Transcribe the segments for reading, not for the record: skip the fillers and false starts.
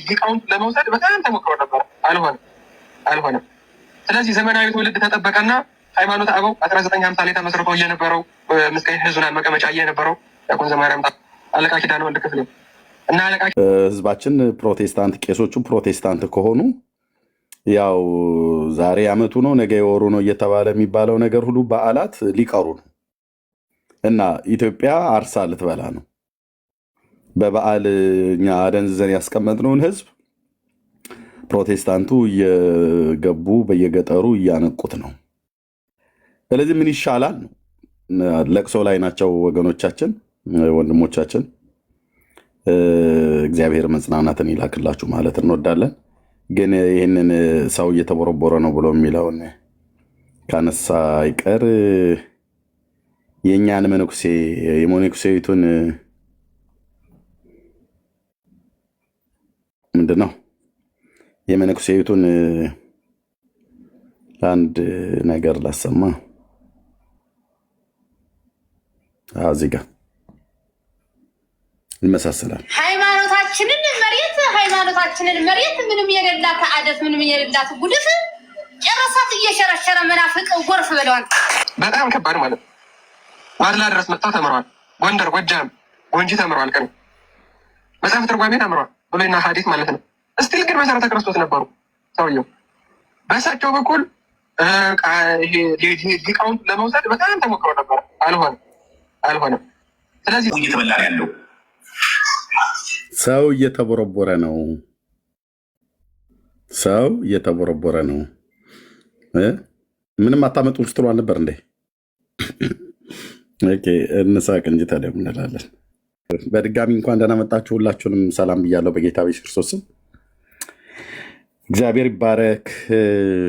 ሊቃውንት ለመውሰድ በጣም ተሞክሮ ነበር፣ አልሆነም። ስለዚህ ዘመናዊ ትውልድ ተጠበቀና ሃይማኖት አበው 1950 ላይ ተመስርቶ እየነበረው ምስካየ ኅዙናን መቀመጫ እየነበረው ዲያቆን ዘማርያም አለቃ ኪዳነ ወልድ ክፍሌ እና አለቃ ህዝባችን ፕሮቴስታንት፣ ቄሶቹ ፕሮቴስታንት ከሆኑ ያው ዛሬ ዓመቱ ነው ነገ የወሩ ነው እየተባለ የሚባለው ነገር ሁሉ በዓላት ሊቀሩ ነው እና ኢትዮጵያ አርሳ ልትበላ ነው። በበዓል እኛ አደንዝዘን ያስቀመጥነውን ህዝብ ፕሮቴስታንቱ እየገቡ በየገጠሩ እያነቁት ነው። ስለዚህ ምን ይሻላል ነው። ለቅሶ ላይ ናቸው ወገኖቻችን፣ ወንድሞቻችን። እግዚአብሔር መጽናናትን ይላክላችሁ ማለት እንወዳለን። ግን ይህንን ሰው እየተቦረቦረ ነው ብሎ የሚለውን ካነሳ አይቀር የእኛን መነኩሴ የመነኩሴቱን ምንድን ነው የመነኩሴቱን አንድ ነገር ላሰማ። እዚህ ጋር ይመሳሰላል። ሃይማኖታችንን መሬት ምንም የሌላት አደፍ ምንም የሌላት ጉድፍ ጨረሳት እየሸረሸረ መናፍቅ ጎርፍ ብለዋል። በጣም ከባድ ማለት ዋድላ ድረስ መጣው ተምረዋል። ጎንደር፣ ጎጃም፣ ጎንጂ ተምረዋል። ቀን መጽሐፍ ትርጓሜ ተምረዋል። ብሉይና ሐዲስ ማለት ነው። እስቲል ግን መሰረተ ክርስቶስ ነበሩ ሰውየው። በእሳቸው በኩል ሊቃውንት ለመውሰድ በጣም ተሞክሮ ነበር፣ አልሆነም። ስለዚህ እየተበላ ያለው ሰው እየተቦረቦረ ነው። ምንም አታመጡም ስትሉ አልነበር እንዴ? እንሳቅ እንጂ ታዲያ ምን እንላለን? በድጋሚ እንኳን ደህና መጣችሁ። ሁላችሁንም ሰላም ብያለሁ በጌታ በኢየሱስ ክርስቶስ ስም። እግዚአብሔር ይባረክ።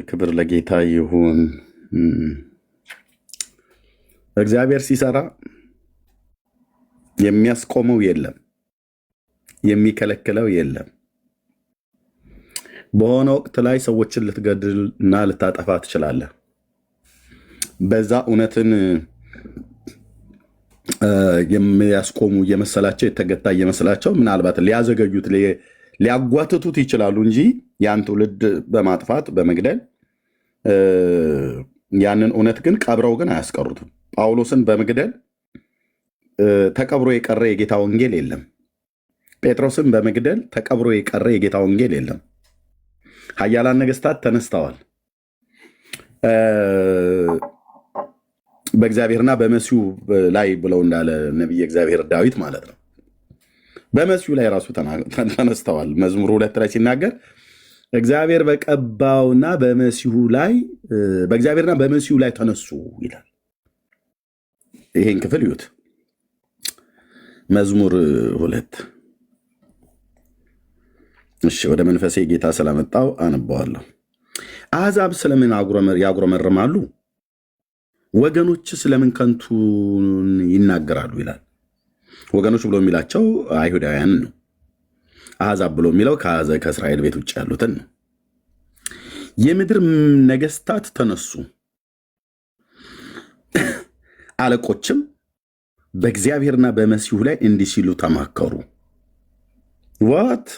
ክብር ለጌታ ይሁን። እግዚአብሔር ሲሰራ የሚያስቆመው የለም፣ የሚከለክለው የለም። በሆነ ወቅት ላይ ሰዎችን ልትገድል እና ልታጠፋ ትችላለህ። በዛ እውነትን የሚያስቆሙ እየመሰላቸው የተገታ እየመሰላቸው ምናልባት ሊያዘገዩት ሊያጓትቱት ይችላሉ እንጂ ያን ትውልድ በማጥፋት በመግደል ያንን እውነት ግን ቀብረው ግን አያስቀሩትም። ጳውሎስን በመግደል ተቀብሮ የቀረ የጌታ ወንጌል የለም። ጴጥሮስን በመግደል ተቀብሮ የቀረ የጌታ ወንጌል የለም። ኃያላን ነገስታት ተነስተዋል። በእግዚአብሔርና በመሲሁ ላይ ብለው እንዳለ ነቢየ እግዚአብሔር ዳዊት ማለት ነው። በመሲሁ ላይ ራሱ ተነስተዋል። መዝሙር 2 ላይ ሲናገር እግዚአብሔር በቀባውና በመሲሁ ላይ በእግዚአብሔርና በመሲሁ ላይ ተነሱ ይላል። ይሄን ክፍል ይዩት። መዝሙር 2። እሺ፣ ወደ መንፈሴ ጌታ ስለመጣው አነባዋለሁ። አሕዛብ ስለምን ያጉረመርማሉ? ወገኖች ስለምን ከንቱን ይናገራሉ ይላል። ወገኖች ብሎ የሚላቸው አይሁዳውያን ነው። አሕዛብ ብሎ የሚለው ከእስራኤል ቤት ውጭ ያሉትን ነው። የምድር ነገስታት ተነሱ፣ አለቆችም በእግዚአብሔርና በመሲሁ ላይ እንዲህ ሲሉ ተማከሩ። ዋት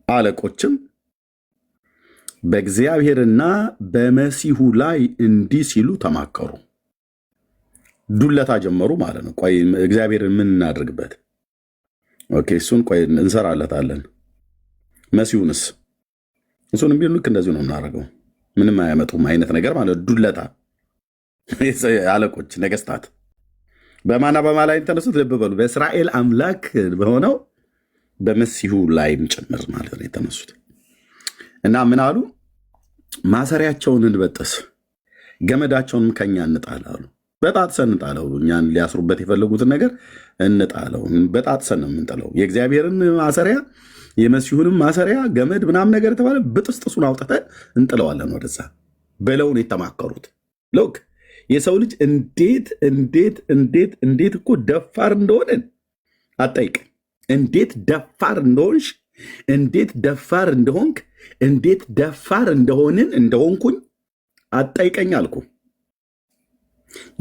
አለቆችም በእግዚአብሔርና በመሲሁ ላይ እንዲህ ሲሉ ተማከሩ። ዱለታ ጀመሩ ማለት ነው። ቆይ እግዚአብሔርን ምን እናድርግበት? ኦኬ፣ እሱን ቆይ እንሰራለታለን። መሲሁንስ እሱንም ቢሆን ልክ እንደዚሁ ነው የምናደርገው። ምንም አያመጡም አይነት ነገር ማለት ዱለታ። አለቆች ነገስታት በማና በማ ላይ ተነሱት። ልብ በሉ፣ በእስራኤል አምላክ በሆነው በመሲሁ ላይም ጭምር ማለት ነው የተነሱት። እና ምን አሉ? ማሰሪያቸውን እንበጥስ፣ ገመዳቸውንም ከኛ እንጣል አሉ። በጣጥሰን እንጣለው። እኛን ሊያስሩበት የፈለጉትን ነገር እንጣለው። በጣጥሰን ነው የምንጥለው። የእግዚአብሔርን ማሰሪያ የመሲሁንም ማሰሪያ ገመድ ምናምን ነገር የተባለ ብጥስጥሱን አውጥተን እንጥለዋለን ወደዛ ብለውን የተማከሩት። ሎክ የሰው ልጅ እንዴት እኮ ደፋር እንደሆነን አጠይቀኝ። እንዴት ደፋር እንደሆንሽ፣ እንዴት ደፋር እንደሆንክ፣ እንዴት ደፋር እንደሆንኩኝ አጠይቀኝ አልኩ።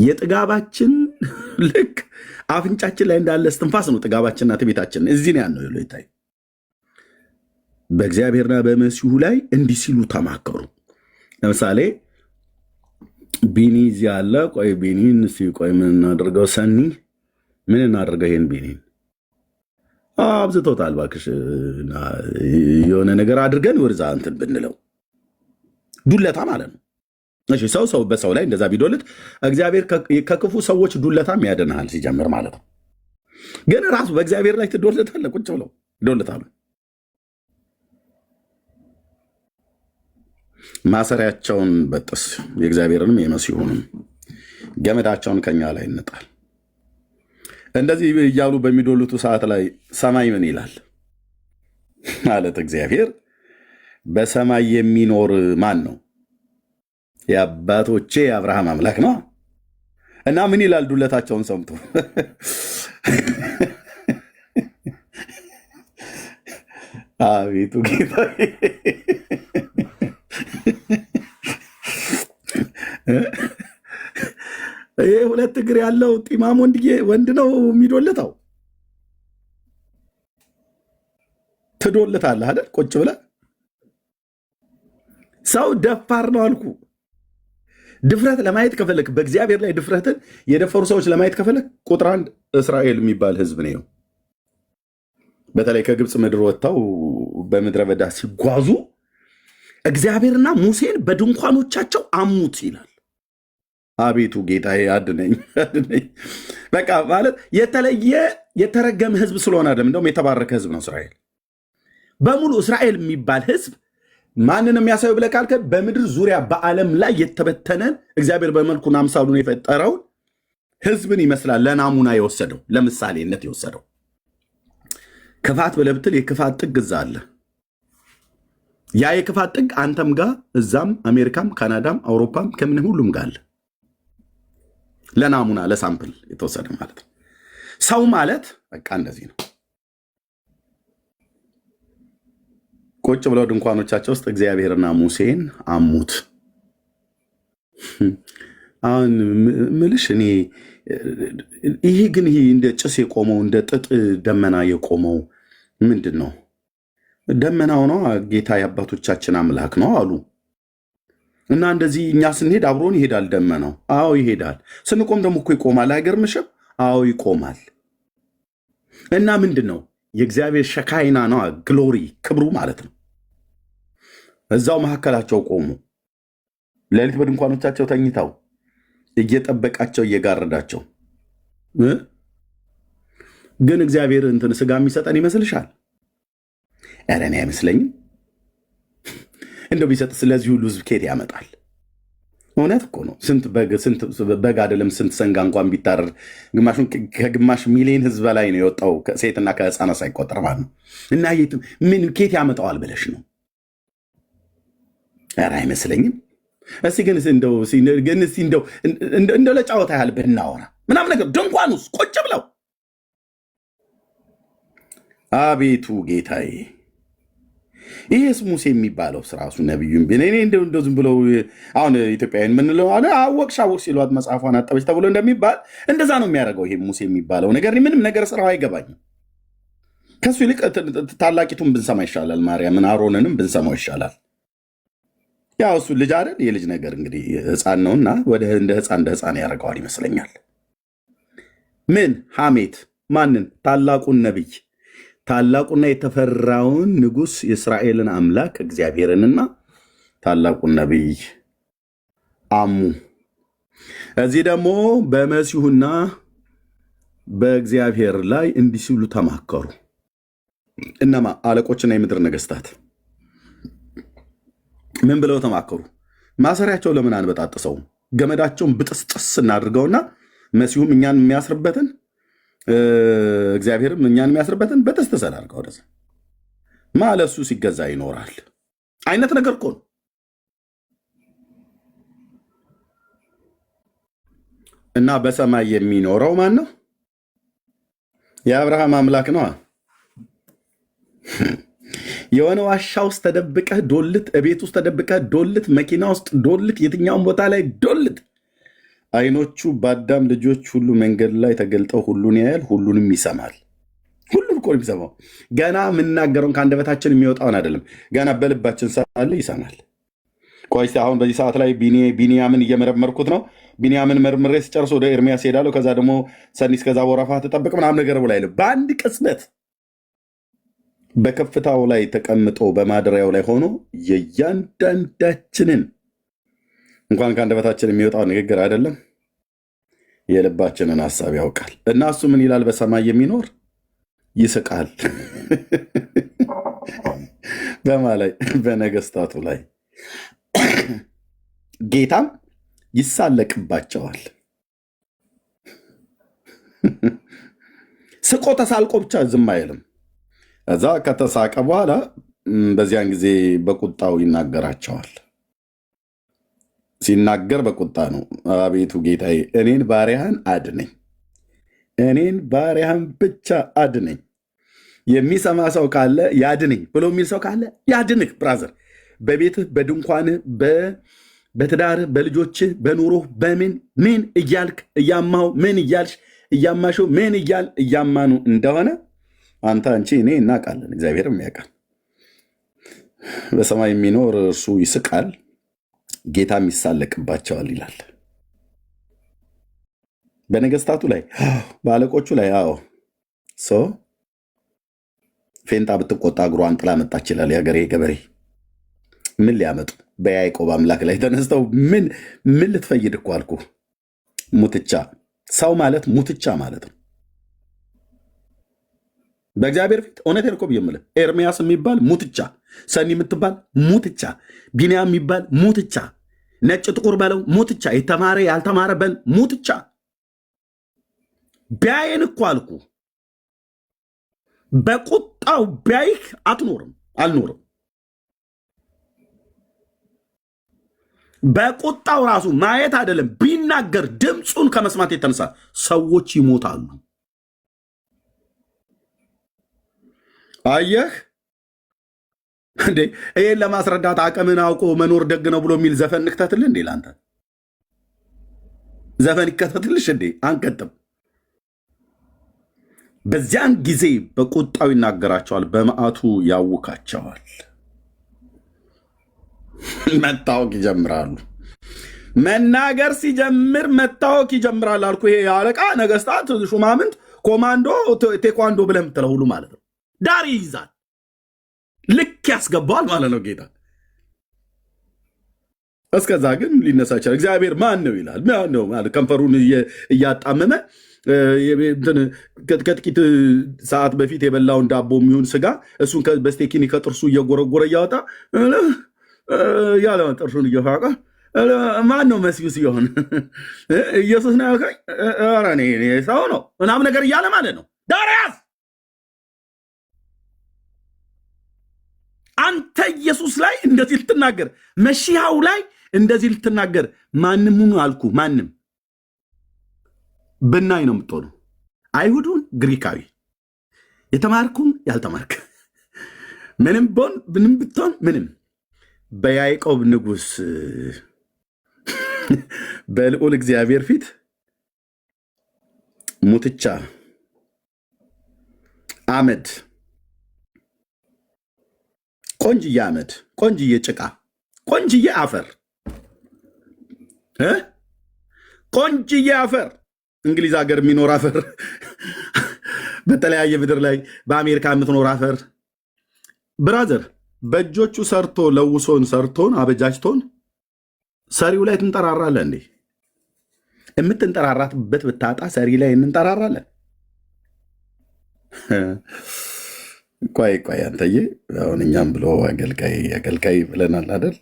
የጥጋባችን ልክ አፍንጫችን ላይ እንዳለ እስትንፋስ ነው። ጥጋባችንና ትዕቢታችን እዚህ ነው ያለው። ይታይ በእግዚአብሔርና በመሲሁ ላይ እንዲህ ሲሉ ተማከሩ። ለምሳሌ ቢኒ እዚህ አለ። ቆይ ቢኒን ቆይ ምን እናድርገው? ሰኒ ምን እናድርገው? ይሄን ቢኒን አብዝቶታል እባክሽ። የሆነ ነገር አድርገን ወደዛ እንትን ብንለው ዱለታ ማለት ነው። እሺ ሰው በሰው ላይ እንደዛ ቢዶልት እግዚአብሔር ከክፉ ሰዎች ዱለታም ያድንሃል ሲጀምር ማለት ነው። ግን ራሱ በእግዚአብሔር ላይ ትዶልታለህ። ቁጭ ብለው ይዶልታሉ። ማሰሪያቸውን በጥስ የእግዚአብሔርንም የመሲሁንም ገመዳቸውን ከኛ ላይ እንጣል። እንደዚህ እያሉ በሚዶልቱ ሰዓት ላይ ሰማይ ምን ይላል ማለት እግዚአብሔር በሰማይ የሚኖር ማን ነው? የአባቶቼ የአብርሃም አምላክ ነው። እና ምን ይላል? ዱለታቸውን ሰምቶ አቤቱ ጌታ ይሄ ሁለት እግር ያለው ጢማም ወንድ ነው የሚዶልተው። ትዶልታለህ አይደል? ቁጭ ብለህ ሰው ደፋር ነው አልኩ። ድፍረት ለማየት ከፈለክ በእግዚአብሔር ላይ ድፍረትን የደፈሩ ሰዎች ለማየት ከፈለክ ቁጥር 1 እስራኤል የሚባል ህዝብ ነው። በተለይ ከግብፅ ምድር ወጥተው በምድረ በዳ ሲጓዙ እግዚአብሔርና ሙሴን በድንኳኖቻቸው አሙት ይላል። አቤቱ ጌታዬ አድነኝ። በቃ ማለት የተለየ የተረገመ ህዝብ ስለሆነ አይደለም፣ እንደውም የተባረከ ህዝብ ነው እስራኤል። በሙሉ እስራኤል የሚባል ህዝብ ማንን የሚያሳዩ ብለህ ካልከ በምድር ዙሪያ በዓለም ላይ የተበተነን እግዚአብሔር በመልኩና አምሳሉን የፈጠረውን ህዝብን ይመስላል። ለናሙና የወሰደው ለምሳሌነት የወሰደው ክፋት ብለህ ብትል የክፋት ጥግ እዛ አለ። ያ የክፋት ጥግ አንተም ጋር እዛም አሜሪካም ካናዳም አውሮፓም ከምን ሁሉም ጋር አለ። ለናሙና ለሳምፕል የተወሰደ ማለት ነው። ሰው ማለት በቃ እንደዚህ ነው። ቁጭ ብለው ድንኳኖቻቸው ውስጥ እግዚአብሔርና ሙሴን አሙት። አሁን ምልሽ እኔ ይሄ ግን ይሄ እንደ ጭስ የቆመው እንደ ጥጥ ደመና የቆመው ምንድን ነው? ደመናው ነው። ጌታ የአባቶቻችን አምላክ ነው አሉ እና እንደዚህ እኛ ስንሄድ አብሮን ይሄዳል ደመናው። አዎ ይሄዳል። ስንቆም ደግሞ እኮ ይቆማል። አይገርምሽም? አዎ ይቆማል። እና ምንድን ነው? የእግዚአብሔር ሸካይና ነው፣ ግሎሪ ክብሩ ማለት ነው። እዛው መካከላቸው ቆሙ። ሌሊት በድንኳኖቻቸው ተኝተው እየጠበቃቸው እየጋረዳቸው። ግን እግዚአብሔር እንትን ስጋ የሚሰጠን ይመስልሻል? ኧረ እኔ አይመስለኝም። እንደው ቢሰጥ ስለዚህ ሁሉ ህዝብ ኬት ያመጣል? እውነት እኮ ነው። ስንት በግ አይደለም ስንት ሰንጋ እንኳን ቢታረድ ከግማሽ ሚሊዮን ህዝብ በላይ ነው የወጣው ሴትና ከህፃናት ሳይቆጠር ማለት ነው። እና ምን ኬት ያመጣዋል ብለሽ ነው? ኧረ አይመስለኝም። እስቲ ግን እንደው ለጫወታ ያህል ብናወራ ምናምን ነገር ድንኳን ውስጥ ቁጭ ብለው አቤቱ ጌታዬ። ይሄስ ሙሴ የሚባለው ራሱ ነቢዩም እኔ እንደው ዝም ብለው አሁን ኢትዮጵያውያን ምንለው አወቅሽ ሲሏት መጽሐፏን አጠበች ተብሎ እንደሚባል እንደዛ ነው የሚያደርገው። ይሄ ሙሴ የሚባለው ነገር ምንም ነገር ስራው አይገባኝም። ከሱ ይልቅ ታላቂቱን ብንሰማ ይሻላል። ማርያምን አሮንንም ብንሰማው ይሻላል። ያው እሱ ልጅ አይደል? የልጅ ነገር እንግዲህ ህፃን ነውና እንደ ህፃን ያደርገዋል ይመስለኛል። ምን ሐሜት ማንን? ታላቁን ነቢይ ታላቁና የተፈራውን ንጉሥ የእስራኤልን አምላክ እግዚአብሔርንና ታላቁን ነቢይ አሙ። እዚህ ደግሞ በመሲሁና በእግዚአብሔር ላይ እንዲህ ሲሉ ተማከሩ። እነማ? አለቆችና የምድር ነገስታት ምን ብለው ተማከሩ? ማሰሪያቸው ለምን አንበጣጥሰው ገመዳቸውን ብጥስጥስ እናድርገውና መሲሁም እኛን የሚያስርበትን እግዚአብሔርም እኛን የሚያስርበትን በተስተሰል አድርገው ወደዛ ማለሱ ሲገዛ ይኖራል አይነት ነገር እኮ ነው። እና በሰማይ የሚኖረው ማን ነው? የአብርሃም አምላክ ነው። የሆነ ዋሻ ውስጥ ተደብቀህ ዶልት፣ እቤት ውስጥ ተደብቀህ ዶልት፣ መኪና ውስጥ ዶልት፣ የትኛውን ቦታ ላይ ዶልት። አይኖቹ በአዳም ልጆች ሁሉ መንገድ ላይ ተገልጠው ሁሉን ያያል፣ ሁሉንም ይሰማል። ሁሉን እኮ ነው የሚሰማው። ገና የምናገረውን ከአንደበታችን የሚወጣውን አይደለም፣ ገና በልባችን ሳለ ይሰማል። ቆይ እስኪ አሁን በዚህ ሰዓት ላይ ቢኒያምን እየመረመርኩት ነው። ቢኒያምን መርምሬ ስጨርስ ወደ ኤርሚያስ ሄዳለሁ። ከዛ ደግሞ ሰኒ እስከዛ ወረፋ ትጠብቅ ምናምን ነገር ብላ አይልም። በአንድ ቅጽበት በከፍታው ላይ ተቀምጦ በማደሪያው ላይ ሆኖ የእያንዳንዳችንን እንኳን ከአንደበታችን የሚወጣው ንግግር አይደለም የልባችንን ሀሳብ ያውቃል። እና እሱ ምን ይላል? በሰማይ የሚኖር ይስቃል። በማ ላይ በነገስታቱ ላይ ጌታም ይሳለቅባቸዋል። ስቆ ተሳልቆ ብቻ ዝም አይልም። እዛ ከተሳቀ በኋላ በዚያን ጊዜ በቁጣው ይናገራቸዋል። ሲናገር በቁጣ ነው። አቤቱ ጌታዬ እኔን ባሪያህን አድነኝ፣ እኔን ባሪያህን ብቻ አድነኝ። የሚሰማ ሰው ካለ ያድነኝ ብሎ የሚል ሰው ካለ ያድንህ። ብራዘር በቤትህ በድንኳንህ በትዳርህ በልጆችህ በኑሮህ ምን እያልክ እያማው ምን እያልሽ እያማሽው ምን እያማኑ እንደሆነ አንተ አንቺ እኔ እናውቃለን፣ እግዚአብሔርም ያውቃል። በሰማይ የሚኖር እርሱ ይስቃል፣ ጌታም ይሳለቅባቸዋል ይላል። በነገስታቱ ላይ በአለቆቹ ላይ ፌንጣ ብትቆጣ እግሯን ጥላ መጣች ይላል የሀገሬ ገበሬ። ምን ሊያመጡ በያዕቆብ አምላክ ላይ ተነስተው ምን ልትፈይድ እኮ አልኩ። ሙትቻ ሰው ማለት ሙትቻ ማለት ነው በእግዚአብሔር ፊት። እውነቴን እኮ ብዬ የምልህ ኤርሚያስ የሚባል ሙትቻ፣ ሰኒ የምትባል ሙትቻ፣ ቢንያም የሚባል ሙትቻ፣ ነጭ ጥቁር በለው ሙትቻ፣ የተማረ ያልተማረ በል ሙትቻ። ቢያየን እኮ አልኩ በቁጣው ቢያይህ አልኖርም። በቁጣው ራሱ ማየት አይደለም ቢናገር ድምፁን ከመስማት የተነሳ ሰዎች ይሞታሉ። አየህ እንዴ? ይህን ለማስረዳት አቅምን አውቆ መኖር ደግ ነው ብሎ የሚል ዘፈን እንክተትልህ እንዴ? ለአንተ ዘፈን ይከተትልሽ እንዴ? አንቀጥም። በዚያን ጊዜ በቁጣው ይናገራቸዋል፣ በመዓቱ ያውካቸዋል። መታወክ ይጀምራሉ። መናገር ሲጀምር መታወክ ይጀምራል አልኩ። ይሄ አለቃ፣ ነገስታት፣ ሹማምንት፣ ኮማንዶ፣ ቴኳንዶ ብለህ የምትለው ሁሉ ማለት ነው። ዳር ይይዛል፣ ልክ ያስገባዋል ማለት ነው ጌታ። እስከዛ ግን ሊነሳ ይችላል። እግዚአብሔር ማን ነው ይላል። ማን ነው ማለት ከንፈሩን እያጣመመ ከጥቂት ሰዓት በፊት የበላውን ዳቦ የሚሆን ስጋ እሱን በስቴኪኒ ከጥርሱ እየጎረጎረ እያወጣ ያለ ጥርሱን እየፋቀ ማን ነው መሲሁ ሲሆን ኢየሱስ ነው ያልከኝ? ኧረ እኔ ሰው ነው ምናምን ነገር እያለ ማለት ነው። ዳርያስ አንተ ኢየሱስ ላይ እንደዚህ ልትናገር፣ መሲሐው ላይ እንደዚህ ልትናገር ማንም ሁኑ አልኩ። ማንም ብናይ ነው የምትሆነው። አይሁዱን፣ ግሪካዊ፣ የተማርኩም ያልተማርክ ምንም ብትሆን ምንም በያዕቆብ ንጉሥ በልዑል እግዚአብሔር ፊት ሙትቻ፣ አመድ፣ ቆንጅዬ አመድ፣ ቆንጅዬ ጭቃ፣ ቆንጅዬ አፈር፣ ቆንጅዬ አፈር፣ እንግሊዝ ሀገር የሚኖር አፈር፣ በተለያየ ምድር ላይ በአሜሪካ የምትኖር አፈር ብራዘር በእጆቹ ሰርቶ ለውሶን ሰርቶን አበጃጅቶን ሰሪው ላይ ትንጠራራለህ እንዴ? የምትንጠራራትበት ብታጣ ሰሪ ላይ እንንጠራራለን። ቆይ አንተዬ፣ አሁን እኛም ብሎ አገልጋይ ብለናል አይደል?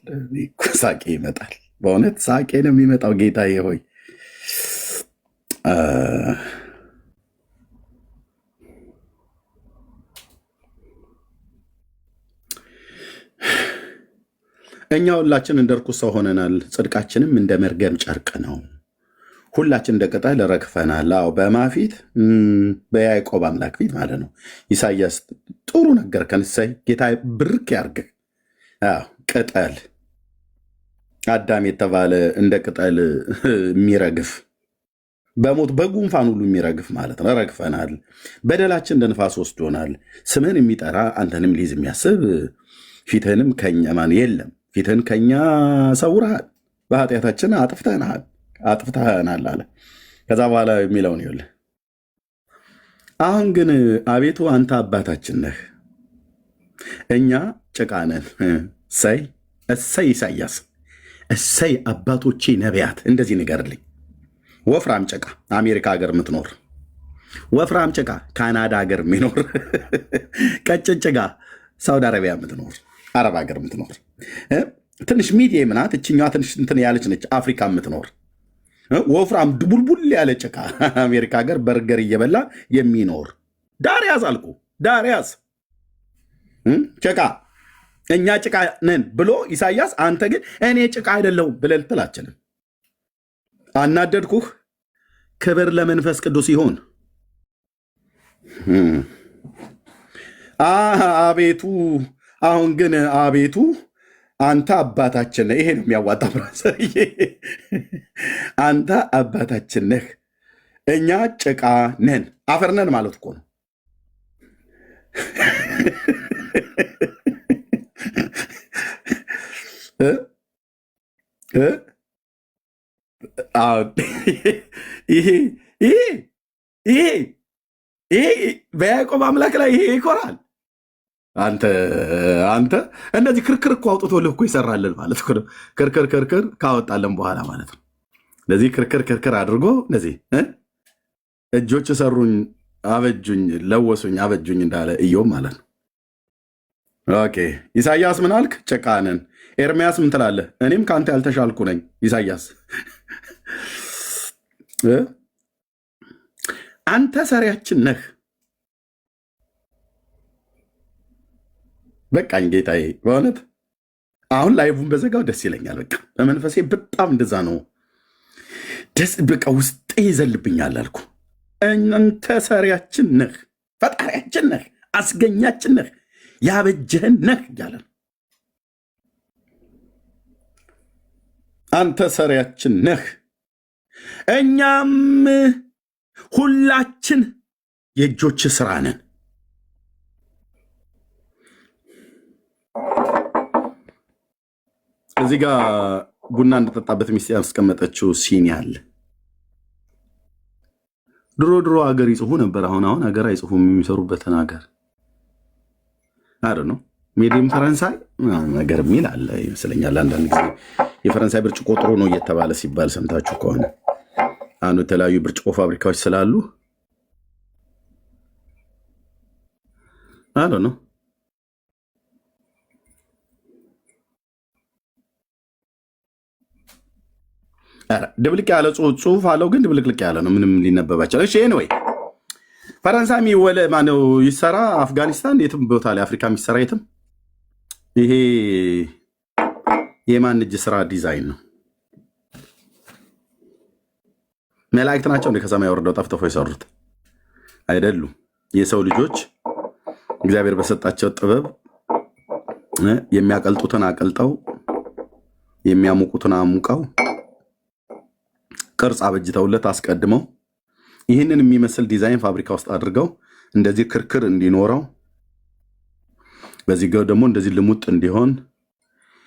ሳቄ ይመጣል። በእውነት ሳቄ ነው የሚመጣው። ጌታዬ ሆይ እኛ ሁላችን እንደ ርኩስ ሰው ሆነናል፣ ጽድቃችንም እንደ መርገም ጨርቅ ነው። ሁላችን እንደ ቅጠል ረግፈናል። አዎ በማ ፊት? በያዕቆብ አምላክ ፊት ማለት ነው። ኢሳያስ ጥሩ ነገር ከንሳይ ጌታ ብርክ ያርግህ። ቅጠል አዳም የተባለ እንደ ቅጠል የሚረግፍ በሞት በጉንፋን ሁሉ የሚረግፍ ማለት ነው። ረግፈናል። በደላችን እንደ ንፋስ ወስዶናል። ስምህን የሚጠራ አንተንም ሊይዝ የሚያስብ ፊትህንም ከኛ ማን የለም። ፊትህን ከኛ ሰውረሃል፣ በኃጢአታችን አጥፍተናል አለ። ከዛ በኋላ የሚለውን ይኸውልህ። አሁን ግን አቤቱ አንተ አባታችን ነህ፣ እኛ ጭቃ ነን። እሰይ እሰይ ኢሳያስ እሰይ አባቶቼ ነቢያት እንደዚህ ንገርልኝ። ወፍራም ጭቃ አሜሪካ ሀገር የምትኖር ወፍራም ጭቃ ካናዳ ሀገር የሚኖር ቀጭን ጭቃ ሳውዲ አረቢያ የምትኖር አረብ ሀገር የምትኖር ትንሽ ሚዲየም ናት። እችኛዋ ትንሽ እንትን ያለች ነች አፍሪካ የምትኖር ወፍራም ድቡልቡል ያለ ጭቃ አሜሪካ ሀገር በርገር እየበላ የሚኖር ዳር ያዝ አልኩ። ዳር ያዝ ጭቃ እኛ ጭቃ ነን ብሎ ኢሳያስ፣ አንተ ግን እኔ ጭቃ አይደለሁም ብለህ ልትል አትችልም። አናደድኩህ። ክብር ለመንፈስ ቅዱስ ይሆን። አቤቱ አሁን ግን አቤቱ አንተ አባታችን ነህ። ይሄ ነው የሚያዋጣ ብራሰርዬ። አንተ አባታችን ነህ፣ እኛ ጭቃ ነን። አፈር ነን ማለት እኮ ነው። ይሄ በያዕቆብ አምላክ ላይ ይሄ ይኮራል። አንተ እነዚህ ክርክር እኮ አውጥቶ ልህ እኮ ይሰራልን ማለት ነው። ክርክር ካወጣለን በኋላ ማለት ነው። እነዚህ ክርክር አድርጎ እነዚህ እጆች ሰሩኝ፣ አበጁኝ፣ ለወሱኝ፣ አበጁኝ እንዳለ ኢዮብ ማለት ነው። ኦኬ ኢሳያስ ምን አልክ? ጭቃ ነን። ኤርምያስ ምን ትላለህ? እኔም ከአንተ ያልተሻልኩ ነኝ። ኢሳያስ አንተ ሰሪያችን ነህ። በቃኝ ጌታዬ፣ በእውነት አሁን ላይቡን በዘጋው ደስ ይለኛል። በቃ በመንፈሴ በጣም እንደዛ ነው። ደስ በቃ ውስጤ ይዘልብኛል አልኩ። አንተ ሰሪያችን ነህ፣ ፈጣሪያችን ነህ፣ አስገኛችን ነህ፣ ያበጀህን ነህ እያለን አንተ ሰሪያችን ነህ፣ እኛም ሁላችን የእጆች ስራ ነን። እዚህ ጋር ቡና እንደጠጣበት ሚስት ያስቀመጠችው ሲኒ አለ። ድሮ ሀገር ይጽፉ ነበር። አሁን ሀገር አይጽፉም። የሚሰሩበትን ሀገር አረ ነው ሜዲም ፈረንሳይ ነገር የሚል አለ ይመስለኛል። አንዳንድ ጊዜ የፈረንሳይ ብርጭቆ ጥሩ ነው እየተባለ ሲባል ሰምታችሁ ከሆነ አንዱ የተለያዩ ብርጭቆ ፋብሪካዎች ስላሉ አለ ነው። ድብልቅ ያለ ጽሁፍ አለው፣ ግን ድብልቅልቅ ያለ ነው። ምንም ሊነበባቸው። እሺ ኤኒዌይ ፈረንሳይ የሚወለ ማነው ይሰራ አፍጋኒስታን፣ የትም ቦታ ላይ አፍሪካ የሚሰራ የትም ይሄ የማን እጅ ስራ ዲዛይን ነው። መላእክት ናቸው እንደ ከሰማይ ወርደው ጠፍጥፎ የሰሩት አይደሉም። የሰው ልጆች እግዚአብሔር በሰጣቸው ጥበብ የሚያቀልጡትን አቀልጠው የሚያሙቁትን አሙቀው ቅርጽ አበጅተውለት አስቀድመው ይህንን የሚመስል ዲዛይን ፋብሪካ ውስጥ አድርገው እንደዚህ ክርክር እንዲኖረው በዚህ ጋር ደግሞ እንደዚህ ልሙጥ እንዲሆን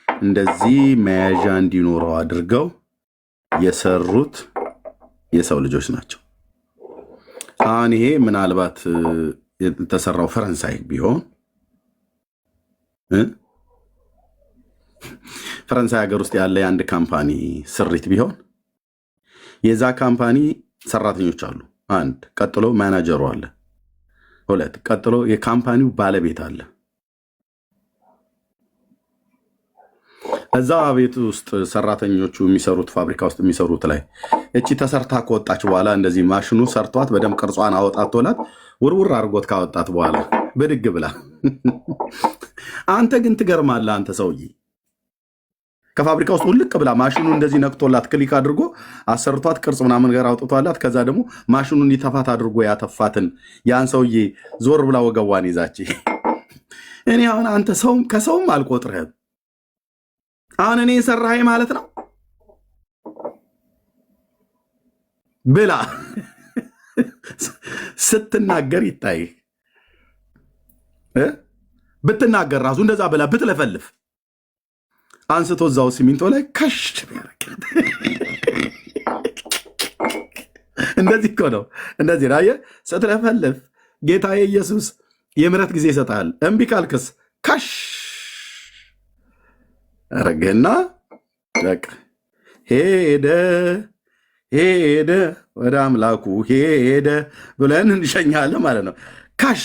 እንደዚህ መያዣ እንዲኖረው አድርገው የሰሩት የሰው ልጆች ናቸው። አሁን ይሄ ምናልባት የተሰራው ፈረንሳይ ቢሆን ፈረንሳይ ሀገር ውስጥ ያለ የአንድ ካምፓኒ ስሪት ቢሆን የዛ ካምፓኒ ሰራተኞች አሉ። አንድ ቀጥሎ ማናጀሩ አለ። ሁለት ቀጥሎ የካምፓኒው ባለቤት አለ። እዛ ቤት ውስጥ ሰራተኞቹ የሚሰሩት ፋብሪካ ውስጥ የሚሰሩት ላይ እቺ ተሰርታ ከወጣች በኋላ እንደዚህ ማሽኑ ሰርቷት በደንብ ቅርጿን አወጣቶላት ውርውር አድርጎት ካወጣት በኋላ ብድግ ብላ አንተ ግን ትገርማለህ። አንተ ሰውዬ ከፋብሪካ ውስጥ ውልቅ ብላ ማሽኑ እንደዚህ ነክቶላት ክሊክ አድርጎ አሰርቷት ቅርጽ ምናምን ነገር አውጥቷላት ከዛ ደግሞ ማሽኑ እንዲተፋት አድርጎ ያተፋትን ያን ሰውዬ ዞር ብላ ወገቧን ይዛች እኔ አሁን አንተ ሰውም ከሰውም አልቆጥርህም። አሁን እኔ የሰራኸኝ ማለት ነው ብላ ስትናገር ይታይ ብትናገር ራሱ እንደዛ ብላ ብትለፈልፍ አንስቶ እዛው ሲሚንቶ ላይ ከሽ ቢያደርግ እንደዚህ እኮ ነው። እንደዚህ ራየ ስትለፈልፍ ጌታ ኢየሱስ የምሕረት ጊዜ ይሰጣል። እምቢ ካልክስ ከሽ አረገና በቃ ሄደ ወደ አምላኩ ሄደ ብለን እንሸኛለን ማለት ነው። ካሽ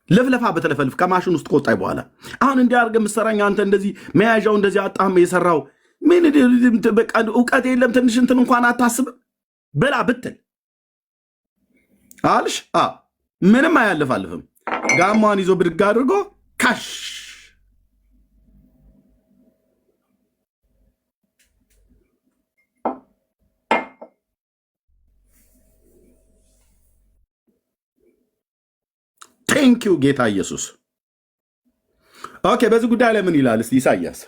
ለፍለፋ በተለፈልፍ ከማሽን ውስጥ ከወጣይ በኋላ አሁን እንዲያርገ ምሰራኝ አንተ እንደዚህ መያዣው እንደዚህ አጣም የሰራው ምን በቃ እውቀት የለም ትንሽ እንትን እንኳን አታስብም ብላ ብትል አልሽ ምንም አያልፋልፍም። ጋማን ይዞ ብድግ አድርጎ ካሽ ቴንኪው ጌታ ኢየሱስ። ኦኬ፣ በዚህ ጉዳይ ላይ ምን ይላል? እስቲ ኢሳያስ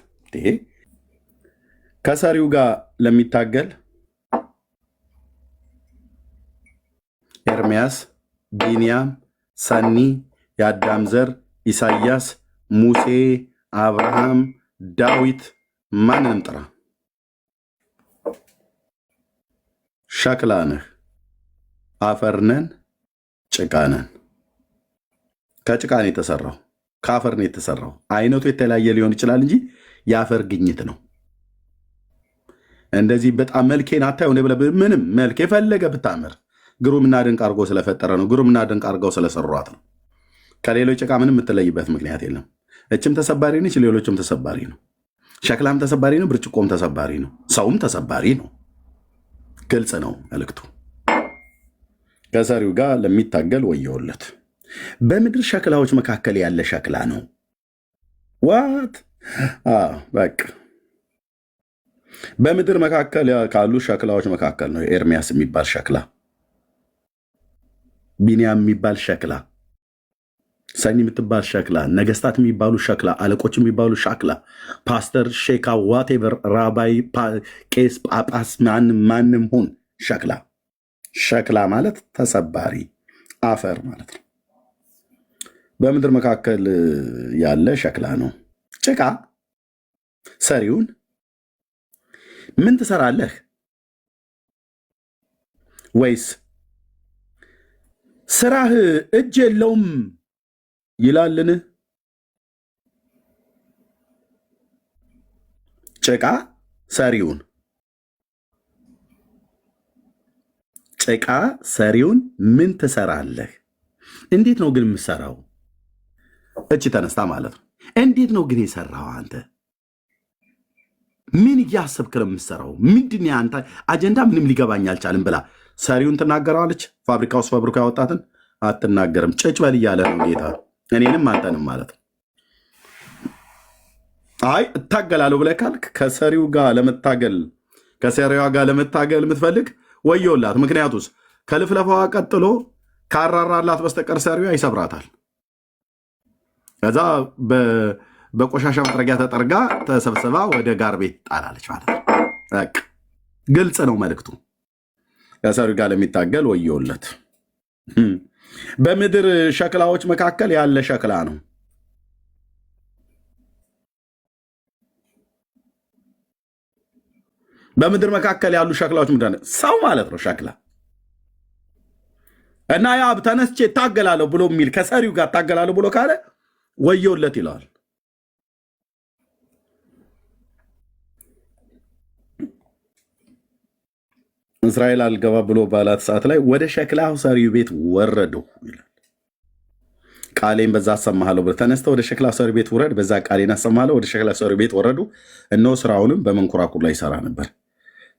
ከሰሪው ጋር ለሚታገል ኤርምያስ፣ ቢንያም፣ ሰኒ፣ የአዳም ዘር፣ ኢሳያስ፣ ሙሴ፣ አብርሃም፣ ዳዊት ማንንም ጥራ። ሸክላ ነህ፣ አፈር ነን፣ ጭቃ ነን። ከጭቃ ነው የተሰራው፣ ከአፈር ነው የተሰራው። አይነቱ የተለያየ ሊሆን ይችላል እንጂ የአፈር ግኝት ነው። እንደዚህ በጣም መልኬን አታየው ብለህ ምንም መልክ የፈለገ ብታምር ግሩምና ድንቅ አድርጎ ስለፈጠረ ነው። ግሩምና ድንቅ አድርገው ስለሰሯት ነው። ከሌሎች ጭቃ ምንም የምትለይበት ምክንያት የለም። እችም ተሰባሪ ነች፣ ሌሎችም ተሰባሪ ነው። ሸክላም ተሰባሪ ነው፣ ብርጭቆም ተሰባሪ ነው፣ ሰውም ተሰባሪ ነው። ግልጽ ነው መልእክቱ። ከሰሪው ጋር ለሚታገል ወየውለት። በምድር ሸክላዎች መካከል ያለ ሸክላ ነው። ዋት በቃ በምድር መካከል ካሉ ሸክላዎች መካከል ነው ኤርሚያስ የሚባል ሸክላ፣ ቢንያም የሚባል ሸክላ፣ ሰኒ የምትባል ሸክላ፣ ነገስታት የሚባሉ ሸክላ፣ አለቆች የሚባሉ ሸክላ፣ ፓስተር፣ ሼካ፣ ዋቴቨር፣ ራባይ፣ ቄስ፣ ጳጳስ፣ ማንም ሁን ሸክላ። ሸክላ ማለት ተሰባሪ አፈር ማለት ነው። በምድር መካከል ያለ ሸክላ ነው። ጭቃ ሰሪውን ምን ትሰራለህ? ወይስ ስራህ እጅ የለውም ይላልን? ጭቃ ሰሪውን ምን ትሰራለህ? እንዴት ነው ግን የምሰራው? እቺ ተነስታ ማለት ነው። እንዴት ነው ግን የሰራው? አንተ ምን እያሰብክ ነው የምሰራው? ምንድን አንተ አጀንዳ? ምንም ሊገባኝ አልቻልም ብላ ሰሪውን ትናገረዋለች። ፋብሪካ ውስጥ ፋብሪካ ያወጣትን አትናገርም። ጭጭ በል እያለ ነው ጌታ፣ እኔንም አንተንም ማለት ነው። አይ እታገላለሁ ብለህ ካልክ ከሰሪዋ ጋር ለመታገል የምትፈልግ ወዮላት። ምክንያቱስ ከልፍለፋዋ ቀጥሎ ካራራላት በስተቀር ሰሪዋ ይሰብራታል። ከዛ በቆሻሻ መጥረጊያ ተጠርጋ ተሰብስባ ወደ ጋር ቤት ጣላለች ማለት ነው። ግልጽ ነው መልእክቱ። ከሰሪው ጋር ለሚታገል ወዮለት። በምድር ሸክላዎች መካከል ያለ ሸክላ ነው። በምድር መካከል ያሉ ሸክላዎች ምንድን ነው? ሰው ማለት ነው ሸክላ። እና ያ ተነስቼ እታገላለሁ ብሎ የሚል ከሰሪው ጋር እታገላለሁ ብሎ ካለ ወዮለት ይለዋል። እስራኤል አልገባ ብሎ ባላት ሰዓት ላይ ወደ ሸክላው ሰሪው ቤት ወረዱ ይላል። ቃሌን በዛ አሰማሃለሁ ብለህ ተነስተህ ወደ ሸክላ ሰሪው ቤት ውረድ፣ በዛ ቃሌን አሰማሃለሁ። ወደ ሸክላ ሰሪው ቤት ወረዱ። እነሆ ስራውንም በመንኮራኩር ላይ ይሰራ ነበር።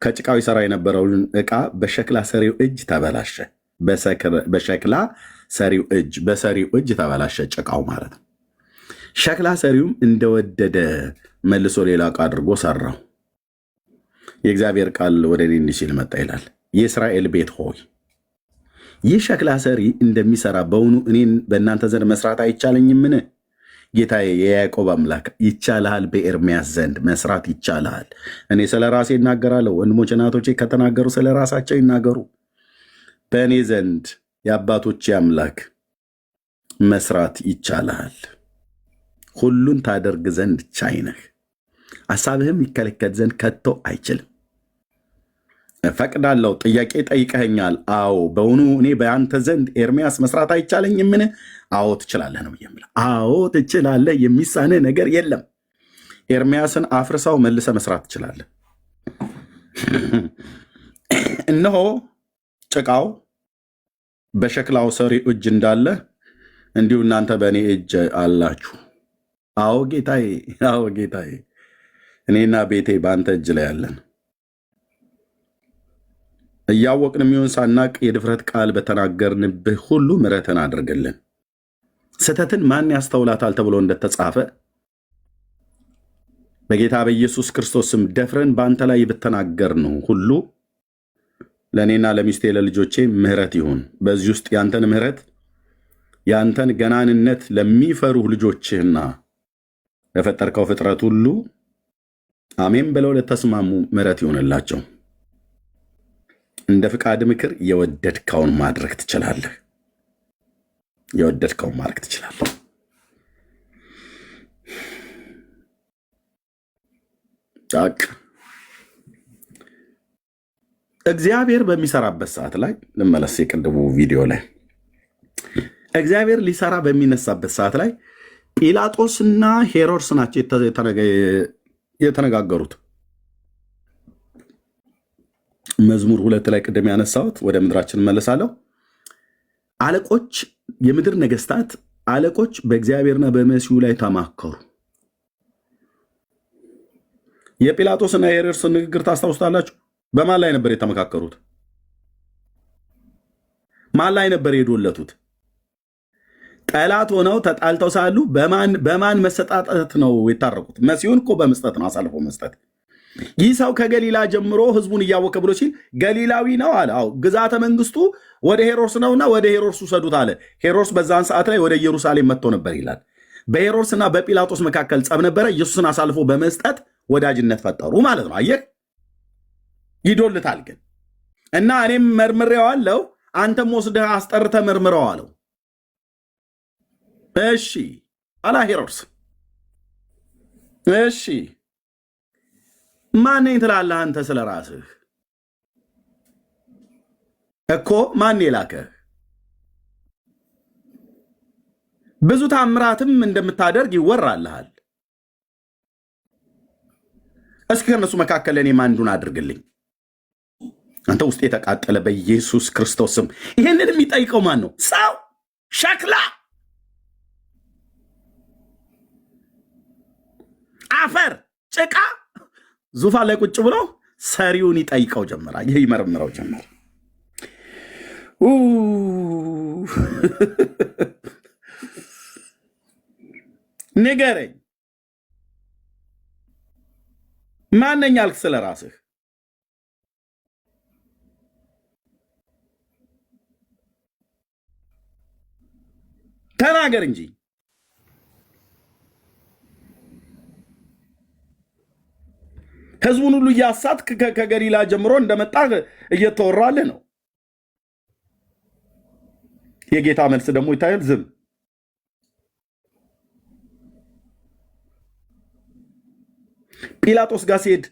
ከጭቃው ይሰራ የነበረውን ዕቃ በሸክላ ሰሪው እጅ ተበላሸ። በሰሪው እጅ ተበላሸ ጭቃው ማለት ነው። ሸክላ ሰሪውም እንደወደደ መልሶ ሌላ ዕቃ አድርጎ ሰራው። የእግዚአብሔር ቃል ወደ እኔ እንዲህ ሲል መጣ ይላል። የእስራኤል ቤት ሆይ ይህ ሸክላ ሰሪ እንደሚሰራ በውኑ እኔን በእናንተ ዘንድ መስራት አይቻለኝምን? ጌታዬ የያዕቆብ አምላክ ይቻልሃል፣ በኤርምያስ ዘንድ መስራት ይቻልሃል። እኔ ስለ ራሴ ይናገራለሁ፣ ወንድሞች እናቶቼ ከተናገሩ ስለ ራሳቸው ይናገሩ። በእኔ ዘንድ የአባቶቼ አምላክ መስራት ይቻልሃል። ሁሉን ታደርግ ዘንድ ቻይ ነህ፣ ሐሳብህም ይከለከል ዘንድ ከቶ አይችልም። እፈቅዳለሁ። ጥያቄ ጠይቀኸኛል። አዎ በውኑ እኔ በአንተ ዘንድ ኤርምያስ መስራት አይቻለኝምን? አዎ ትችላለህ ነው የምለው። አዎ ትችላለህ፣ የሚሳንህ ነገር የለም። ኤርምያስን አፍርሰው መልሰ መስራት ትችላለህ። እነሆ ጭቃው በሸክላው ሰሪ እጅ እንዳለ እንዲሁ እናንተ በእኔ እጅ አላችሁ። አዎ ጌታዬ፣ አዎ ጌታዬ፣ እኔና ቤቴ በአንተ እጅ ላይ ያለን። እያወቅን የሚሆን ሳናቅ የድፍረት ቃል በተናገርንብህ ሁሉ ምሕረትን አድርግልን። ስህተትን ማን ያስተውላታል ተብሎ እንደተጻፈ በጌታ በኢየሱስ ክርስቶስ ስም ደፍረን በአንተ ላይ ብተናገር ነው ሁሉ ለእኔና ለሚስቴ ለልጆቼ ምሕረት ይሁን። በዚህ ውስጥ ያንተን ምሕረት ያንተን ገናንነት ለሚፈሩ ልጆችህና ለፈጠርከው ፍጥረት ሁሉ አሜን ብለው ለተስማሙ ምሕረት ይሁንላቸው። እንደ ፍቃድ ምክር የወደድከውን ማድረግ ትችላለህ። የወደድከውን ማድረግ ትችላለህ። እግዚአብሔር በሚሰራበት ሰዓት ላይ ልመለስ። የቅድሙ ቪዲዮ ላይ እግዚአብሔር ሊሰራ በሚነሳበት ሰዓት ላይ ጲላጦስና ሄሮድስ ናቸው የተነጋገሩት። መዝሙር 2 ላይ ቅድም ያነሳሁት ወደ ምድራችን መለሳለሁ። አለቆች፣ የምድር ነገስታት አለቆች በእግዚአብሔርና በመሲሁ ላይ ተማከሩ። የጲላጦስና የሄሮድስን ንግግር ታስታውስታላችሁ? በማን ላይ ነበር የተመካከሩት? ማን ላይ ነበር የዶለቱት? ጠላት ሆነው ተጣልተው ሳሉ በማን መሰጣጠት ነው የታረቁት? መሲሁን እኮ በመስጠት ነው፣ አሳልፎ መስጠት። ይህ ሰው ከገሊላ ጀምሮ ህዝቡን እያወቀ ብሎ ሲል ገሊላዊ ነው አለ። አዎ ግዛተ መንግስቱ ወደ ሄሮድስ ነውና ወደ ሄሮድስ ውሰዱት አለ። ሄሮድስ በዛን ሰዓት ላይ ወደ ኢየሩሳሌም መጥቶ ነበር ይላል። በሄሮድስና በጲላጦስ መካከል ጸብ ነበረ። ኢየሱስን አሳልፎ በመስጠት ወዳጅነት ፈጠሩ ማለት ነው። አየህ፣ ይዶልታል ግን እና እኔም መርምሬዋለሁ፣ አንተም ወስደህ አስጠርተህ መርምረው አለው። እሺ አላ ሄሮድስ። እሺ ማን ትላለህ አንተ ስለ ራስህ? እኮ ማን የላከህ? ብዙ ታምራትም እንደምታደርግ ይወራልሃል። እስኪ ከነሱ መካከል እኔም አንዱን አድርግልኝ። አንተ ውስጥ የተቃጠለ በኢየሱስ ክርስቶስ ስም። ይህንን የሚጠይቀው ማን ነው? ሰው ሸክላ አፈር ጭቃ ዙፋን ላይ ቁጭ ብሎ ሰሪውን ይጠይቀው ጀመራ። ይህ ይመረምረው ጀመር። ንገረኝ፣ ማነኛ አልክ? ስለ ራስህ ተናገር እንጂ። ህዝቡን ሁሉ እያሳትክ ከገሊላ ጀምሮ እንደመጣ እየተወራልህ ነው። የጌታ መልስ ደግሞ ይታያል። ዝም። ጲላጦስ ጋር ሲሄድ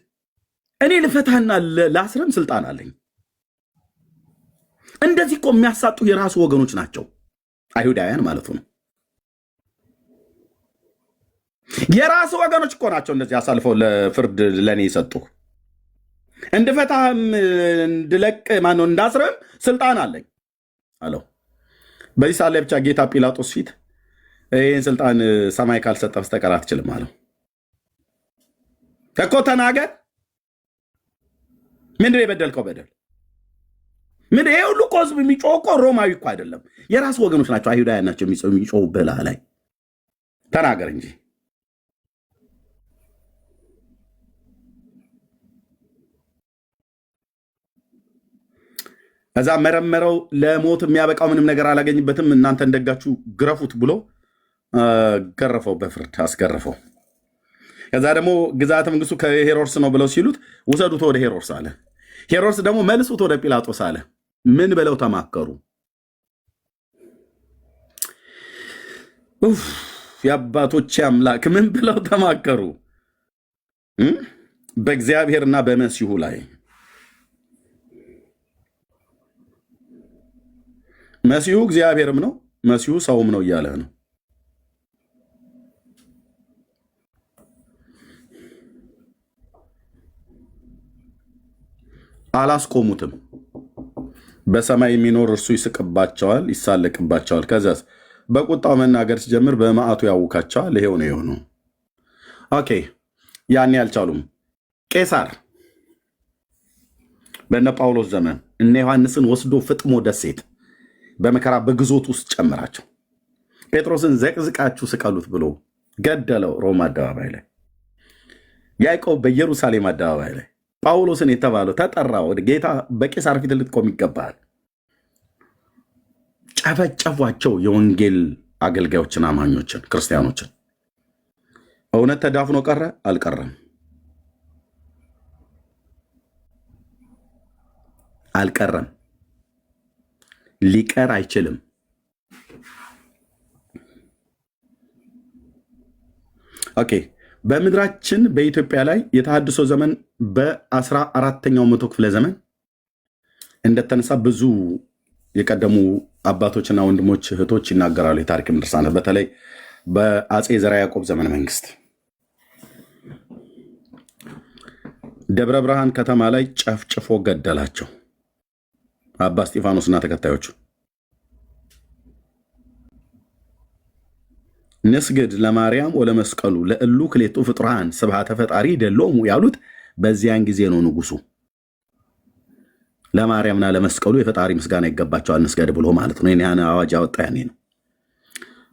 እኔ ልፈታህና ላስረም ስልጣን አለኝ። እንደዚህ እኮ የሚያሳጡ የራሱ ወገኖች ናቸው፣ አይሁዳውያን ማለቱ ነው። የራሱ ወገኖች እኮ ናቸው እንደዚህ አሳልፈው ለፍርድ ለእኔ የሰጡ። እንድፈታህም እንድለቅ ማነው እንዳስረም ስልጣን አለኝ አለው። በዚህ ሰዓት ላይ ብቻ ጌታ ጲላጦስ ፊት ይህን ስልጣን ሰማይ ካልሰጠ በስተቀር አትችልም አለው። እኮ ተናገር፣ ምንድን የበደልከው በደል ምን? ይሄ ሁሉ እኮ ህዝብ የሚጮህ እኮ ሮማዊ እኮ አይደለም፣ የራሱ ወገኖች ናቸው፣ አይሁዳውያን ናቸው የሚጮህ በላ ላይ ተናገር እንጂ። ከዛ መረመረው። ለሞት የሚያበቃው ምንም ነገር አላገኝበትም፣ እናንተ እንደጋችሁ ግረፉት ብሎ ገረፈው፣ በፍርድ አስገረፈው። ከዛ ደግሞ ግዛተ መንግስቱ ከሄሮድስ ነው ብለው ሲሉት ውሰዱት ወደ ሄሮድስ አለ። ሄሮድስ ደግሞ መልሱት ወደ ጲላጦስ አለ። ምን ብለው ተማከሩ? የአባቶቼ አምላክ ምን ብለው ተማከሩ? በእግዚአብሔርና በመሲሁ ላይ። መሲሁ እግዚአብሔርም ነው፣ መሲሁ ሰውም ነው እያለ ነው። አላስቆሙትም። በሰማይ የሚኖር እርሱ ይስቅባቸዋል፣ ይሳለቅባቸዋል። ከዚያስ በቁጣው መናገር ሲጀምር በመዓቱ ያውካቸዋል። ይሄው ነው የሆነው። ኦኬ፣ ያኔ አልቻሉም። ቄሳር በነ ጳውሎስ ዘመን እነ ዮሐንስን ወስዶ ፍጥሞ ደሴት በመከራ በግዞት ውስጥ ጨምራቸው። ጴጥሮስን ዘቅዝቃችሁ ስቀሉት ብሎ ገደለው ሮማ አደባባይ ላይ። ያዕቆብ በኢየሩሳሌም አደባባይ ላይ። ጳውሎስን የተባለው ተጠራ፣ ወደ ጌታ በቄሳር ፊት ልትቆም ይገባል። ጨፈጨፏቸው። የወንጌል አገልጋዮችን፣ አማኞችን፣ ክርስቲያኖችን። እውነት ተዳፍኖ ቀረ? አልቀረም፣ አልቀረም፣ ሊቀር አይችልም። ኦኬ፣ በምድራችን በኢትዮጵያ ላይ የተሃድሶ ዘመን በ14ኛው መቶ ክፍለ ዘመን እንደተነሳ ብዙ የቀደሙ አባቶችና ወንድሞች እህቶች ይናገራሉ። የታሪክ ድርሳናት በተለይ በአፄ ዘርዓ ያዕቆብ ዘመን መንግስት ደብረ ብርሃን ከተማ ላይ ጨፍጭፎ ገደላቸው አባ እስጢፋኖስና ተከታዮቹ። ንስግድ ለማርያም ወለመስቀሉ ለእሉ ክሌቱ ፍጡራን ስብሐተ ፈጣሪ ደሎሙ ያሉት በዚያን ጊዜ ነው። ንጉሱ ለማርያምና ለመስቀሉ የፈጣሪ ምስጋና ይገባቸዋል እንስገድ ብሎ ማለት ነው። ያን አዋጅ አወጣ ያኔ ነው።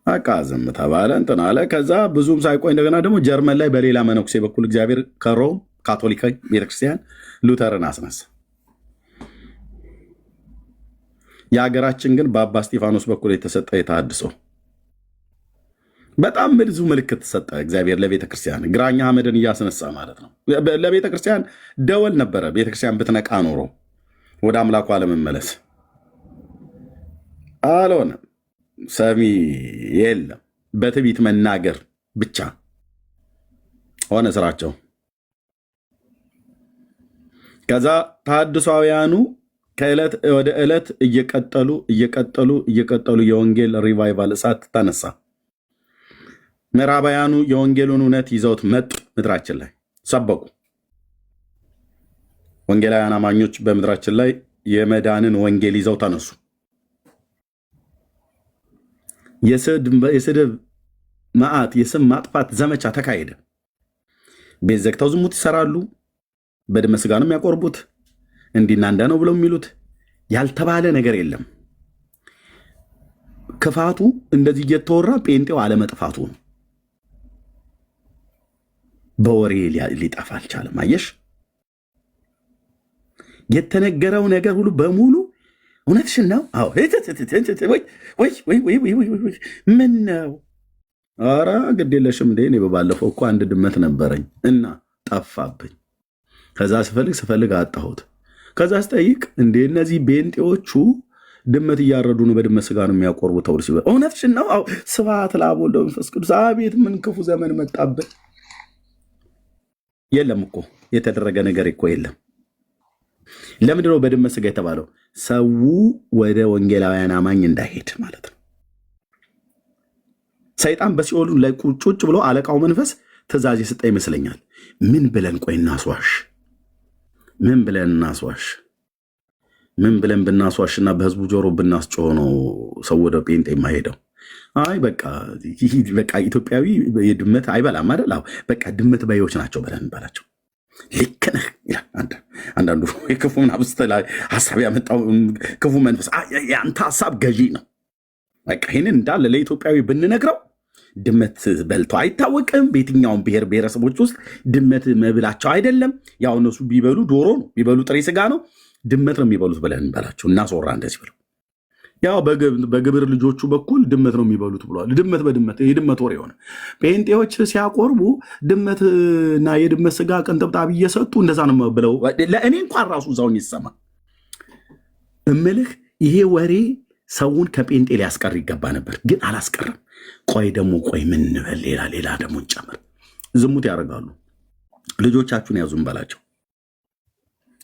በቃ ዝም ተባለ፣ እንትን አለ። ከዛ ብዙም ሳይቆይ እንደገና ደግሞ ጀርመን ላይ በሌላ መነኩሴ በኩል እግዚአብሔር ከሮም ካቶሊካዊ ቤተክርስቲያን ሉተርን አስነሳ። የሀገራችን ግን በአባ እስጢፋኖስ በኩል የተሰጠ የተሃድሶ በጣም ብዙ ምልክት ተሰጠ እግዚአብሔር ለቤተክርስቲያን። ግራኛ አህመድን እያስነሳ ማለት ነው። ለቤተክርስቲያን ደወል ነበረ። ቤተክርስቲያን ብትነቃ ኖሮ ወደ አምላኩ አለመመለስ አልሆነም። ሰሚ የለም። በትዕቢት መናገር ብቻ ሆነ ስራቸው። ከዛ ተሐድሷውያኑ ከዕለት ወደ ዕለት እየቀጠሉ የወንጌል ሪቫይቫል እሳት ተነሳ። ምዕራባውያኑ የወንጌሉን እውነት ይዘውት መጡ። ምድራችን ላይ ሰበኩ። ወንጌላውያን አማኞች በምድራችን ላይ የመዳንን ወንጌል ይዘው ተነሱ። የስድብ መዓት፣ የስም ማጥፋት ዘመቻ ተካሄደ። ቤት ዘግተው ዝሙት ይሰራሉ። በደመ ሥጋ ነው የሚያቆርቡት። እንዲና እንዳ ነው ብለው የሚሉት ያልተባለ ነገር የለም። ክፋቱ እንደዚህ እየተወራ ጴንጤው አለመጥፋቱ ነው። በወሬ ሊጠፋ አልቻለም። አየሽ፣ የተነገረው ነገር ሁሉ በሙሉ እውነትሽን ነው። አዎ ምን ነው? ኧረ ግድ የለሽም እንዴ። እኔ በባለፈው እኮ አንድ ድመት ነበረኝ እና ጠፋብኝ። ከዛ ስፈልግ አጣሁት። ከዛ ስጠይቅ እንዴ እነዚህ ቤንጤዎቹ ድመት እያረዱ ነው፣ በድመት ሥጋ ነው የሚያቆርቡ ተብሎ ሲበል እውነትሽን ነው። አዎ ስብሐት ለአብ ወወልድ ወመንፈስ ቅዱስ። አቤት ምን ክፉ ዘመን መጣብን። የለም እኮ የተደረገ ነገር እኮ የለም። ለምንድነው በድመት ሥጋ የተባለው? ሰው ወደ ወንጌላውያን አማኝ እንዳይሄድ ማለት ነው። ሰይጣን በሲኦሉ ላይ ቁጭ ብሎ አለቃው መንፈስ ትእዛዝ የሰጠ ይመስለኛል። ምን ብለን ቆይ እናስዋሽ? ምን ብለን ብናስዋሽና በህዝቡ ጆሮ ብናስጮህ ነው ሰው ወደ ጴንጤ የማይሄደው? አይ በቃ ኢትዮጵያዊ ድመት አይበላም አይደል? በቃ ድመት ባዮች ናቸው ብለን እንበላቸው። ልክ ነህ ይላል አንዳንዱ የክፉ ሀሳብ ያመጣው ክፉ መንፈስ። የአንተ ሀሳብ ገዢ ነው። በቃ ይህንን እንዳለ ለኢትዮጵያዊ ብንነግረው ድመት በልቶ አይታወቅም። በየትኛውም ብሔር ብሔረሰቦች ውስጥ ድመት መብላቸው አይደለም። ያው እነሱ ቢበሉ ዶሮ ነው፣ ቢበሉ ጥሬ ስጋ ነው። ድመት ነው የሚበሉት ብለን እንበላቸው። እናስወራ እንደዚህ ብለው ያው በግብር ልጆቹ በኩል ድመት ነው የሚበሉት ብለዋል። ድመት በድመት የድመት ወሬ የሆነ ጴንጤዎች ሲያቆርቡ ድመትና የድመት ስጋ ቅንጥብጣቢ እየሰጡ እንደዛ ነው ብለው ለእኔ እንኳን ራሱ እዛውን ይሰማ እምልህ ይሄ ወሬ ሰውን ከጴንጤ ሊያስቀር ይገባ ነበር፣ ግን አላስቀርም። ቆይ ምን እንበል ሌላ ደግሞ እንጨምር። ዝሙት ያደርጋሉ። ልጆቻችሁን ያዙን በላቸው።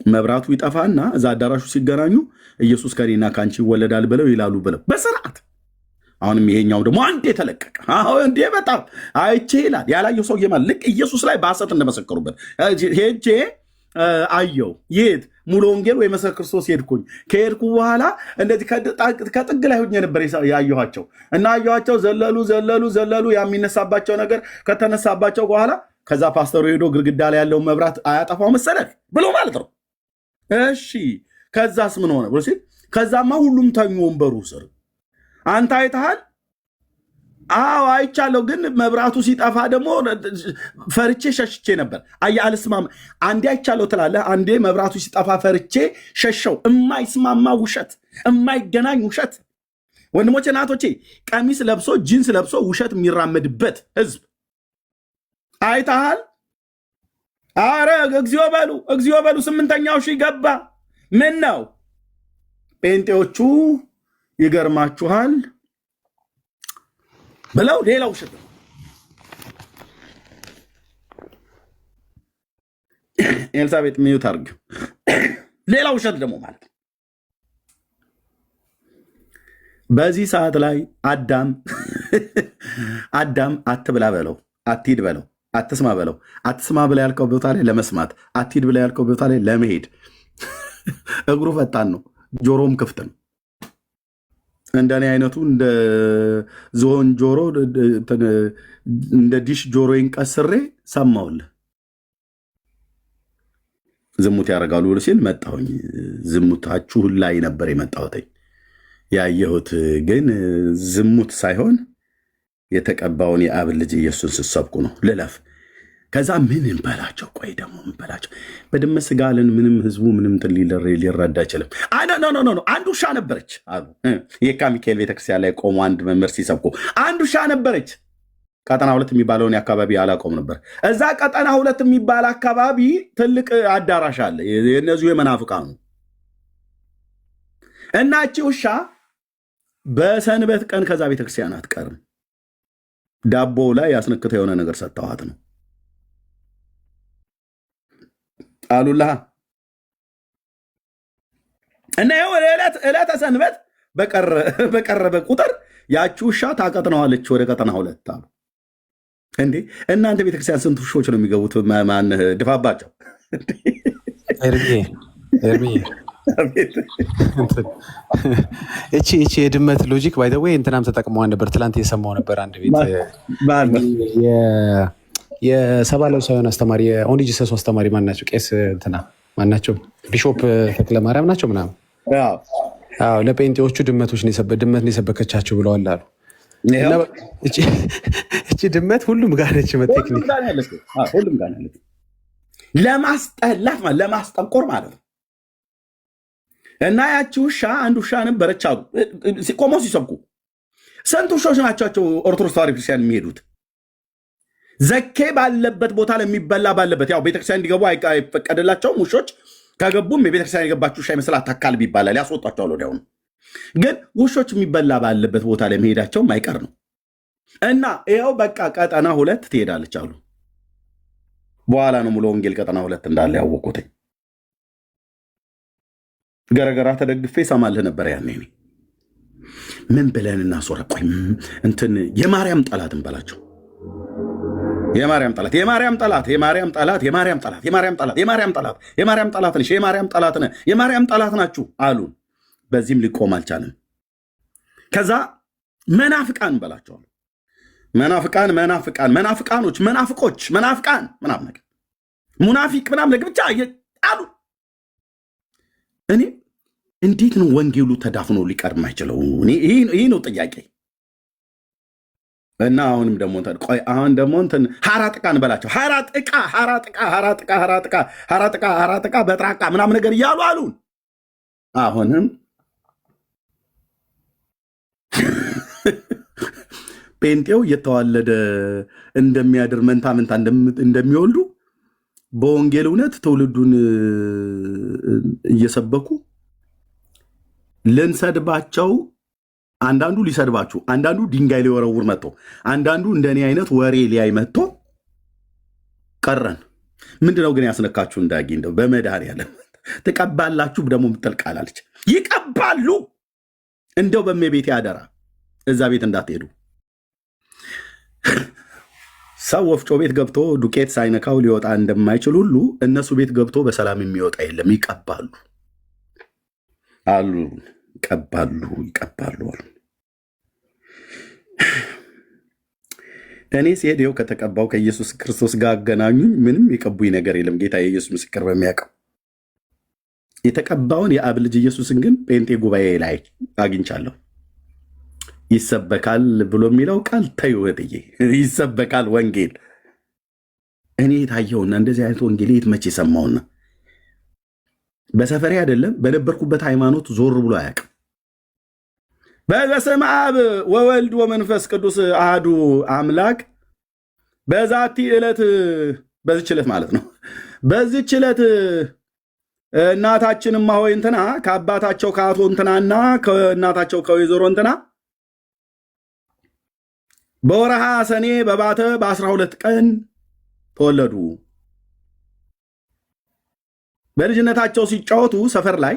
መብራቱ ይጠፋና እዛ አዳራሹ ሲገናኙ ኢየሱስ ከኔና ከአንቺ ይወለዳል ብለው ይላሉ ብለው በስርዓት። አሁንም ይሄኛው ደግሞ አንዴ ተለቀቀ። እንዴ በጣም አይቼ ይላል ያላየው ሰውዬ ማለት ልክ ኢየሱስ ላይ በሐሰት እንደመሰከሩበት ሄጄ አየው። የት ሙሉ ወንጌል ወይ መሰረ ክርስቶስ ሄድኩኝ። ከሄድኩ በኋላ እንደዚህ ከጥግ ላይ ሆኜ ነበር ያየኋቸው እና አየኋቸው። ዘለሉ የሚነሳባቸው ነገር ከተነሳባቸው በኋላ ከዛ ፓስተሩ ሄዶ ግድግዳ ላይ ያለውን መብራት አያጠፋው መሰለህ ብሎ ማለት ነው። እሺ ከዛስ ምን ሆነ ብሎ ሲል ከዛማ ሁሉም ተኙ ወንበሩ ስር። አንተ አይተሃል? አዎ አይቻለሁ፣ ግን መብራቱ ሲጠፋ ደግሞ ፈርቼ ሸሽቼ ነበር። አልስማማ። አንዴ አይቻለሁ ትላለህ፣ አንዴ መብራቱ ሲጠፋ ፈርቼ ሸሸው። የማይስማማ ውሸት፣ የማይገናኝ ውሸት። ወንድሞቼ እናቶቼ፣ ቀሚስ ለብሶ ጂንስ ለብሶ ውሸት የሚራመድበት ህዝብ አይተሃል? አረ እግዚኦ በሉ። 8ኛው ሺህ ገባ። ምን ነው ጴንጤዎቹ ይገርማችኋል ብለው ሌላ ውሸት ነው። ኤልሳቤጥ ሚዩት አድርግ። ሌላ ውሸት ደግሞ ማለት ነው። በዚህ ሰዓት ላይ አዳም አትብላ በለው፣ አትሂድ በለው፣ አትስማ በለው። አትስማ ብላ ያልከው ቦታ ላይ ለመስማት፣ አትሂድ ብላ ያልከው ቦታ ላይ ለመሄድ እግሩ ፈጣን ነው፣ ጆሮም ክፍት ነው። እንደኔ አይነቱ እንደ ዝሆን ጆሮ እንደ ዲሽ ጆሮዬን ቀስሬ ሰማውልህ። ዝሙት ያደርጋሉ ብሎ ሲል መጣሁኝ። ዝሙታችሁ ላይ ነበር የመጣሁት። ያየሁት ግን ዝሙት ሳይሆን የተቀባውን የአብን ልጅ ኢየሱስን ስትሰብኩ ነው። ልለፍ። ከዛ ምን እንበላቸው? ቆይ ደግሞ እንበላቸው። በድመት ስጋ አለን። ምንም ህዝቡ ምንም ሊረዳ አይችልም። አንድ ውሻ ነበረች አሉ። የካ ሚካኤል ቤተክርስቲያን ላይ ቆሞ አንድ መምህር ሲሰብኩ አንድ ውሻ ነበረች። ቀጠና 2 የሚባለውን አካባቢ አላቆም ነበር። እዛ ቀጠና 2 የሚባል አካባቢ ትልቅ አዳራሽ አለ፣ የእነዚሁ የመናፍቃኑ እና እቺ ውሻ በሰንበት ቀን ከዛ ቤተክርስቲያን አትቀርም። ዳቦ ላይ ያስነክተ የሆነ ነገር ሰጥተዋት ነው አሉላ እና ዕለተ ሰንበት በቀረበ ቁጥር ያቺ ውሻ ታቀጥነዋለች ወደ ቀጠና 2 አሉ። እንዴ እናንተ ቤተክርስቲያን ስንት ውሾች ነው የሚገቡት? ማን ድፋባቸው? እቺ የድመት ሎጂክ ባይ ዘ ወይ እንትናም ተጠቅመዋል ነበር። ትላንት የሰማው ነበር አንድ ቤት የሰባ ለብሳዊን አስተማሪ የኦንሊ ጂሰስ አስተማሪ ማን ናቸው? ቄስ እንትና ማን ናቸው? ቢሾፕ ተክለማርያም ናቸው ምናምን። ለጴንጤዎቹ ድመት የሰበከቻቸው ብለዋል አሉ። እቺ ድመት ሁሉም ጋር ነች። ቴክኒክ ሁሉም ጋር ነች። ለማስጠላት ለማስጠንቆር ማለት ነው። እና ያቺ ውሻ አንድ ውሻ ነበረች አሉ ቆመው ሲሰብኩ። ስንት ውሾች ናቸው ኦርቶዶክስ ተዋሕዶ ክርስቲያን የሚሄዱት? ዘኬ ባለበት ቦታ ለሚበላ ባለበት ያው ቤተክርስቲያን እንዲገቡ አይፈቀድላቸውም። ውሾች ከገቡም የቤተክርስቲያን የገባችሁ ውሻ ይመስል አታካልብ ይባላል፣ ያስወጣቸዋል ወዲያውኑ። ግን ውሾች የሚበላ ባለበት ቦታ ላይ መሄዳቸውም አይቀር ነው። እና ይኸው በቃ ቀጠና 2 ትሄዳለች አሉ። በኋላ ነው ሙሉ ወንጌል ቀጠና 2 እንዳለ ያወቁት። ገረገራ ተደግፌ ሰማልህ ነበር ያኔ። ምን ብለን እናስወራ? ቆይ እንትን የማርያም ጠላት እንበላቸው። የማርያም ጠላት ነህ፣ የማርያም ጠላት ናችሁ አሉን። በዚህም ሊቆም አልቻለም። ከዛ መናፍቃን እንበላቸዋል። መናፍቃኖች፣ መናፍቆች፣ መናፍቃን ምናምን ነገር ሙናፊቅ ምናምን ነገር ብቻ አሉ። እኔ እንዴት ነው ወንጌሉ ተዳፍኖ ሊቀርም አይችለው? ይህ ነው ጥያቄ። እና አሁንም ደግሞ አሁን ደግሞ እንትን ሀራጥቃ እንበላቸው። ሀራጥቃ በጥራቃ ምናምን ነገር እያሉ አሉን። አሁንም ጴንጤው እየተዋለደ እንደሚያድር መንታ መንታ እንደሚወልዱ በወንጌል እውነት ትውልዱን እየሰበኩ ልንሰድባቸው፣ አንዳንዱ ሊሰድባችሁ፣ አንዳንዱ ድንጋይ ሊወረውር መጥቶ፣ አንዳንዱ እንደኔ አይነት ወሬ ሊያይ መጥቶ ቀረን። ምንድነው ግን ያስነካችሁ? እንዳጊ እንደው በመድኃኒዓለም ትቀባላችሁ ደግሞ ምትልቃላለች። ይቀባሉ። እንደው በሜቤቴ አደራ እዛ ቤት እንዳትሄዱ። ሰው ወፍጮ ቤት ገብቶ ዱቄት ሳይነካው ሊወጣ እንደማይችል ሁሉ እነሱ ቤት ገብቶ በሰላም የሚወጣ የለም። ይቀባሉ አሉ፣ ይቀባሉ አሉ። እኔ ሲሄድ ይኸው ከተቀባው ከኢየሱስ ክርስቶስ ጋር አገናኙኝ። ምንም የቀቡኝ ነገር የለም። ጌታ የኢየሱስ ምስክር በሚያውቀው የተቀባውን የአብ ልጅ ኢየሱስን ግን ጴንጤ ጉባኤ ላይ አግኝቻለሁ። ይሰበካል ብሎ የሚለው ቃል ተይው እህትዬ፣ ይሰበካል ወንጌል። እኔ የታየውና እንደዚህ አይነት ወንጌል የት መቼ ሰማውና? በሰፈሬ አይደለም በነበርኩበት ሃይማኖት ዞር ብሎ አያውቅም። በስመ አብ ወወልድ ወመንፈስ ቅዱስ አህዱ አምላክ በዛቲ ዕለት፣ በዚች ዕለት ማለት ነው። በዚች ዕለት እናታችንማ ሆይ እንትና ከአባታቸው ከአቶ እንትናና ከእናታቸው ከወይዘሮ እንትና በወረሃ ሰኔ በባተ በ12 ቀን ተወለዱ። በልጅነታቸው ሲጫወቱ ሰፈር ላይ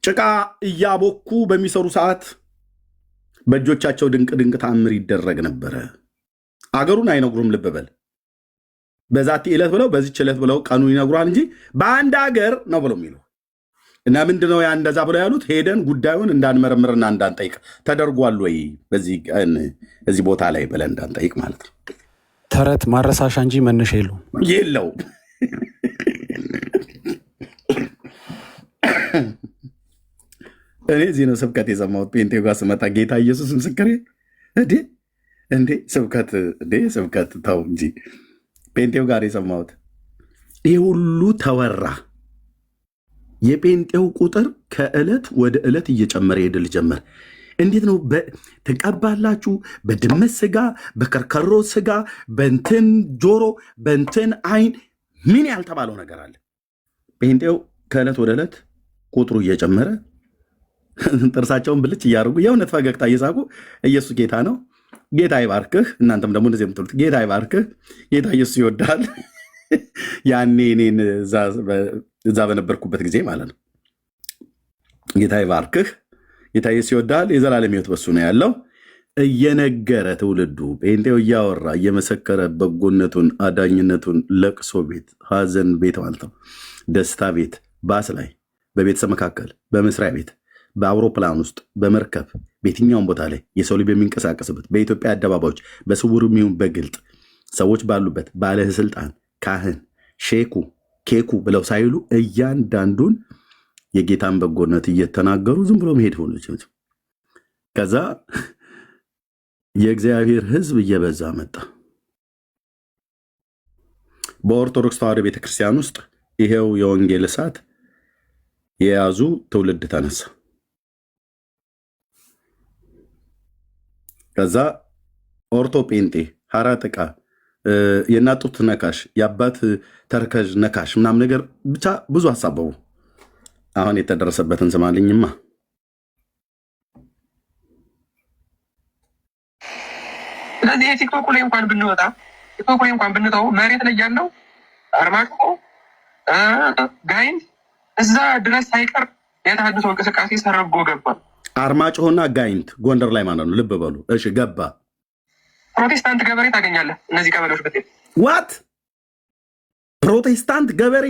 ጭቃ እያቦኩ በሚሰሩ ሰዓት በእጆቻቸው ድንቅ ድንቅ ተአምር ይደረግ ነበረ። አገሩን አይነግሩም። ልብ በል። በዛቲ ዕለት ብለው በዚች ዕለት ብለው ቀኑን ይነግሯል እንጂ በአንድ አገር ነው ብለው የሚሉ እና ምንድነው ያ እንደዛ ብለው ያሉት? ሄደን ጉዳዩን እንዳንመረምርና እንዳንጠይቅ ተደርጓል ወይ በዚህ ቦታ ላይ ብለን እንዳንጠይቅ ማለት ነው። ተረት ማረሳሻ እንጂ መነሻ የለውም። እኔ እዚህ ነው ስብከት የሰማሁት። ጴንጤ ጋር ስመጣ ጌታ ኢየሱስ ምስክሬ። እንዴ ስብከት ተው እንጂ ጴንጤው ጋር የሰማሁት ይህ ሁሉ ተወራ። የጴንጤው ቁጥር ከዕለት ወደ ዕለት እየጨመረ ይድል ጀመር። እንዴት ነው ትቀባላችሁ? በድመት ስጋ፣ በከርከሮ ስጋ፣ በንትን ጆሮ፣ በንትን አይን፣ ምን ያልተባለው ነገር አለ። ጴንጤው ከዕለት ወደ ዕለት ቁጥሩ እየጨመረ ጥርሳቸውን ብልጭ እያደረጉ የእውነት ፈገግታ እየሳቁ ኢየሱስ ጌታ ነው፣ ጌታ ይባርክህ። እናንተም ደግሞ እንደዚህ የምትሉት ጌታ ይባርክህ፣ ጌታ ኢየሱስ ይወዳል። ያኔ እኔን እዛ በነበርኩበት ጊዜ ማለት ነው። ጌታ ይባርክህ፣ ጌታ ኢየሱስ ይወዳል፣ የዘላለም ሕይወት በሱ ነው ያለው እየነገረ ትውልዱ ጴንጤው እያወራ እየመሰከረ በጎነቱን፣ አዳኝነቱን፣ ለቅሶ ቤት፣ ሐዘን ቤት ማለት ነው፣ ደስታ ቤት፣ ባስ ላይ፣ በቤተሰብ መካከል፣ በመስሪያ ቤት፣ በአውሮፕላን ውስጥ፣ በመርከብ፣ በየትኛውም ቦታ ላይ የሰው ልጅ በሚንቀሳቀስበት በኢትዮጵያ አደባባዮች በስውርም ይሁን በግልጥ ሰዎች ባሉበት ባለስልጣን፣ ካህን፣ ሼኩ፣ ኬኩ ብለው ሳይሉ እያንዳንዱን የጌታን በጎነት እየተናገሩ ዝም ብሎ መሄድ ሆኖ ከዛ የእግዚአብሔር ሕዝብ እየበዛ መጣ። በኦርቶዶክስ ተዋሕዶ ቤተክርስቲያን ውስጥ ይሄው የወንጌል እሳት የያዙ ትውልድ ተነሳ። ከዛ ኦርቶ ጴንጤ፣ ሐራ ጥቃ፣ የእናት ጡት ነካሽ፣ የአባት ተርከዥ ነካሽ ምናምን ነገር ብቻ ብዙ አሳበቡ። አሁን የተደረሰበትን ስማልኝማ። ስለዚህ የቲክቶክ ላይ እንኳን ብንወጣ ቲክቶክ ላይ እንኳን ብንተው መሬት ላይ ያለው አርማጭሆ ጋይንት እዛ ድረስ ሳይቀር የተሃድሶ እንቅስቃሴ ሰርጎ ገባል። አርማጭሆና ጋይንት ጎንደር ላይ ማለት ነው። ልብ በሉ እሺ። ገባ። ፕሮቴስታንት ገበሬ ታገኛለህ እነዚህ ቀበሌዎች ብትሄድ። ዋት ፕሮቴስታንት ገበሬ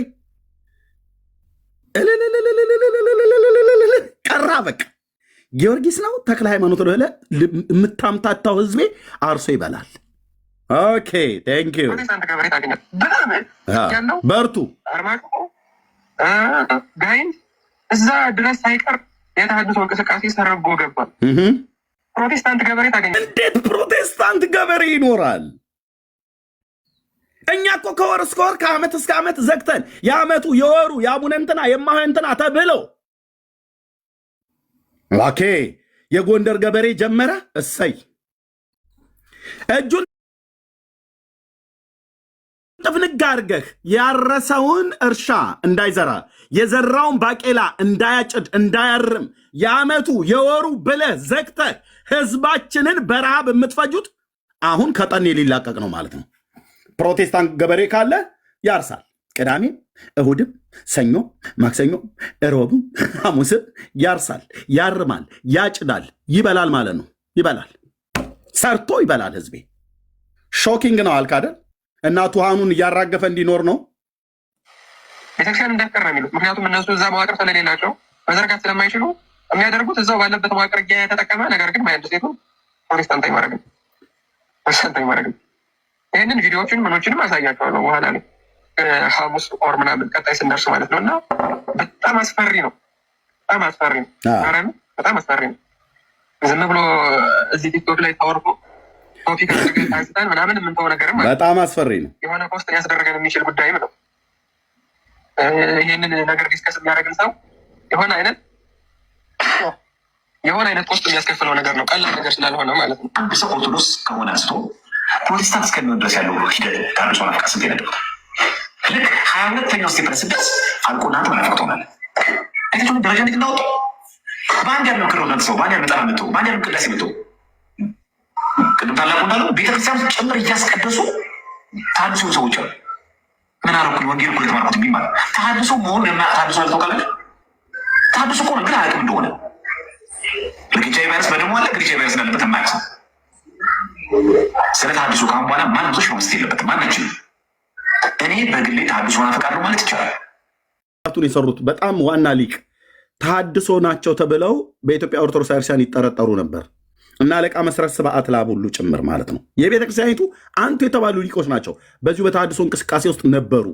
ቀራ። በቃ ጊዮርጊስ ነው ተክለ ሃይማኖት ነው የምታምታታው ህዝቤ አርሶ ይበላል። ኦኬ ቴንክ ዩ። ፕሮቴስታንት ገበሬ ታገኛለህ። በጣም ያለው በርቱ። አርማጭሆ ጋይንት እዛ ድረስ ሳይቀር የተሃድሶ እንቅስቃሴ ሰርጎ ገባል። ፕሮቴስታንት ገበሬ ታገኛለህ። እንዴት ፕሮቴስታንት ገበሬ ይኖራል? እኛ እኮ ከወር እስከ ወር ከዓመት እስከ ዓመት ዘግተን የዓመቱ የወሩ የአቡነ እንትና የማሆ እንትና ተብለው ኦኬ የጎንደር ገበሬ ጀመረ። እሰይ እጁን ጥፍንግ አድርገህ ያረሰውን እርሻ እንዳይዘራ የዘራውን ባቄላ እንዳያጭድ እንዳያርም የዓመቱ የወሩ ብለህ ዘግተህ ህዝባችንን በረሃብ የምትፈጁት አሁን ከጠኔ ሊላቀቅ ነው ማለት ነው። ፕሮቴስታንት ገበሬ ካለ ያርሳል። ቅዳሜም፣ እሁድም፣ ሰኞ፣ ማክሰኞ፣ እሮብም፣ ሐሙስም ያርሳል፣ ያርማል፣ ያጭዳል፣ ይበላል ማለት ነው። ይበላል፣ ሰርቶ ይበላል። ህዝቤ ሾኪንግ ነው አልካደል እና ቱሃኑን እያራገፈ እንዲኖር ነው ቤተክርስቲያን እንዳትቀር ነው የሚሉት። ምክንያቱም እነሱ እዛ መዋቅር ስለሌላቸው መዘርጋት ስለማይችሉ የሚያደርጉት እዛው ባለበት መዋቅር የተጠቀመ ነገር ግን ማያድ ሴቱ ፕሮቴስታንታዊ ማድረግ ይህንን ቪዲዮዎችን ምኖችንም አሳያቸዋለሁ በኋላ ላይ ሐሙስ ኦር ምናምን ቀጣይ ስንደርስ ማለት ነው። እና በጣም አስፈሪ ነው። በጣም አስፈሪ ነው። ዝም ብሎ እዚህ ቲክቶክ ላይ ታወርፎ ቶፒክ አንስተን ምናምን የምንተው ነገርም በጣም አስፈሪ ነው። የሆነ ፖስት ሊያስደረገን የሚችል ጉዳይም ነው። ይህንን ነገር ዲስከስ የሚያደርግን ሰው የሆነ አይነት ፖስት የሚያስከፍለው ነገር ነው። ቀላል ነገር ስላልሆነ ማለት ነው። አንድ ሰው ኦርቶዶክስ ከሆነ አንስቶ ፕሮቴስታንት እስከሚሆን ድረስ ያለው ሂደት ታርሶ ናፍቃ ስንት ነበር? ልክ 22ኛው ስቴፕ ስደርስ አልቆናት መናፍቅ ትሆናለህ። አይታችሁ ደረጃ እንዴት እንዳወጡ በአንድ ያለው ክሮናት ሰው በአንድ ያለው ጠራ መጥቶ በአንድ ያለው ቅዳሴ መጥቶ ቅድም ታላቁ እንዳለው ቤተክርስቲያን ጭምር እያስቀደሱ ታድሶ ሰዎች አሉ። ምን አረኩኝ ወንጌል እኮ የተማርኩት የሚባል ታድሶ መሆኑን ታድሶ አልታውቃለች። ታድሶ እኮ ነው ግን አያውቅም እንደሆነ ግሪቻ ቫይረስ በደሞ አለ። ግሪቻ ቫይረስ እንዳለበት የማያውቅ ሰው ስለ ታድሶ ካሁን በኋላ ማንም ሰው መስት የለበትም። ማናችን እኔ በግሌ ታድሶ ናፍቃለሁ ማለት ይቻላል። ቱን የሰሩት በጣም ዋና ሊቅ ታድሶ ናቸው ተብለው በኢትዮጵያ ኦርቶዶክስ ክርስቲያን ይጠረጠሩ ነበር እና አለቃ መሰረት ስብዓት ላብ ሁሉ ጭምር ማለት ነው። የቤተ ክርስቲያኒቱ አንቱ የተባሉ ሊቆች ናቸው። በዚሁ በተሐድሶ እንቅስቃሴ ውስጥ ነበሩ።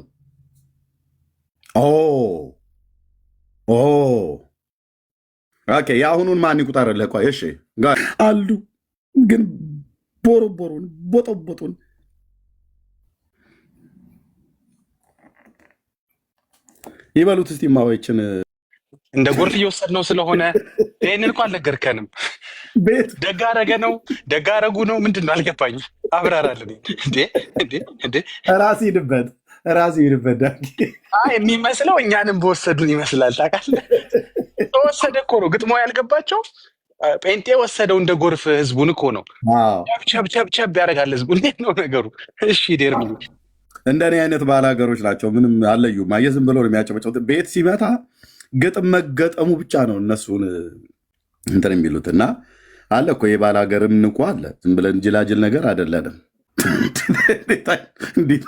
ኦኬ የአሁኑን ማን ይቁጠርልህ? ቆይ እሺ አሉ ግን ቦሮቦሩን ቦጦቦጡን ይበሉት እስቲ ማወችን እንደ ጎርፍ እየወሰድነው ስለሆነ ይህንን እኮ አልነገርከንም። ቤት ደጋረገ ነው ደጋረጉ ነው ምንድን ነው አልገባኝ። አብራራልን እንዴ። ራስ ሂድበት የሚመስለው እኛንም በወሰዱን ይመስላል። ታውቃለህ ተወሰደ እኮ ነው ግጥሞ ያልገባቸው። ጴንጤ ወሰደው እንደ ጎርፍ ህዝቡን እኮ ነው። ቸብቸብ ያደርጋል ህዝቡ። እንዴት ነው ነገሩ? እሺ ዴር እንደኔ አይነት ባላገሮች ናቸው። ምንም አለዩም። ዝም ብሎ ነው የሚያጨበጨቡት። ቤት ሲመታ ግጥም መገጠሙ ብቻ ነው እነሱን እንትን የሚሉት እና አለ እኮ የባል ሀገርም እንኳ አለ። ዝም ብለን ጅላጅል ነገር አይደለንም። እንዴት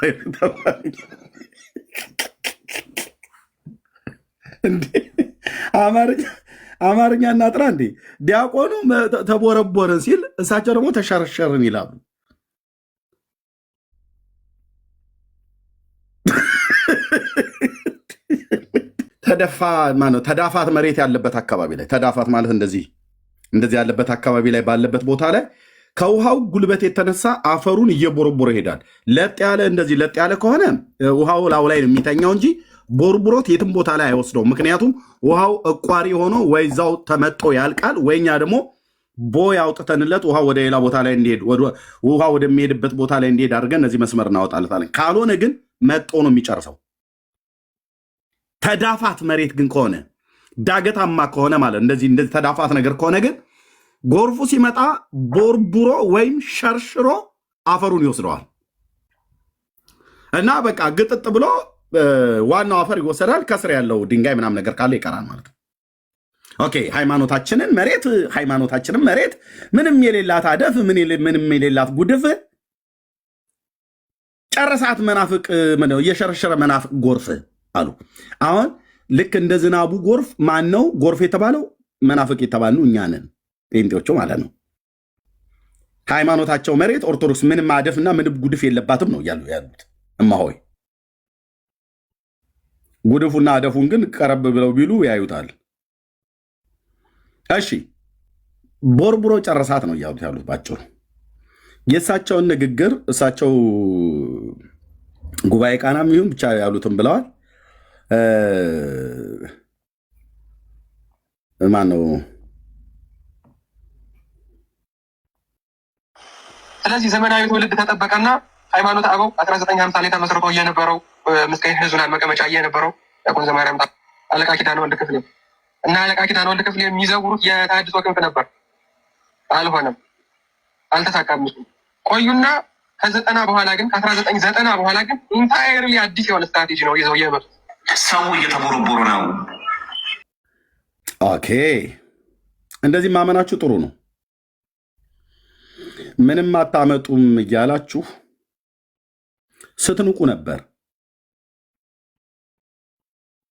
አማርኛ እናጥራ እንዴ? ዲያቆኑ ተቦረቦርን ሲል እሳቸው ደግሞ ተሸረሸርን ይላሉ። ተዳፋት መሬት ያለበት አካባቢ ላይ ተዳፋት ማለት እንደዚህ ያለበት አካባቢ ላይ ባለበት ቦታ ላይ ከውሃው ጉልበት የተነሳ አፈሩን እየቦረቦረ ይሄዳል። ለጥ ያለ ከሆነ ውሃው ላው ላይ ነው የሚተኛው እንጂ ቦርቡሮት የትም ቦታ ላይ አይወስደውም። ምክንያቱም ውሃው እቋሪ ሆኖ ወይዛው ተመጦ ያልቃል፣ ወይኛ ደግሞ ቦይ አውጥተንለት ውሃ ወደ ሌላ ቦታ ላይ እንዲሄድ ውሃ ወደሚሄድበት ቦታ ላይ እንዲሄድ አድርገን እነዚህ መስመር እናወጣለታለን። ካልሆነ ግን መጦ ነው የሚጨርሰው። ተዳፋት መሬት ግን ከሆነ ዳገታማ ከሆነ ማለት እንደዚህ ተዳፋት ነገር ከሆነ ግን ጎርፉ ሲመጣ ቦርቡሮ ወይም ሸርሽሮ አፈሩን ይወስደዋል እና በቃ ግጥጥ ብሎ ዋናው አፈር ይወሰዳል። ከስር ያለው ድንጋይ ምናምን ነገር ካለ ይቀራል ማለት ነው። ኦኬ ሃይማኖታችንን መሬት ምንም የሌላት አደፍ ምንም የሌላት ጉድፍ ጨረሳት። መናፍቅ እየሸረሸረ መናፍቅ ጎርፍ አሉ። አሁን ልክ እንደ ዝናቡ ጎርፍ ማን ነው ጎርፍ የተባለው? መናፍቅ የተባልነው እኛ ነን፣ ጴንጤዎቹ ማለት ነው። ሃይማኖታቸው መሬት ኦርቶዶክስ ምንም አደፍና ምንም ጉድፍ የለባትም ነው ያሉት። እማሆይ ጉድፉና አደፉን ግን ቀረብ ብለው ቢሉ ያዩታል። እሺ ቦርቡሮ ጨረሳት ነው እያሉት ያሉት ባጭሩ። የእሳቸውን ንግግር እሳቸው ጉባኤ ቃናም ይሁን ብቻ ያሉትም ብለዋል። ማነው ስለዚህ ዘመናዊ ትውልድ ተጠበቀና ሃይማኖት አበው 1950 ላይ ተመስርቶ የነበረው ምስካየ ኅዙናን መቀመጫ የነበረው ዲያቆን ዘማርያም አለቃ ኪዳነ ወልድ ክፍሌ እና አለቃ ኪዳነ ወልድ ክፍሌ የሚዘውሩት የተሐድሶ ክንፍ ነበር። አልሆነም፣ አልተሳካም። ቆዩና ከ90 በኋላ ግን ከ1990 በኋላ ግን ኢንታየርሊ አዲስ የሆነ ስትራቴጂ ነው ይዘው የመጡት። ሰው እየተቦረቦሩ ነው። ኦኬ፣ እንደዚህ ማመናችሁ ጥሩ ነው። ምንም አታመጡም እያላችሁ ስትንቁ ነበር።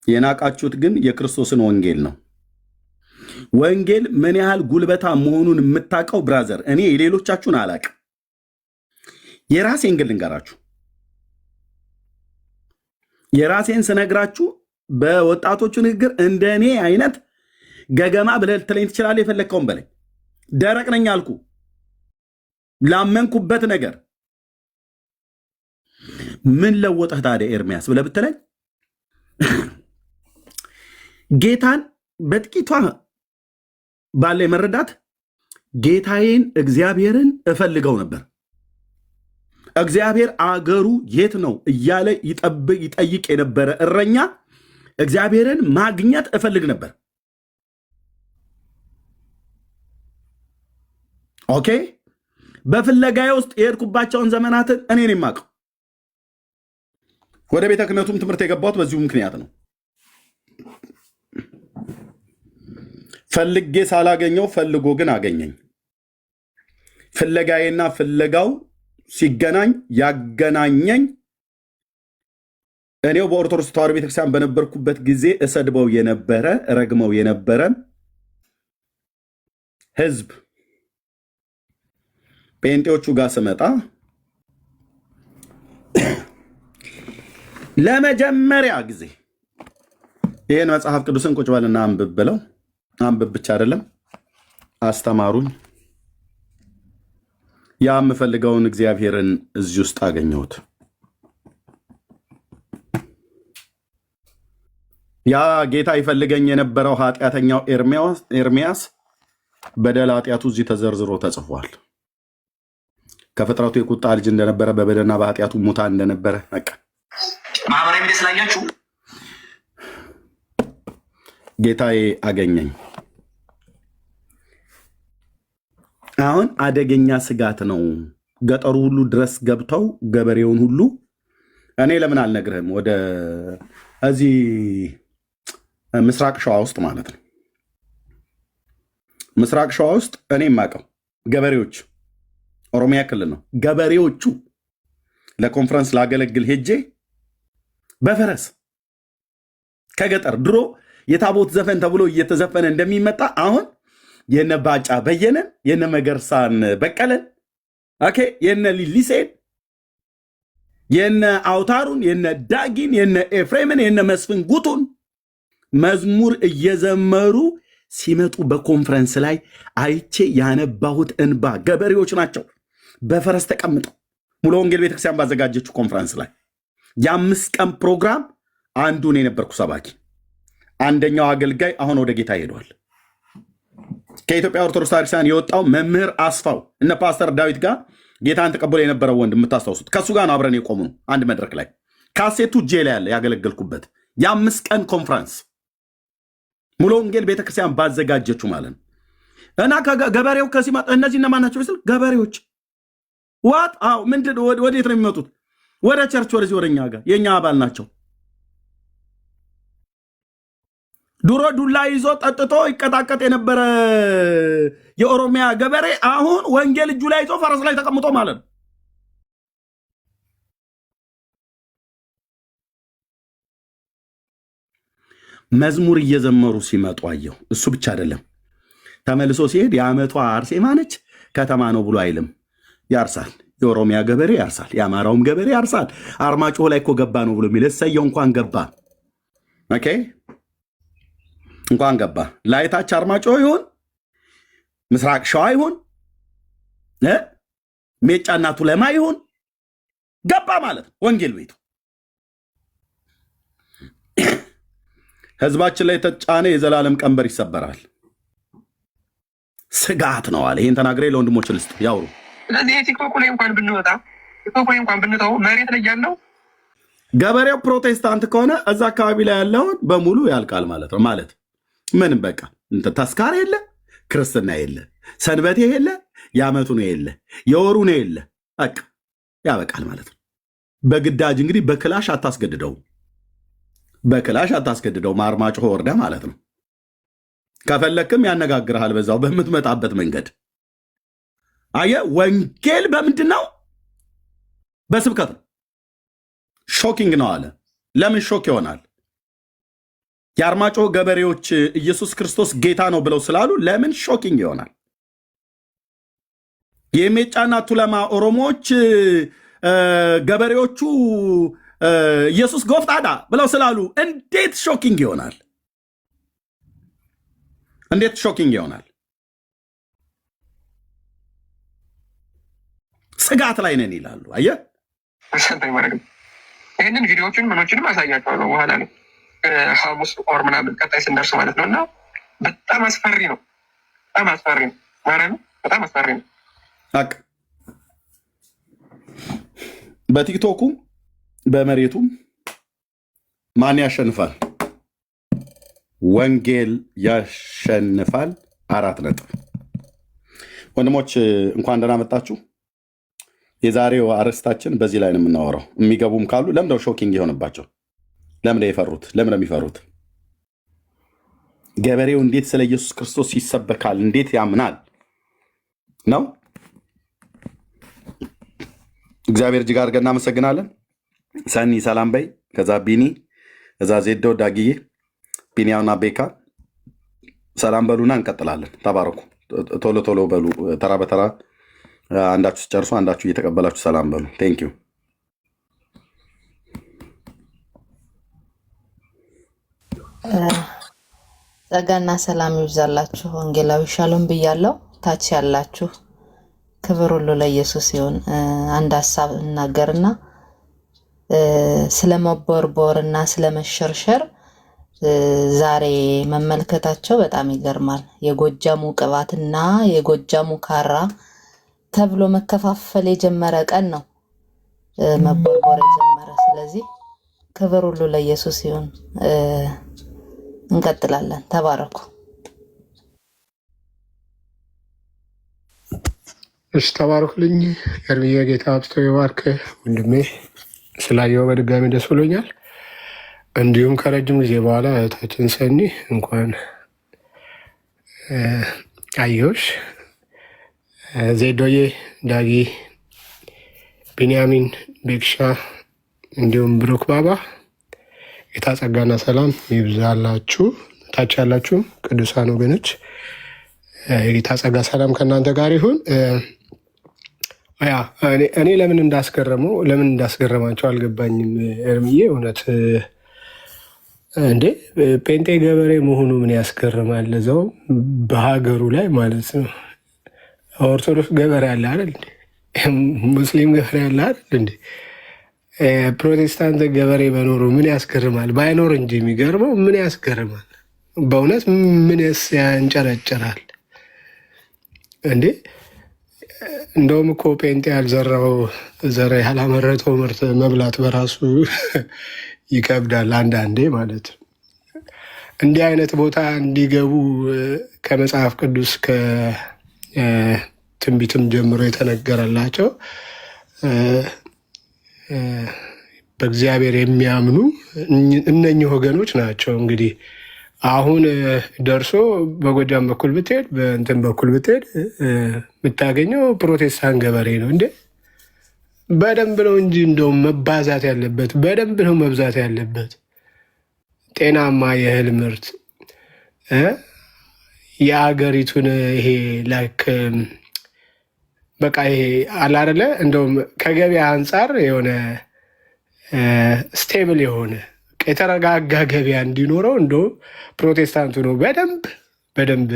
የናቃችሁት ግን የክርስቶስን ወንጌል ነው። ወንጌል ምን ያህል ጉልበታ መሆኑን የምታውቀው ብራዘር፣ እኔ የሌሎቻችሁን አላቅም። የራሴን ግን ልንገራችሁ። የራሴን ስነግራችሁ በወጣቶቹ ንግግር እንደ እኔ አይነት ገገማ ብለህ ልትለኝ ትችላለህ። የፈለግከውን በለኝ። ደረቅ ነኝ አልኩ ላመንኩበት ነገር። ምን ለወጠህ ታዲያ ኤርሚያስ ብለህ ብትለኝ ጌታን በጥቂቷ ባለ መረዳት ጌታዬን እግዚአብሔርን እፈልገው ነበር። እግዚአብሔር አገሩ የት ነው እያለ ይጠይቅ የነበረ እረኛ እግዚአብሔርን ማግኘት እፈልግ ነበር። ኦኬ፣ በፍለጋዬ ውስጥ የሄድኩባቸውን ዘመናትን እኔን የማውቀው ወደ ቤተ ክህነቱም ትምህርት የገባሁት በዚሁ ምክንያት ነው። ፈልጌ ሳላገኘው ፈልጎ ግን አገኘኝ። ፍለጋዬና ፍለጋው ሲገናኝ ያገናኘኝ እኔው በኦርቶዶክስ ተዋሕዶ ቤተክርስቲያን በነበርኩበት ጊዜ እሰድበው የነበረ ረግመው የነበረ ህዝብ ጴንጤዎቹ ጋር ስመጣ ለመጀመሪያ ጊዜ ይህን መጽሐፍ ቅዱስን ቁጭ በልና አንብብ ብለው፣ አንብብ ብቻ አይደለም አስተማሩኝ። ያ የምፈልገውን እግዚአብሔርን እዚህ ውስጥ አገኘሁት። ያ ጌታ ይፈልገኝ የነበረው ኃጢአተኛው ኤርሚያስ በደል ኃጢአቱ እዚህ ተዘርዝሮ ተጽፏል። ከፍጥረቱ የቁጣ ልጅ እንደነበረ በበደልና በኃጢአቱ ሙታ እንደነበረ በቃ ማህበራዊ ሚዲያ ስላያችሁ ጌታዬ አገኘኝ። አሁን አደገኛ ስጋት ነው። ገጠሩ ሁሉ ድረስ ገብተው ገበሬውን ሁሉ እኔ ለምን አልነግርህም? ወደ እዚህ ምስራቅ ሸዋ ውስጥ ማለት ነው። ምስራቅ ሸዋ ውስጥ እኔ የማውቀው ገበሬዎች፣ ኦሮሚያ ክልል ነው። ገበሬዎቹ ለኮንፈረንስ ላገለግል ሄጄ በፈረስ ከገጠር ድሮ የታቦት ዘፈን ተብሎ እየተዘፈነ እንደሚመጣ አሁን የነ ባጫ በየነን የነ መገርሳን በቀለን ኦኬ የነ ሊሊሴን የነ አውታሩን የነ ዳጊን የነ ኤፍሬምን የነ መስፍን ጉቱን መዝሙር እየዘመሩ ሲመጡ በኮንፈረንስ ላይ አይቼ ያነባሁት እንባ። ገበሬዎች ናቸው በፈረስ ተቀምጠው ሙሉ ወንጌል ቤተክርስቲያን ባዘጋጀችው ኮንፈረንስ ላይ የ5 ቀን ፕሮግራም አንዱን የነበርኩ ሰባኪ፣ አንደኛው አገልጋይ አሁን ወደ ጌታ ሄዷል። ከኢትዮጵያ ኦርቶዶክስ ቤተክርስቲያን የወጣው መምህር አስፋው እነ ፓስተር ዳዊት ጋር ጌታን ተቀብሎ የነበረው ወንድ የምታስታውሱት ከሱ ጋር ነው አብረን የቆሙ ነው። አንድ መድረክ ላይ ካሴቱ እጄ ላይ ያለ ያገለገልኩበት የ5 ቀን ኮንፈረንስ ሙሉ ወንጌል ቤተክርስቲያን ባዘጋጀችው ማለት ነው። እና ገበሬው ከሲመጣ እነዚህ እነማን ናቸው ስል ገበሬዎች ዋት አው ምንድን ወዴት ነው የሚመጡት? ወደ ቸርች ወደዚህ ወደኛ ጋር የኛ አባል ናቸው። ድሮ ዱላ ይዞ ጠጥቶ ይቀጣቀጥ የነበረ የኦሮሚያ ገበሬ አሁን ወንጌል እጁ ላይ ይዞ ፈረስ ላይ ተቀምጦ ማለት ነው። መዝሙር እየዘመሩ ሲመጡ አየሁ። እሱ ብቻ አይደለም፣ ተመልሶ ሲሄድ የዓመቷ አርሴማ ነች ከተማ ነው ብሎ አይልም፣ ያርሳል። የኦሮሚያ ገበሬ ያርሳል፣ የአማራውም ገበሬ ያርሳል። አርማጭሆ ላይ እኮ ገባ ነው ብሎ የሚል እሰየው፣ እንኳን ገባ። ኦኬ እንኳን ገባ። ላይታች አርማጭሆ ይሁን ምስራቅ ሸዋ ይሁን ሜጫና ቱለማ ይሁን ገባ ማለት ወንጌል ቤቱ ህዝባችን ላይ ተጫነ፣ የዘላለም ቀንበር ይሰበራል። ስጋት ነው አለ። ይህን ተናግሬ ለወንድሞች ልስጥ ያውሩ። ስለዚህ የቲክቶክ ላይ እንኳን ብንወጣ ቲክቶክ ላይ እንኳን ብንተው መሬት ላይ ያለው ገበሬው ፕሮቴስታንት ከሆነ እዛ አካባቢ ላይ ያለውን በሙሉ ያልቃል ማለት ነው። ማለት ምንም በቃ ተስካር የለ፣ ክርስትና የለ፣ ሰንበቴ የለ፣ የዓመቱ ነው የለ፣ የወሩ ነው የለ፣ በቃ ያበቃል ማለት ነው። በግዳጅ እንግዲህ በክላሽ አታስገድደው፣ በክላሽ አታስገድደው። ማርማጭሆ ወርደ ማለት ነው። ከፈለክም ያነጋግርሃል በዛው በምትመጣበት መንገድ። አየህ፣ ወንጌል በምንድን ነው? በስብከት ነው። ሾኪንግ ነው አለ። ለምን ሾክ ይሆናል? የአርማጭሆ ገበሬዎች ኢየሱስ ክርስቶስ ጌታ ነው ብለው ስላሉ ለምን ሾኪንግ ይሆናል? የሜጫና ቱለማ ኦሮሞዎች ገበሬዎቹ ኢየሱስ ጎፍጣዳ ብለው ስላሉ እንዴት ሾኪንግ ይሆናል? እንዴት ሾኪንግ ይሆናል? ስጋት ላይ ነን ይላሉ። አየህ፣ ይህንን ቪዲዮዎችን ምኖችንም አሳያቸዋለሁ በኋላ ነው ሐሙስ ኦር ምናምን ቀጣይ ስንደርስ ማለት ነው። እና በጣም አስፈሪ ነው፣ በጣም አስፈሪ ነው ማለት ነው። በጣም አስፈሪ ነው። በቲክቶኩም በመሬቱም ማን ያሸንፋል? ወንጌል ያሸንፋል። 4 ነጥብ። ወንድሞች እንኳን ደህና መጣችሁ። የዛሬው አርዕስታችን በዚህ ላይ ነው የምናወራው። የሚገቡም ካሉ ለምንድነው ሾኪንግ የሆነባቸው? ለምንድነው የፈሩት? ለምንድነው የሚፈሩት? ገበሬው እንዴት ስለ ኢየሱስ ክርስቶስ ይሰበካል? እንዴት ያምናል ነው። እግዚአብሔር እጅግ አድርገን እናመሰግናለን። ሰኒ ሰላም በይ። ከዛ ቢኒ፣ ከዛ ዜዶ፣ ዳግዬ፣ ቢኒያውና ቤካ ሰላም በሉና እንቀጥላለን። ተባረኩ። ቶሎ ቶሎ በሉ፣ ተራ በተራ አንዳችሁ ስጨርሱ አንዳችሁ እየተቀበላችሁ ሰላም በሉ። ቴንክ ዩ። ጸጋና ሰላም ይብዛላችሁ። ወንጌላዊ ሻሎም ብያለሁ። ታች ያላችሁ ክብር ሁሉ ለኢየሱስ ይሁን። አንድ ሀሳብ እናገርና ስለመቦርቦር እና ስለመሸርሸር ዛሬ መመልከታቸው በጣም ይገርማል። የጎጃሙ ቅባትና የጎጃሙ ካራ ተብሎ መከፋፈል የጀመረ ቀን ነው መቦርቦር የጀመረ። ስለዚህ ክብር ሁሉ ለኢየሱስ ይሁን። እንቀጥላለን። ተባረኩ። እሺ፣ ተባረኩልኝ። የእርምዬ ጌታ አብስቶ ይባርክ ወንድሜ። ስላየው በድጋሚ ደስ ብሎኛል። እንዲሁም ከረጅም ጊዜ በኋላ እህታችን ሰኒ እንኳን አየሁሽ። ዜዶዬ፣ ዳጊ፣ ቢንያሚን፣ ቤክሻ እንዲሁም ብሩክ ባባ ጌታ ጸጋና ሰላም ይብዛላችሁ። ታች ያላችሁም ቅዱሳን ወገኖች የጌታ ጸጋ ሰላም ከእናንተ ጋር ይሁን። እኔ ለምን እንዳስገረማቸው አልገባኝም። እርምዬ እውነት እንዴ ጴንጤ ገበሬ መሆኑ ምን ያስገርማል? እዛው በሀገሩ ላይ ማለት ነው። ኦርቶዶክስ ገበሬ አለ አይደል? ሙስሊም ገበሬ አለ አይደል? እንዴ ፕሮቴስታንት ገበሬ መኖሩ ምን ያስገርማል? ባይኖር እንጂ የሚገርመው ምን ያስገርማል? በእውነት ምን ያንጨረጭራል እንዴ? እንደውም እኮ ጴንጤ ያልዘራው ዘር ያላመረተው ምርት መብላት በራሱ ይከብዳል አንዳንዴ ማለት ነው። እንዲህ አይነት ቦታ እንዲገቡ ከመጽሐፍ ቅዱስ ከትንቢትም ጀምሮ የተነገረላቸው በእግዚአብሔር የሚያምኑ እነኚህ ወገኖች ናቸው። እንግዲህ አሁን ደርሶ በጎጃም በኩል ብትሄድ በእንትን በኩል ብትሄድ የምታገኘው ፕሮቴስታንት ገበሬ ነው እንዴ። በደንብ ነው እንጂ እንደውም መባዛት ያለበት በደንብ ነው መብዛት ያለበት። ጤናማ የእህል ምርት የአገሪቱን ይሄ ላይክ በቃ ይሄ አላረለ እንደውም ከገበያ አንጻር የሆነ ስቴብል የሆነ የተረጋጋ ገበያ እንዲኖረው እንደውም ፕሮቴስታንቱ ነው በደንብ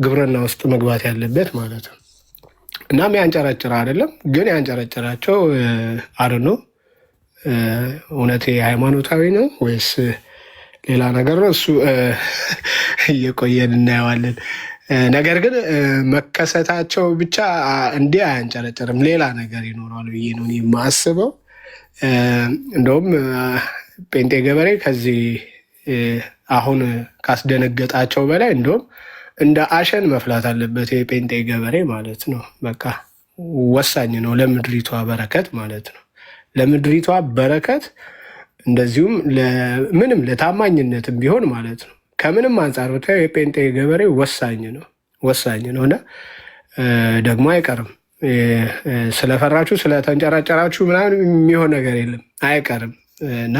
ግብርና ውስጥ መግባት ያለበት ማለት ነው። እናም ያንጨረጭራ አይደለም ግን ያንጨረጭራቸው አር ነው። እውነት ሃይማኖታዊ ነው ወይስ ሌላ ነገር ነው? እሱ እየቆየን እናየዋለን። ነገር ግን መከሰታቸው ብቻ እንዲህ አያንጨረጭርም፣ ሌላ ነገር ይኖረዋል ብዬ ነው የማስበው። እንደውም ጴንጤ ገበሬ ከዚህ አሁን ካስደነገጣቸው በላይ እንደውም እንደ አሸን መፍላት አለበት የጴንጤ ገበሬ ማለት ነው። በቃ ወሳኝ ነው ለምድሪቷ በረከት ማለት ነው። ለምድሪቷ በረከት እንደዚሁም ምንም ለታማኝነትም ቢሆን ማለት ነው። ከምንም አንጻር ብታየው የጴንጤ ገበሬ ወሳኝ ነው እና ደግሞ አይቀርም። ስለፈራችሁ ስለተንጨራጨራችሁ ምናምን የሚሆን ነገር የለም፣ አይቀርም እና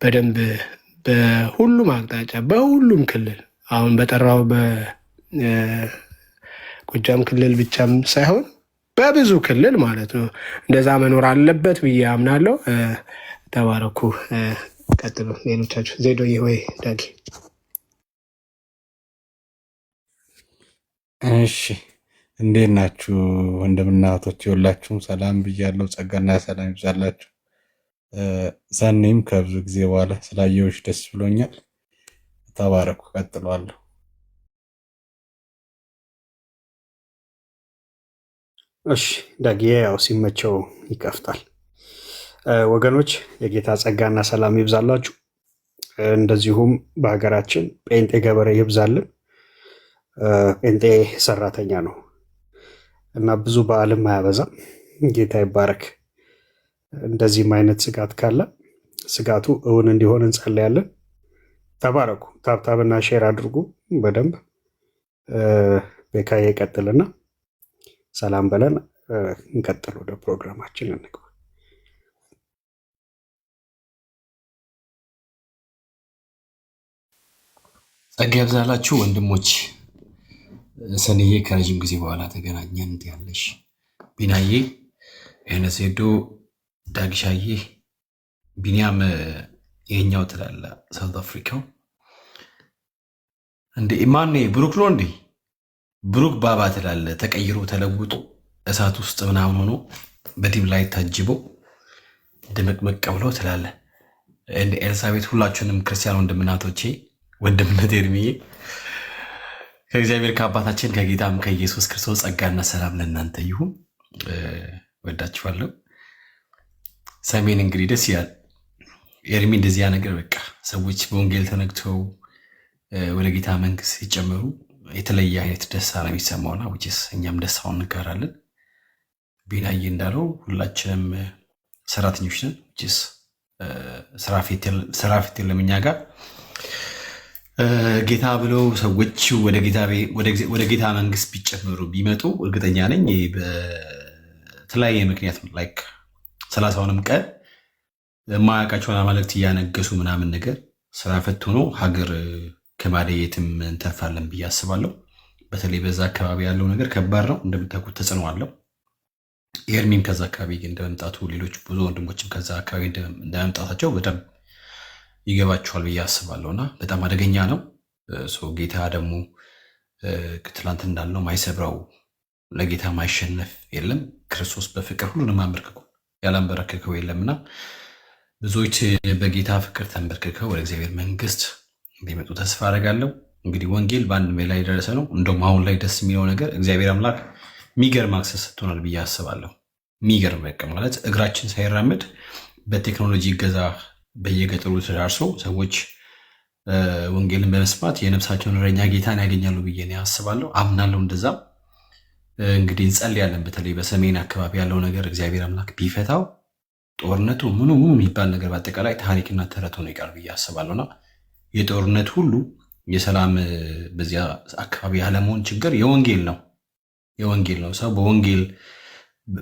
በደንብ በሁሉም አቅጣጫ በሁሉም ክልል አሁን በጠራው በጎጃም ክልል ብቻም ሳይሆን በብዙ ክልል ማለት ነው እንደዛ መኖር አለበት ብዬ አምናለሁ። ተባረኩ። ቀጥሎ ሌሎቻችሁ ዜዶዬ ወይ ዳጊ። እሺ እንዴት ናችሁ ወንድምና እህቶች? የሁላችሁም ሰላም ብያለሁ። ጸጋና ሰላም ይብዛላችሁ። ሰኔም ከብዙ ጊዜ በኋላ ስላየሁሽ ደስ ብሎኛል። ተባረኩ። ቀጥሏለሁ። እሺ ዳጊ ያው ሲመቸው ይከፍታል። ወገኖች የጌታ ጸጋና ሰላም ይብዛላችሁ። እንደዚሁም በሀገራችን ጴንጤ ገበሬ ይብዛልን። ጴንጤ ሰራተኛ ነው እና ብዙ በዓልም አያበዛም። ጌታ ይባረክ። እንደዚህም አይነት ስጋት ካለ ስጋቱ እውን እንዲሆን እንጸልያለን። ተባረኩ። ታብታብና ሼር አድርጉ በደንብ። ቤካዬ ይቀጥልና ሰላም በለን እንቀጥል። ወደ ፕሮግራማችን እንግባ። ጸጋ ይብዛላችሁ ወንድሞች። ሰንዬ ከረጅም ጊዜ በኋላ ተገናኘን። እንት ያለሽ ቢናዬ፣ ኤነሴዶ፣ ዳግሻዬ፣ ቢኒያም ይሄኛው ትላለ ሳውት አፍሪካው እንደ ኢማኔ ብሩክ ነው እንዴ? ብሩክ ባባ ትላለ ተቀይሮ ተለውጦ እሳት ውስጥ ምናምን ሆኖ በዲም ላይ ታጅቦ ድምቅምቅ ብሎ ትላለ እንደ ኤልሳቤት። ሁላችሁንም ክርስቲያን ወንድምናቶቼ ወንድምነት ኤርሚዬ ከእግዚአብሔር ከአባታችን ከጌታም ከኢየሱስ ክርስቶስ ጸጋና ሰላም ለእናንተ ይሁን። ወዳችኋለሁ። ሰሜን እንግዲህ ደስ ይላል። ኤርሚ እንደዚያ ነገር በቃ ሰዎች በወንጌል ተነግተው ወደ ጌታ መንግስት ሲጨመሩ የተለየ አይነት ደስታ ነው የሚሰማውና ውጭስ እኛም ደስታውን እንጋራለን። ቢናዬ እንዳለው ሁላችንም ሰራተኞች ነን። ውጭስ ስራ ፊት የለም እኛ ጋር ጌታ ብለው ሰዎች ወደ ጌታ መንግስት ቢጨመሩ ቢመጡ እርግጠኛ ነኝ በተለያየ ምክንያት ላይክ 30ውንም ቀን የማያውቃቸውን አማልክት እያነገሱ ምናምን ነገር ስራ ፈት ሆኖ ሀገር ከማደየትም እንተርፋለን ብዬ አስባለሁ። በተለይ በዛ አካባቢ ያለው ነገር ከባድ ነው። እንደምታውቁት ተጽዕኖ አለው። ኤርሚም ከዛ አካባቢ እንደመምጣቱ ሌሎች ብዙ ወንድሞችም ከዛ አካባቢ እንደመምጣታቸው በደንብ ይገባቸዋል ብዬ አስባለሁ እና በጣም አደገኛ ነው። ጌታ ደግሞ ትላንት እንዳልነው ማይሰብረው ለጌታ ማይሸነፍ የለም። ክርስቶስ በፍቅር ሁሉንም አንበርክኮ ያላንበረከከው የለምና ብዙዎች በጌታ ፍቅር ተንበርክከው ወደ እግዚአብሔር መንግስት እንዲመጡ ተስፋ አደርጋለሁ። እንግዲህ ወንጌል በአንድ ላይ ደረሰ ነው። እንደውም አሁን ላይ ደስ የሚለው ነገር እግዚአብሔር አምላክ የሚገርም አክሰስ ሰጥቶናል ብዬ አስባለሁ። የሚገርም በቃ ማለት እግራችን ሳይራመድ በቴክኖሎጂ እገዛ በየገጠሩ ተዳርሶ ሰዎች ወንጌልን በመስማት የነፍሳቸውን እረኛ ጌታን ያገኛሉ ብዬ አስባለሁ፣ አምናለሁ። እንደዛም እንግዲህ እንጸልያለን። በተለይ በሰሜን አካባቢ ያለው ነገር እግዚአብሔር አምላክ ቢፈታው ጦርነቱ ምኑ የሚባል ነገር በአጠቃላይ ታሪክና ተረት ሆኖ ይቀር ብዬ አስባለሁና የጦርነት ሁሉ የሰላም በዚያ አካባቢ ያለመሆን ችግር የወንጌል ነው። ሰው በወንጌል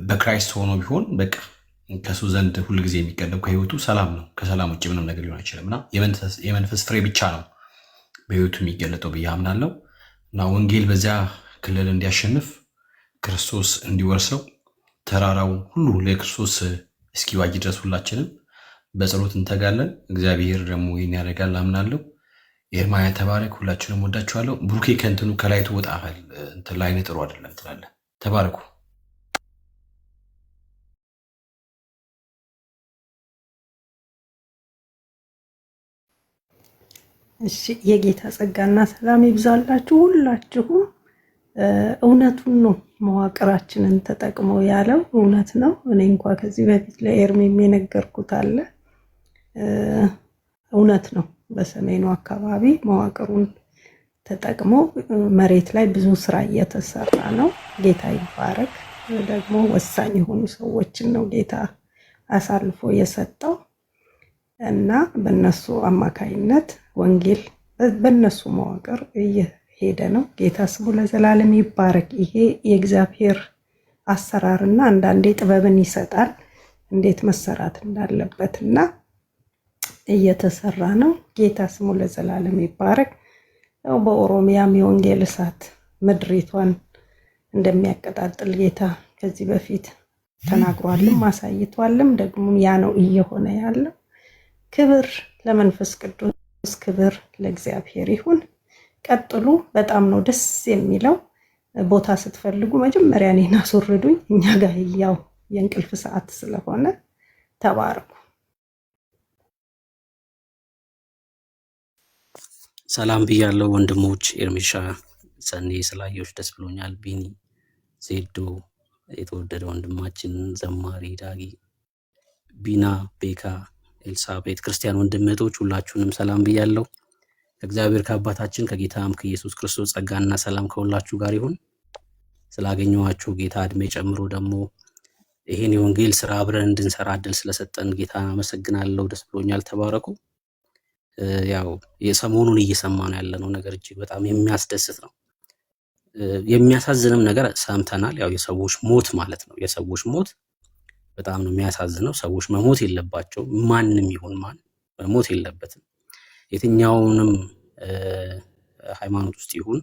በክራይስት ሆኖ ቢሆን በቃ ከሱ ዘንድ ሁል ጊዜ የሚቀደም ከህይወቱ ሰላም ነው። ከሰላም ውጭ ምንም ነገር ሊሆን አይችልም እና የመንፈስ ፍሬ ብቻ ነው በህይወቱ የሚገለጠው ብዬ አምናለሁ እና ወንጌል በዚያ ክልል እንዲያሸንፍ ክርስቶስ እንዲወርሰው ተራራው ሁሉ ለክርስቶስ እስኪዋጅ ድረስ ሁላችንም በጸሎት እንተጋለን። እግዚአብሔር ደግሞ ይህን ያደርጋል አምናለሁ። ኤርማያ ተባረክ። ሁላችንም ወዳችኋለሁ። ብሩኬ ከእንትኑ ከላይቱ ወጣ እንትን ላይ ጥሩ አይደለም ትላለህ። ተባረኩ። እሺ የጌታ ጸጋና ሰላም ይብዛላችሁ ሁላችሁም። እውነቱን ነው መዋቅራችንን ተጠቅሞ ያለው እውነት ነው። እኔ እንኳን ከዚህ በፊት ለኤርሚም የነገርኩት አለ እውነት ነው። በሰሜኑ አካባቢ መዋቅሩን ተጠቅሞ መሬት ላይ ብዙ ስራ እየተሰራ ነው። ጌታ ይባረክ። ደግሞ ወሳኝ የሆኑ ሰዎችን ነው ጌታ አሳልፎ የሰጠው እና በእነሱ አማካይነት ወንጌል በእነሱ መዋቅር እየሄደ ነው። ጌታ ስሙ ለዘላለም ይባረክ። ይሄ የእግዚአብሔር አሰራርና አንዳንዴ ጥበብን ይሰጣል እንዴት መሰራት እንዳለበትና እየተሰራ ነው። ጌታ ስሙ ለዘላለም ይባረክ። ያው በኦሮሚያም የወንጌል እሳት ምድሪቷን እንደሚያቀጣጥል ጌታ ከዚህ በፊት ተናግሯልም አሳይቷልም። ደግሞ ያ ነው እየሆነ ያለው። ክብር ለመንፈስ ቅዱስ፣ ክብር ለእግዚአብሔር ይሁን። ቀጥሉ። በጣም ነው ደስ የሚለው። ቦታ ስትፈልጉ መጀመሪያ እኔን አስወርዱኝ። እኛ ጋር ያው የእንቅልፍ ሰዓት ስለሆነ ተባረኩ። ሰላም ብያለሁ ወንድሞች። ኤርሚሻ ሰኔ ስላየሁሽ ደስ ብሎኛል። ቢኒ ዜዶ፣ የተወደደ ወንድማችን ዘማሪ ዳጊ፣ ቢና፣ ቤካ፣ ኤልሳቤት፣ ክርስቲያን ወንድምቶች ሁላችሁንም ሰላም ብያለሁ። ከእግዚአብሔር ከአባታችን ከጌታም ከኢየሱስ ክርስቶስ ጸጋና ሰላም ከሁላችሁ ጋር ይሁን። ስላገኘኋችሁ ጌታ እድሜ ጨምሮ ደግሞ ይሄን የወንጌል ስራ አብረን እንድንሰራ እድል ስለሰጠን ጌታ አመሰግናለሁ። ደስ ብሎኛል። ተባረኩ። ያው የሰሞኑን እየሰማን ያለነው ነገር እጅግ በጣም የሚያስደስት ነው። የሚያሳዝንም ነገር ሰምተናል። ያው የሰዎች ሞት ማለት ነው። የሰዎች ሞት በጣም ነው የሚያሳዝነው። ሰዎች መሞት የለባቸውም። ማንም ይሁን ማን መሞት የለበትም። የትኛውንም ሃይማኖት ውስጥ ይሁን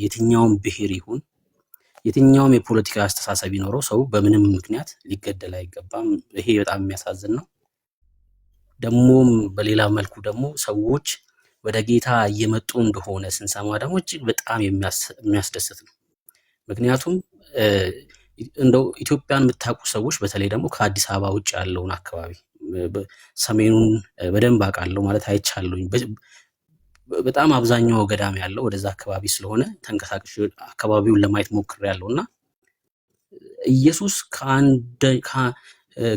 የትኛውም ብሔር ይሁን የትኛውም የፖለቲካ አስተሳሰብ ይኖረው ሰው በምንም ምክንያት ሊገደል አይገባም። ይሄ በጣም የሚያሳዝን ነው። ደግሞም በሌላ መልኩ ደግሞ ሰዎች ወደ ጌታ እየመጡ እንደሆነ ስንሰማ ደግሞ እጅግ በጣም የሚያስደስት ነው። ምክንያቱም እንደው ኢትዮጵያን የምታውቁ ሰዎች በተለይ ደግሞ ከአዲስ አበባ ውጭ ያለውን አካባቢ ሰሜኑን በደንብ አውቃለሁ ማለት አይቻለሁኝ። በጣም አብዛኛው ገዳም ያለው ወደዛ አካባቢ ስለሆነ ተንቀሳቅሼ አካባቢውን ለማየት ሞክሬያለሁ እና ኢየሱስ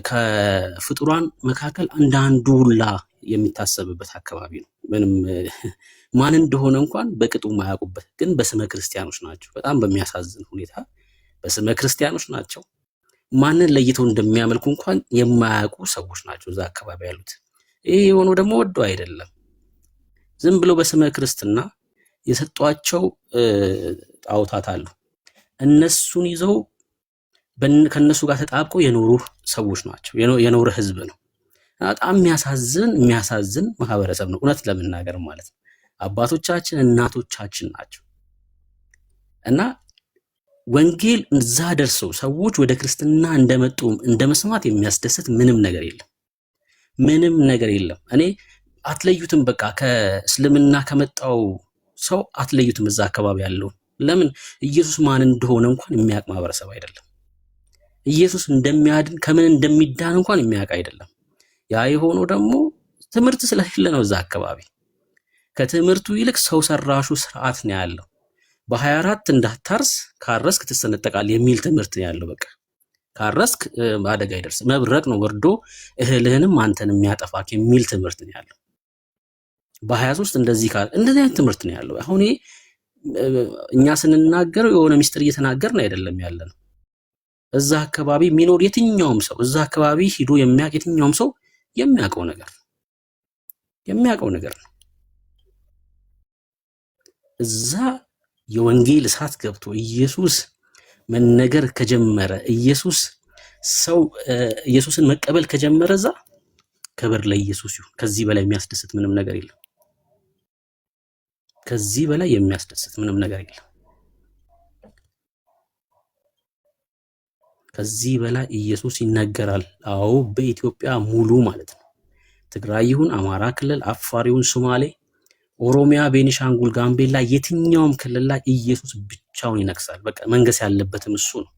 ከፍጡራን መካከል አንዳንዱ ሁላ የሚታሰብበት አካባቢ ነው። ምንም ማን እንደሆነ እንኳን በቅጡ የማያውቁበት ግን በስመ ክርስቲያኖች ናቸው። በጣም በሚያሳዝን ሁኔታ በስመ ክርስቲያኖች ናቸው። ማንን ለይተው እንደሚያመልኩ እንኳን የማያውቁ ሰዎች ናቸው እዛ አካባቢ ያሉት። ይሄ የሆነው ደግሞ ወዶ አይደለም። ዝም ብለው በስመ ክርስትና የሰጧቸው ጣዖታት አሉ። እነሱን ይዘው ከነሱ ጋር ተጣብቀው የኖሩ ሰዎች ናቸው። የኖረ ህዝብ ነው። በጣም የሚያሳዝን ማህበረሰብ ነው እውነት ለመናገር ማለት ነው። አባቶቻችን እናቶቻችን ናቸው እና ወንጌል እዛ ደርሰው ሰዎች ወደ ክርስትና እንደመጡ እንደመስማት የሚያስደስት ምንም ነገር የለም። ምንም ነገር የለም። እኔ አትለዩትም። በቃ ከእስልምና ከመጣው ሰው አትለዩትም እዛ አካባቢ ያለው። ለምን ኢየሱስ ማን እንደሆነ እንኳን የሚያውቅ ማህበረሰብ አይደለም። ኢየሱስ እንደሚያድን ከምን እንደሚዳን እንኳን የሚያውቅ አይደለም። ያ የሆነው ደግሞ ትምህርት ስለሌለ ነው እዛ አካባቢ። ከትምህርቱ ይልቅ ሰው ሰራሹ ስርዓት ነው ያለው። በ24 እንዳታርስ ካረስክ ትሰነጠቃለህ የሚል ትምህርት ነው ያለው። በቃ ካረስክ አደጋ ይደርስ መብረቅ ነው ወርዶ እህልህንም አንተን የሚያጠፋክ የሚል ትምህርት ነው ያለው። በ23 እንደዚህ አይነት ትምህርት ነው ያለው። አሁን እኛ ስንናገረው የሆነ ሚስጥር እየተናገርን አይደለም ያለነው። እዛ አካባቢ የሚኖር የትኛውም ሰው እዛ አካባቢ ሂዶ የሚያውቅ የትኛውም ሰው የሚያውቀው ነገር ነው። እዛ የወንጌል እሳት ገብቶ ኢየሱስ መነገር ከጀመረ ኢየሱስን መቀበል ከጀመረ እዛ ክብር ለኢየሱስ ይሁን። ከዚህ በላይ የሚያስደስት ምንም ነገር የለም። ከዚህ በላይ የሚያስደስት ምንም ነገር የለም። ከዚህ በላይ ኢየሱስ ይነገራል። አዎ በኢትዮጵያ ሙሉ ማለት ነው። ትግራይ ይሁን አማራ ክልል፣ አፋር ይሁን ሶማሌ፣ ኦሮሚያ፣ ቤኒሻንጉል፣ ጋምቤላ የትኛውም ክልል ላይ ኢየሱስ ብቻውን ይነግሳል። በቃ መንገስ ያለበትም እሱ ነው።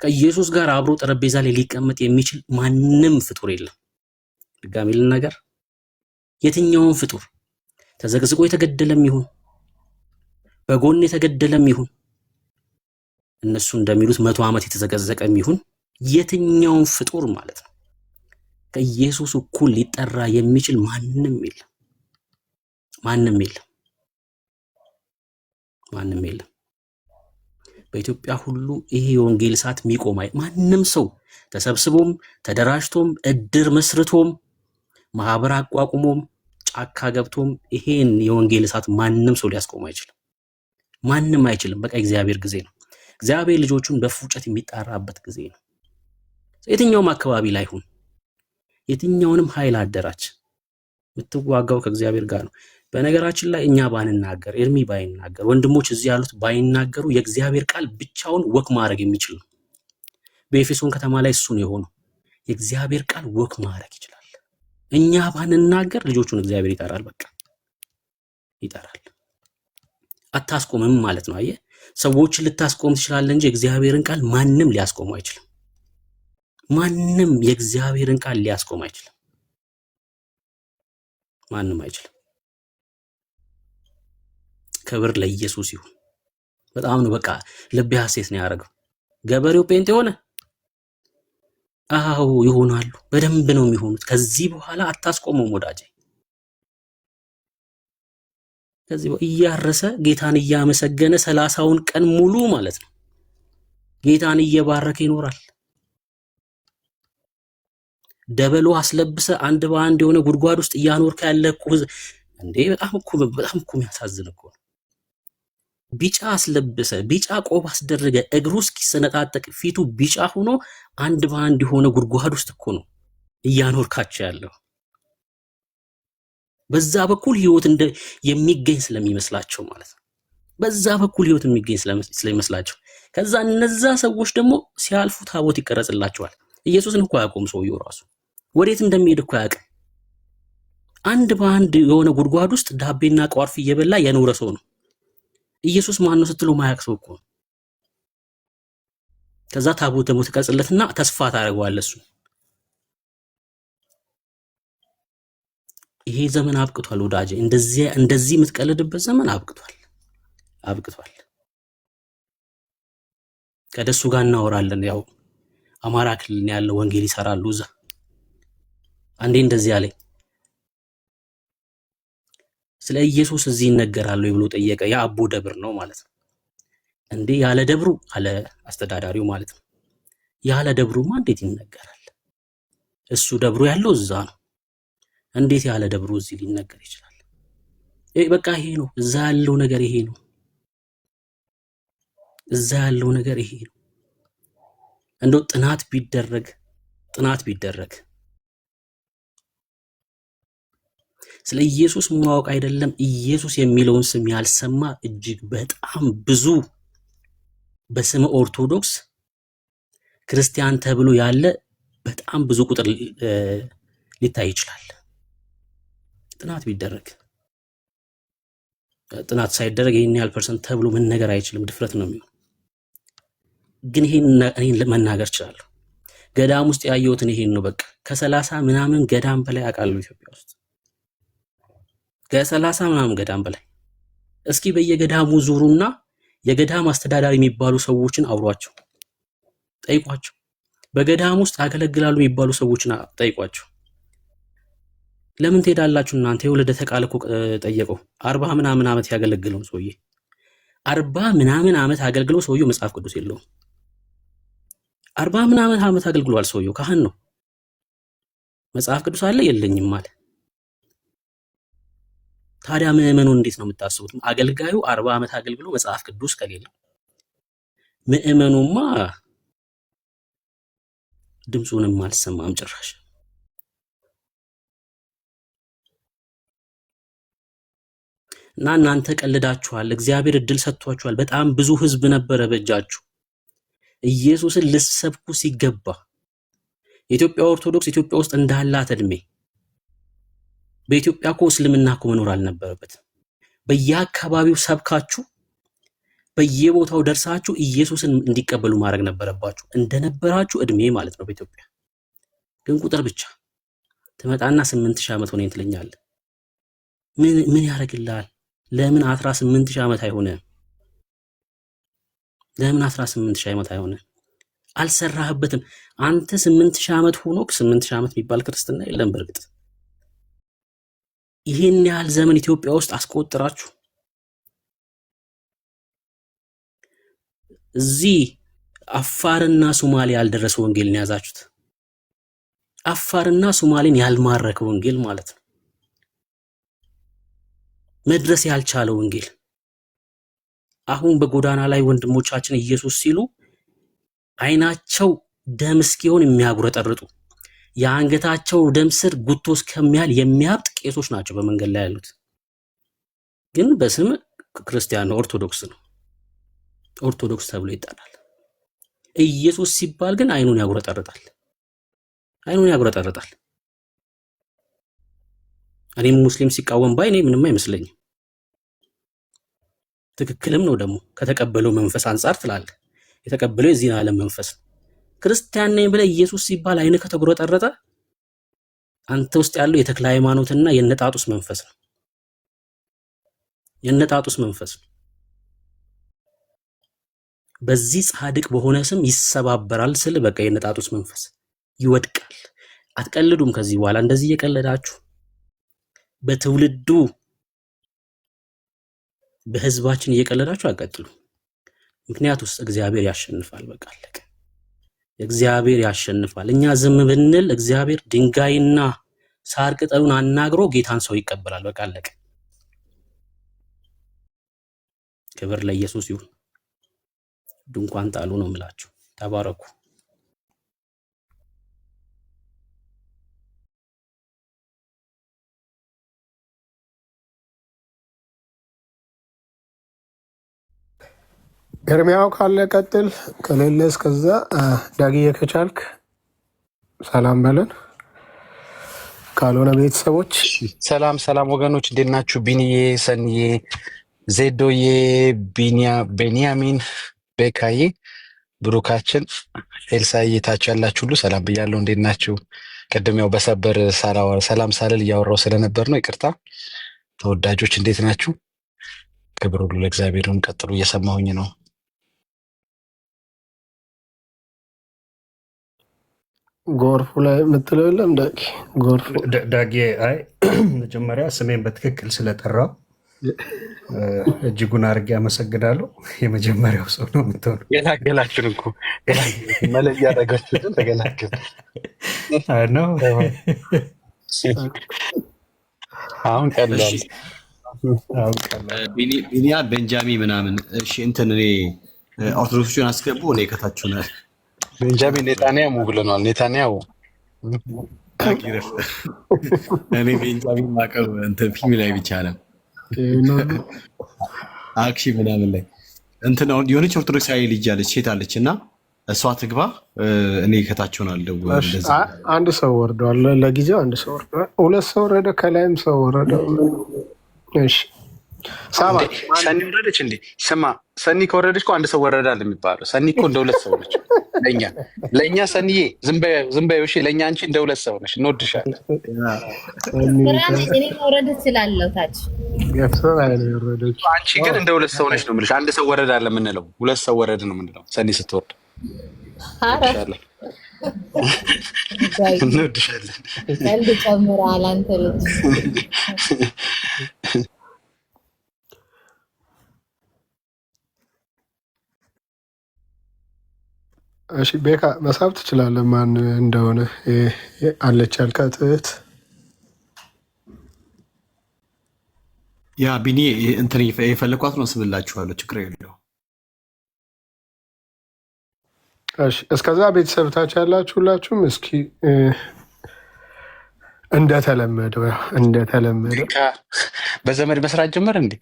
ከኢየሱስ ጋር አብሮ ጠረጴዛ ላይ ሊቀመጥ የሚችል ማንም ፍጡር የለም። ድጋሚ ልናገር፣ የትኛውም ፍጡር ተዘግዝቆ የተገደለም ይሁን በጎን የተገደለም ይሁን እነሱ እንደሚሉት 100 ዓመት የተዘቀዘቀም ይሁን የትኛውን ፍጡር ማለት ነው ከኢየሱስ እኩል ሊጠራ የሚችል ማንም የለም። ማንም የለም። ማንም የለም። በኢትዮጵያ ሁሉ ይሄ የወንጌል እሳት የሚቆም ማንም ሰው ተሰብስቦም ተደራጅቶም እድር መስርቶም ማህበር አቋቁሞም ጫካ ገብቶም ይሄን የወንጌል እሳት ማንም ሰው ሊያስቆም አይችልም። ማንም አይችልም። በቃ እግዚአብሔር ጊዜ ነው። እግዚአብሔር ልጆቹን በፉጨት የሚጣራበት ጊዜ ነው። የትኛውም አካባቢ ላይ ሁን፣ የትኛውንም ኃይል አደራጅ፣ የምትዋጋው ከእግዚአብሔር ጋር ነው። በነገራችን ላይ እኛ ባንናገር፣ ኤርሚ ባይናገር፣ ወንድሞች እዚህ ያሉት ባይናገሩ የእግዚአብሔር ቃል ብቻውን ወክ ማድረግ የሚችል ነው። በኤፌሶን ከተማ ላይ እሱ ነው የሆነው። የእግዚአብሔር ቃል ወክ ማድረግ ይችላል። እኛ ባንናገር ልጆቹን እግዚአብሔር ይጠራል። በቃ ይጠራል። አታስቆምም ማለት ነው። አየህ፣ ሰዎችን ልታስቆም ትችላለህ እንጂ የእግዚአብሔርን ቃል ማንም ሊያስቆም አይችልም። ማንም የእግዚአብሔርን ቃል ሊያስቆም አይችልም። ማንም አይችልም። ክብር ለኢየሱስ ይሁን። በጣም ነው በቃ ልቤ ሐሴት ነው ያደረገው። ገበሬው ጴንጤ ሆነ። አዎ ይሆናሉ። በደንብ ነው የሚሆኑት። ከዚህ በኋላ አታስቆመውም ወዳጄ። ከዚህ እያረሰ ጌታን እያመሰገነ 30ውን ቀን ሙሉ ማለት ነው ጌታን እየባረከ ይኖራል። ደበሎ አስለብሰ አንድ በአንድ የሆነ ጉድጓድ ውስጥ እያኖርክ ያለ እኮ እንዴ! በጣም እኮ የሚያሳዝን እኮ ነው። ቢጫ አስለብሰ ቢጫ ቆብ አስደረገ እግሩ እስኪሰነጣጠቅ ፊቱ ቢጫ ሆኖ አንድ በአንድ የሆነ ጉድጓድ ውስጥ እኮ ነው እያኖርካቸው ያለው። በዛ በኩል ህይወት የሚገኝ ስለሚመስላቸው ማለት ነው። በዛ በኩል ህይወት የሚገኝ ስለሚመስላቸው ከዛ እነዛ ሰዎች ደግሞ ሲያልፉ ታቦት ይቀረጽላቸዋል። ኢየሱስን እኮ አያውቁም። ሰውየው ራሱ ወዴት እንደሚሄድ እኮ አያውቅም። አንድ በአንድ የሆነ ጉድጓድ ውስጥ ዳቤና ቋርፍ እየበላ የኖረ ሰው ነው። ኢየሱስ ማን ነው ስትሉ ማያውቅ ሰው እኮ ነው። ከዛ ታቦት ደግሞ ትቀርጽለትና ተስፋ ታደርገዋለህ እሱ። ይሄ ዘመን አብቅቷል ወዳጄ። እንደዚህ የምትቀልድበት ዘመን አብቅቷል። ከደሱ ጋር እናወራለን። ያው አማራ ክልል ያለው ወንጌል ይሰራሉ እዛ። አንዴ እንደዚህ አለኝ፣ ስለ ኢየሱስ እዚህ ይነገራሉ ብሎ ጠየቀ። የአቦ ደብር ነው ማለት ነው። እንዴ ያለ ደብሩ አለ አስተዳዳሪው ማለት ነው። ያለ ደብሩማ እንዴት ይነገራል? እሱ ደብሩ ያለው እዛ ነው። እንዴት ያለ ደብሩ እዚህ ሊነገር ይችላል? በቃ ይሄ ነው እዛ ያለው ነገር፣ ይሄ ነው እዛ ያለው ነገር፣ ይሄ ነው። እንደው ጥናት ቢደረግ ስለ ኢየሱስ ማወቅ አይደለም ኢየሱስ የሚለውን ስም ያልሰማ እጅግ በጣም ብዙ በስመ ኦርቶዶክስ ክርስቲያን ተብሎ ያለ በጣም ብዙ ቁጥር ሊታይ ይችላል። ጥናት ቢደረግ። ጥናት ሳይደረግ ይሄን ያህል ፐርሰንት ተብሎ መነገር አይችልም። ድፍረት ነው የሚሆነው። ግን እኔን መናገር እችላለሁ። ገዳም ውስጥ ያየሁትን ይሄን ነው። በቃ ከ30 ምናምን ገዳም በላይ አውቃለሁ ኢትዮጵያ ውስጥ ከ30 ምናምን ገዳም በላይ። እስኪ በየገዳሙ ዙሩና የገዳም አስተዳዳሪ የሚባሉ ሰዎችን አውሯቸው፣ ጠይቋቸው። በገዳም ውስጥ ያገለግላሉ የሚባሉ ሰዎችን ጠይቋቸው። ለምን ትሄዳላችሁ እናንተ? የወለደተ ቃል እኮ ጠየቀው። 40 ምናምን ዓመት ያገለግለው ሰውዬ 40 ምናምን ዓመት አገልግለው ሰውየው መጽሐፍ ቅዱስ የለውም። 40 ምናምን ዓመት አገልግሏል ሰውየው። ካህን ነው። መጽሐፍ ቅዱስ አለ የለኝም አለ። ታዲያ ምዕመኑን እንዴት ነው የምታስቡት? አገልጋዩ 40 ዓመት አገልግሎ መጽሐፍ ቅዱስ ከሌለው ምዕመኑማ ድምፁንም አልሰማም ጭራሽ። እና እናንተ ቀልዳችኋል። እግዚአብሔር እድል ሰጥቷችኋል። በጣም ብዙ ህዝብ ነበረ በእጃችሁ። ኢየሱስን ልትሰብኩ ሲገባ የኢትዮጵያ ኦርቶዶክስ ኢትዮጵያ ውስጥ እንዳላት እድሜ በኢትዮጵያ እኮ እስልምና እኮ መኖር አልነበረበትም። በየአካባቢው ሰብካችሁ በየቦታው ደርሳችሁ ኢየሱስን እንዲቀበሉ ማድረግ ነበረባችሁ። እንደነበራችሁ እድሜ ማለት ነው በኢትዮጵያ። ግን ቁጥር ብቻ ትመጣና 8000 ዓመት ሆነኝ ትለኛለህ። ምን ያደርግልሃል? ለምን 18 ሺህ ዓመት አይሆነ? ለምን 18 ሺህ ዓመት አይሆነ? አልሰራህበትም። አንተ 8 ሺህ ዓመት ሆኖክ 8 ሺህ ዓመት የሚባል ክርስትና የለም። በእርግጥ ይሄን ያህል ዘመን ኢትዮጵያ ውስጥ አስቆጥራችሁ እዚህ አፋርና ሶማሌ ያልደረሰ ወንጌልን ያዛችሁት። አፋርና ሶማሌን ያልማረከ ወንጌል ማለት ነው። መድረስ ያልቻለ ወንጌል። አሁን በጎዳና ላይ ወንድሞቻችን ኢየሱስ ሲሉ አይናቸው ደም እስኪሆን የሚያጉረጠርጡ የአንገታቸው ደም ስር ጉቶ እስከሚያል የሚያብጥ ቄሶች ናቸው በመንገድ ላይ ያሉት። ግን በስም ክርስቲያን ነው፣ ኦርቶዶክስ ነው። ኦርቶዶክስ ተብሎ ይጠራል። ኢየሱስ ሲባል ግን አይኑን ያጉረጠርጣል። አይኑን ያጉረጠርጣል። እኔም ሙስሊም ሲቃወም ባይ እኔ ምንም አይመስለኝም። ትክክልም ነው ደግሞ ከተቀበለው መንፈስ አንጻር ትላለህ። የተቀበለው የዚህን ዓለም መንፈስ ነው። ክርስቲያን ነኝ ብለህ ኢየሱስ ሲባል አይን ከተጉረጠረጠ አንተ ውስጥ ያለው የተክለ ሃይማኖትና የነጣጡስ መንፈስ ነው። የነጣጡስ መንፈስ ነው። በዚህ ጻድቅ በሆነ ስም ይሰባበራል ስል በቃ የነጣጡስ መንፈስ ይወድቃል። አትቀልዱም። ከዚህ በኋላ እንደዚህ እየቀለዳችሁ በትውልዱ በህዝባችን እየቀለዳችሁ አቀጥሉ። ምክንያቱስ እግዚአብሔር ያሸንፋል። በቃ አለቀ። እግዚአብሔር ያሸንፋል። እኛ ዝም ብንል እግዚአብሔር ድንጋይና ሳር ቅጠሉን አናግሮ ጌታን ሰው ይቀበላል። በቃ አለቀ። ክብር ለኢየሱስ ይሁን። ድንኳን ጣሉ ነው የምላችሁ። ተባረኩ። ኤርሚያው ካለ ቀጥል፣ ከሌለ እስከዛ ዳግዬ ከቻልክ ሰላም በለን፣ ካልሆነ ቤተሰቦች ሰላም ሰላም ወገኖች፣ እንዴት ናችሁ? ቢኒዬ፣ ሰንዬ፣ ዜዶዬ፣ ቤንያሚን፣ ቤካዬ፣ ብሩካችን፣ ኤልሳዬ ታች ያላችሁ ሁሉ ሰላም ብያለሁ። እንዴት ናችሁ? ቅድም ያው በሰበር ሰላም ሳልል እያወራው ስለነበር ነው፣ ይቅርታ። ተወዳጆች እንዴት ናችሁ? ክብር ሁሉ ለእግዚአብሔርን። ቀጥሉ፣ እየሰማሁኝ ነው። ጎርፉ ላይ የምትለው የለም ጎርፉ ዳጌ። አይ መጀመሪያ ስሜን በትክክል ስለጠራው እጅጉን አድርጌ አመሰግናለሁ። የመጀመሪያው ሰው ነው የምትሆነው። ገላግላችን እኮ መለያ ያደረጋችሁትን ተገላግል ነው። አሁን ቀላል ቢኒያ ቤንጃሚን ምናምን። እሺ እንትን እኔ ኦርቶዶክሶችን አስገቡ። እኔ ከታችሁናል። ቤንጃሚን ኔታንያሁ ብለናል። ኔታንያሁ እኔ ቤንጃሚን ማቀብ እንትን ፊልም ላይ ብቻ ነው አክሺ ምናምን ላይ እንትን የሆነች ኦርቶዶክሳዊ ልጅ አለች፣ ሴት አለች እና እሷ ትግባ። እኔ ከታችሁናለሁ። አንድ ሰው ወርዷል። ለጊዜው አንድ ሰው ወርዷል። ሁለት ሰው ወረደ። ከላይም ሰው ወረደ። እሺ ሰኒ ወረደች እንዴ? ስማ ሰኒ ከወረደች እኮ አንድ ሰው ወረዳል የሚባለው። ሰኒ እኮ እንደ ሁለት ሰው ነች። ለእኛ ሰኒዬ ዝም በይው እሺ። ለእኛ አንቺ እንደ ሁለት ሰው ነች። እንወድሻለን። እኔ መውረድ እችላለሁ ታች። አንቺ ግን እንደ ሁለት ሰው ነች ነው የምልሽ። አንድ ሰው ወረዳል የምንለው ሁለት ሰው ወረድ ነው የምንለው። ሰኒ ስትወርድ እንወድሻለን። ቀልድ ጨምረሃል አንተ ልጅ። እሺ ቤካ መሳብ ትችላለህ። ማን እንደሆነ አለች ያልካት እህት ያ ቢኒ እንትን የፈለኳት ነው ስምላችኋለሁ። ችግር የለው። እሺ እስከዛ ቤተሰብ ታች ያላችሁ ሁላችሁም እስኪ እንደተለመደው በዘመድ መስራት ጀመር እንዴ?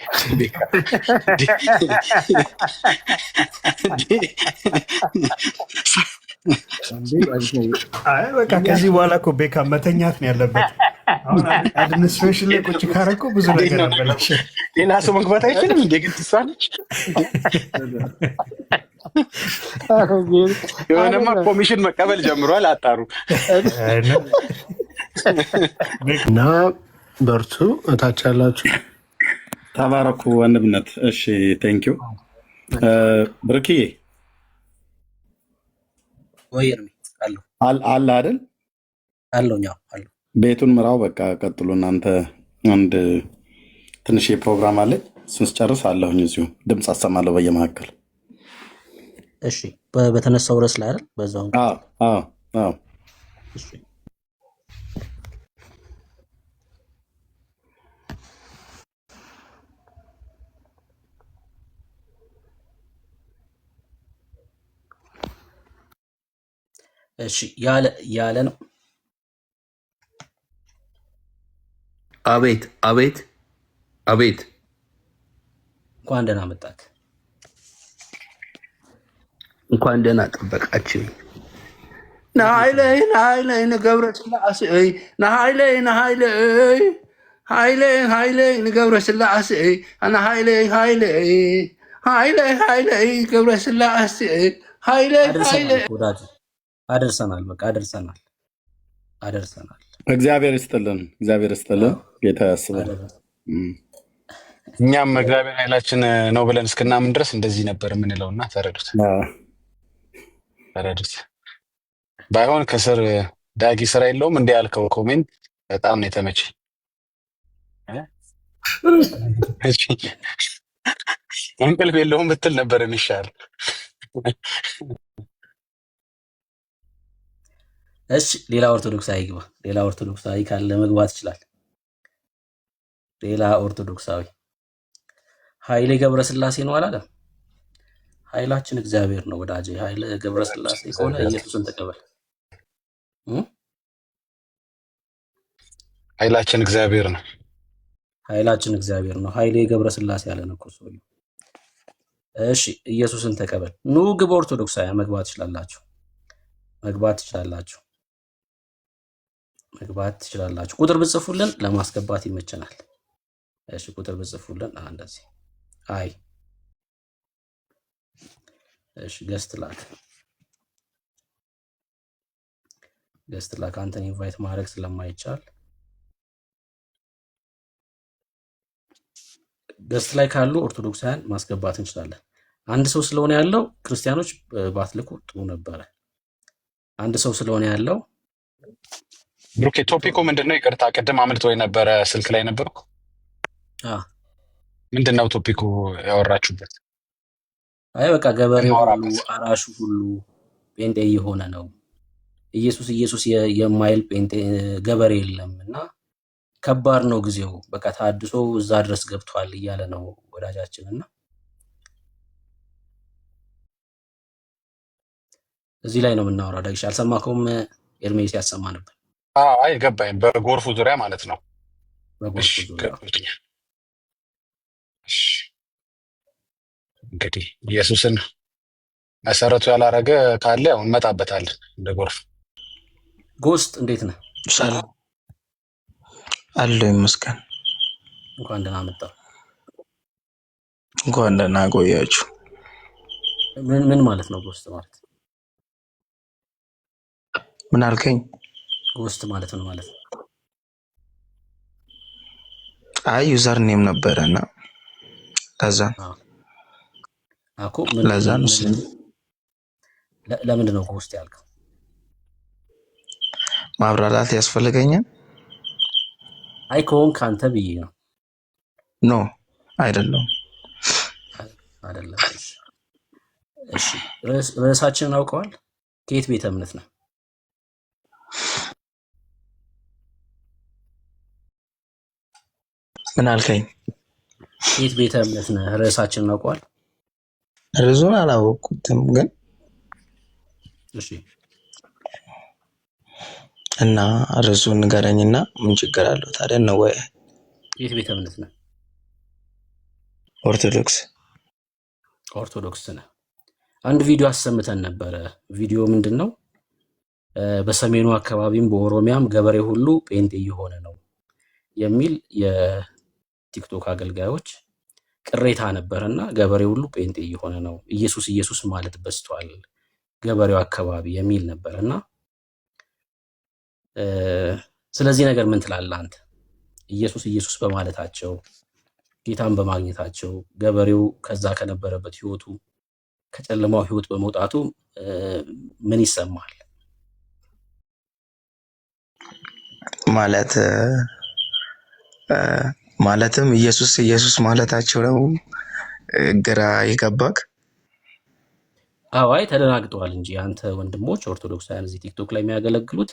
በቃ ከዚህ በኋላ እኮ ቤካ መተኛት ነው ያለበት። አድሚኒስትሬሽን ላይ ቁጭ ካረኩ ብዙ ነገር አበላሽ። ሌላ ሰው መግባት አይችልም እንዴ? ግን ትሳለች የሆነማ ኮሚሽን መቀበል ጀምሯል። አጣሩ እና በርቱ። እታች ያላችሁ ተባረኩ ወንድምነት። እሺ ቴንኪው ብርክዬ ወይ አለ አይደል? አለኛው አለ። ቤቱን ምራው። በቃ ቀጥሉ እናንተ። አንድ ትንሽ ፕሮግራም አለኝ፣ እሱን ስጨርስ አለሁኝ እዚሁ ድምፅ አሰማለሁ በየመካከል። እሺ በተነሳው ርዕስ ላይ አይደል? በዛው እሺ እሺ ያለ ነው። አቤት አቤት አቤት። እንኳን ደህና መጣክ። እንኳን ደህና ጠበቃችሁ። ናሃይለይ ንገብረ ስላሴ ናሃይለይ ንገብረ ስላሴ ሃይለይ ገብረ ስላሴ አደርሰናል። በቃ አደርሰናል። እግዚአብሔር ይስጥልን፣ እግዚአብሔር ይስጥልን። ጌታ ያስበል። እኛም እግዚአብሔር ኃይላችን ነው ብለን እስክናምን ድረስ እንደዚህ ነበር የምንለውና ተረዱት። ባይሆን ከስር ዳጊ ስራ የለውም እንዲ ያልከው ኮሜንት በጣም ነው የተመቸኝ። እንቅልፍ የለውም ብትል ነበር የሚሻል። እሺ ሌላ ኦርቶዶክሳዊ ግባ። ሌላ ኦርቶዶክሳዊ ካለ መግባት ይችላል። ሌላ ኦርቶዶክሳዊ ኃይሌ ገብረስላሴ ነው አላለም? ኃይላችን እግዚአብሔር ነው ወዳጄ። ኃይሌ ገብረስላሴ ከሆነ ኢየሱስን ተቀበል። ኃይላችን እግዚአብሔር ነው። ኃይላችን እግዚአብሔር ነው። ኃይሌ ገብረስላሴ ያለን እኮ ሰው። እሺ ኢየሱስን ተቀበል። ኑ ግብ። ኦርቶዶክሳውያን መግባት ትችላላችሁ። መግባት ትችላላችሁ። ቁጥር ብጽፉልን ለማስገባት ይመቸናል። እሺ ቁጥር ብጽፉልን እንደዚህ። አይ እሺ ገስት ላክ አንተን ኢንቫይት ማድረግ ስለማይቻል ገስት ላይ ካሉ ኦርቶዶክሳውያን ማስገባት እንችላለን። አንድ ሰው ስለሆነ ያለው ክርስቲያኖች ባትልኩ ጥሩ ነበረ። አንድ ሰው ስለሆነ ያለው ብሩኬ ቶፒኩ ምንድነው? ይቅርታ ቅድም አምልጦ የነበረ ስልክ ላይ ነበርኩ። ምንድነው ቶፒኩ ያወራችሁበት? አይ በቃ ገበሬው ሁሉ አራሹ ሁሉ ጴንጤ የሆነ ነው። ኢየሱስ የማይል ጴንጤ ገበሬ የለም እና ከባድ ነው ጊዜው። በቃ ታድሶ እዛ ድረስ ገብቷል እያለ ነው ወዳጃችን። እና እዚህ ላይ ነው የምናወራው። ዳግሽ አልሰማከውም? ኤርሜስ ያሰማ ነበር። አይ ገባኝ። በጎርፉ ዙሪያ ማለት ነው። በጎርፉ ዙሪያ እንግዲህ ኢየሱስን መሰረቱ ያላረገ ካለ ያው እንመጣበታለን። እንደ ጎርፍ ጎስት እንዴት ነህ? ሰላም አለው ይመስገን። እንኳን ደህና መጣ። እንኳን ደህና ቆያችሁ። ምን ማለት ነው ጎስት ማለት? ምን አልከኝ? ጎስት ማለት ነው ማለት ነው። አይ ዩዘር ኔም ነበረና ለዛ አኮ ለምንድን ነው ጎስት ያልከው? ማብራራት ያስፈልገኛል? አይ ከሆንክ አንተ ብዬ ነው። ኖ አይደለም። እሺ ርዕሳችንን አውቀዋል? ከየት ቤተ እምነት ነው? ምን አልከኝ? ከየት ቤተ እምነት ነህ? ርዕሳችንን አውቀዋል? ርዕሱን አላወቅኩትም ግን እሺ እና ርዕሱን ንገረኝና ምን ችግር አለው ታዲያ? ነው ወይ የት ቤተ እምነት ነህ? ኦርቶዶክስ ነህ። አንድ ቪዲዮ አሰምተን ነበረ። ቪዲዮ ምንድን ነው? በሰሜኑ አካባቢም በኦሮሚያም ገበሬ ሁሉ ጴንጤ እየሆነ ነው የሚል የቲክቶክ አገልጋዮች ቅሬታ ነበረና ገበሬ ሁሉ ጴንጤ እየሆነ ነው፣ ኢየሱስ ማለት በዝቷል ገበሬው አካባቢ የሚል ነበርና ስለዚህ ነገር ምን ትላለህ አንተ? ኢየሱስ ኢየሱስ በማለታቸው ጌታን በማግኘታቸው ገበሬው ከዛ ከነበረበት ህይወቱ ከጨለማው ህይወት በመውጣቱ ምን ይሰማል? ማለትም ኢየሱስ ኢየሱስ ማለታቸው ነው ግራ የገባክ? አዋይ ተደናግጠዋል እንጂ አንተ ወንድሞች ኦርቶዶክሳውያን እዚህ ቲክቶክ ላይ የሚያገለግሉት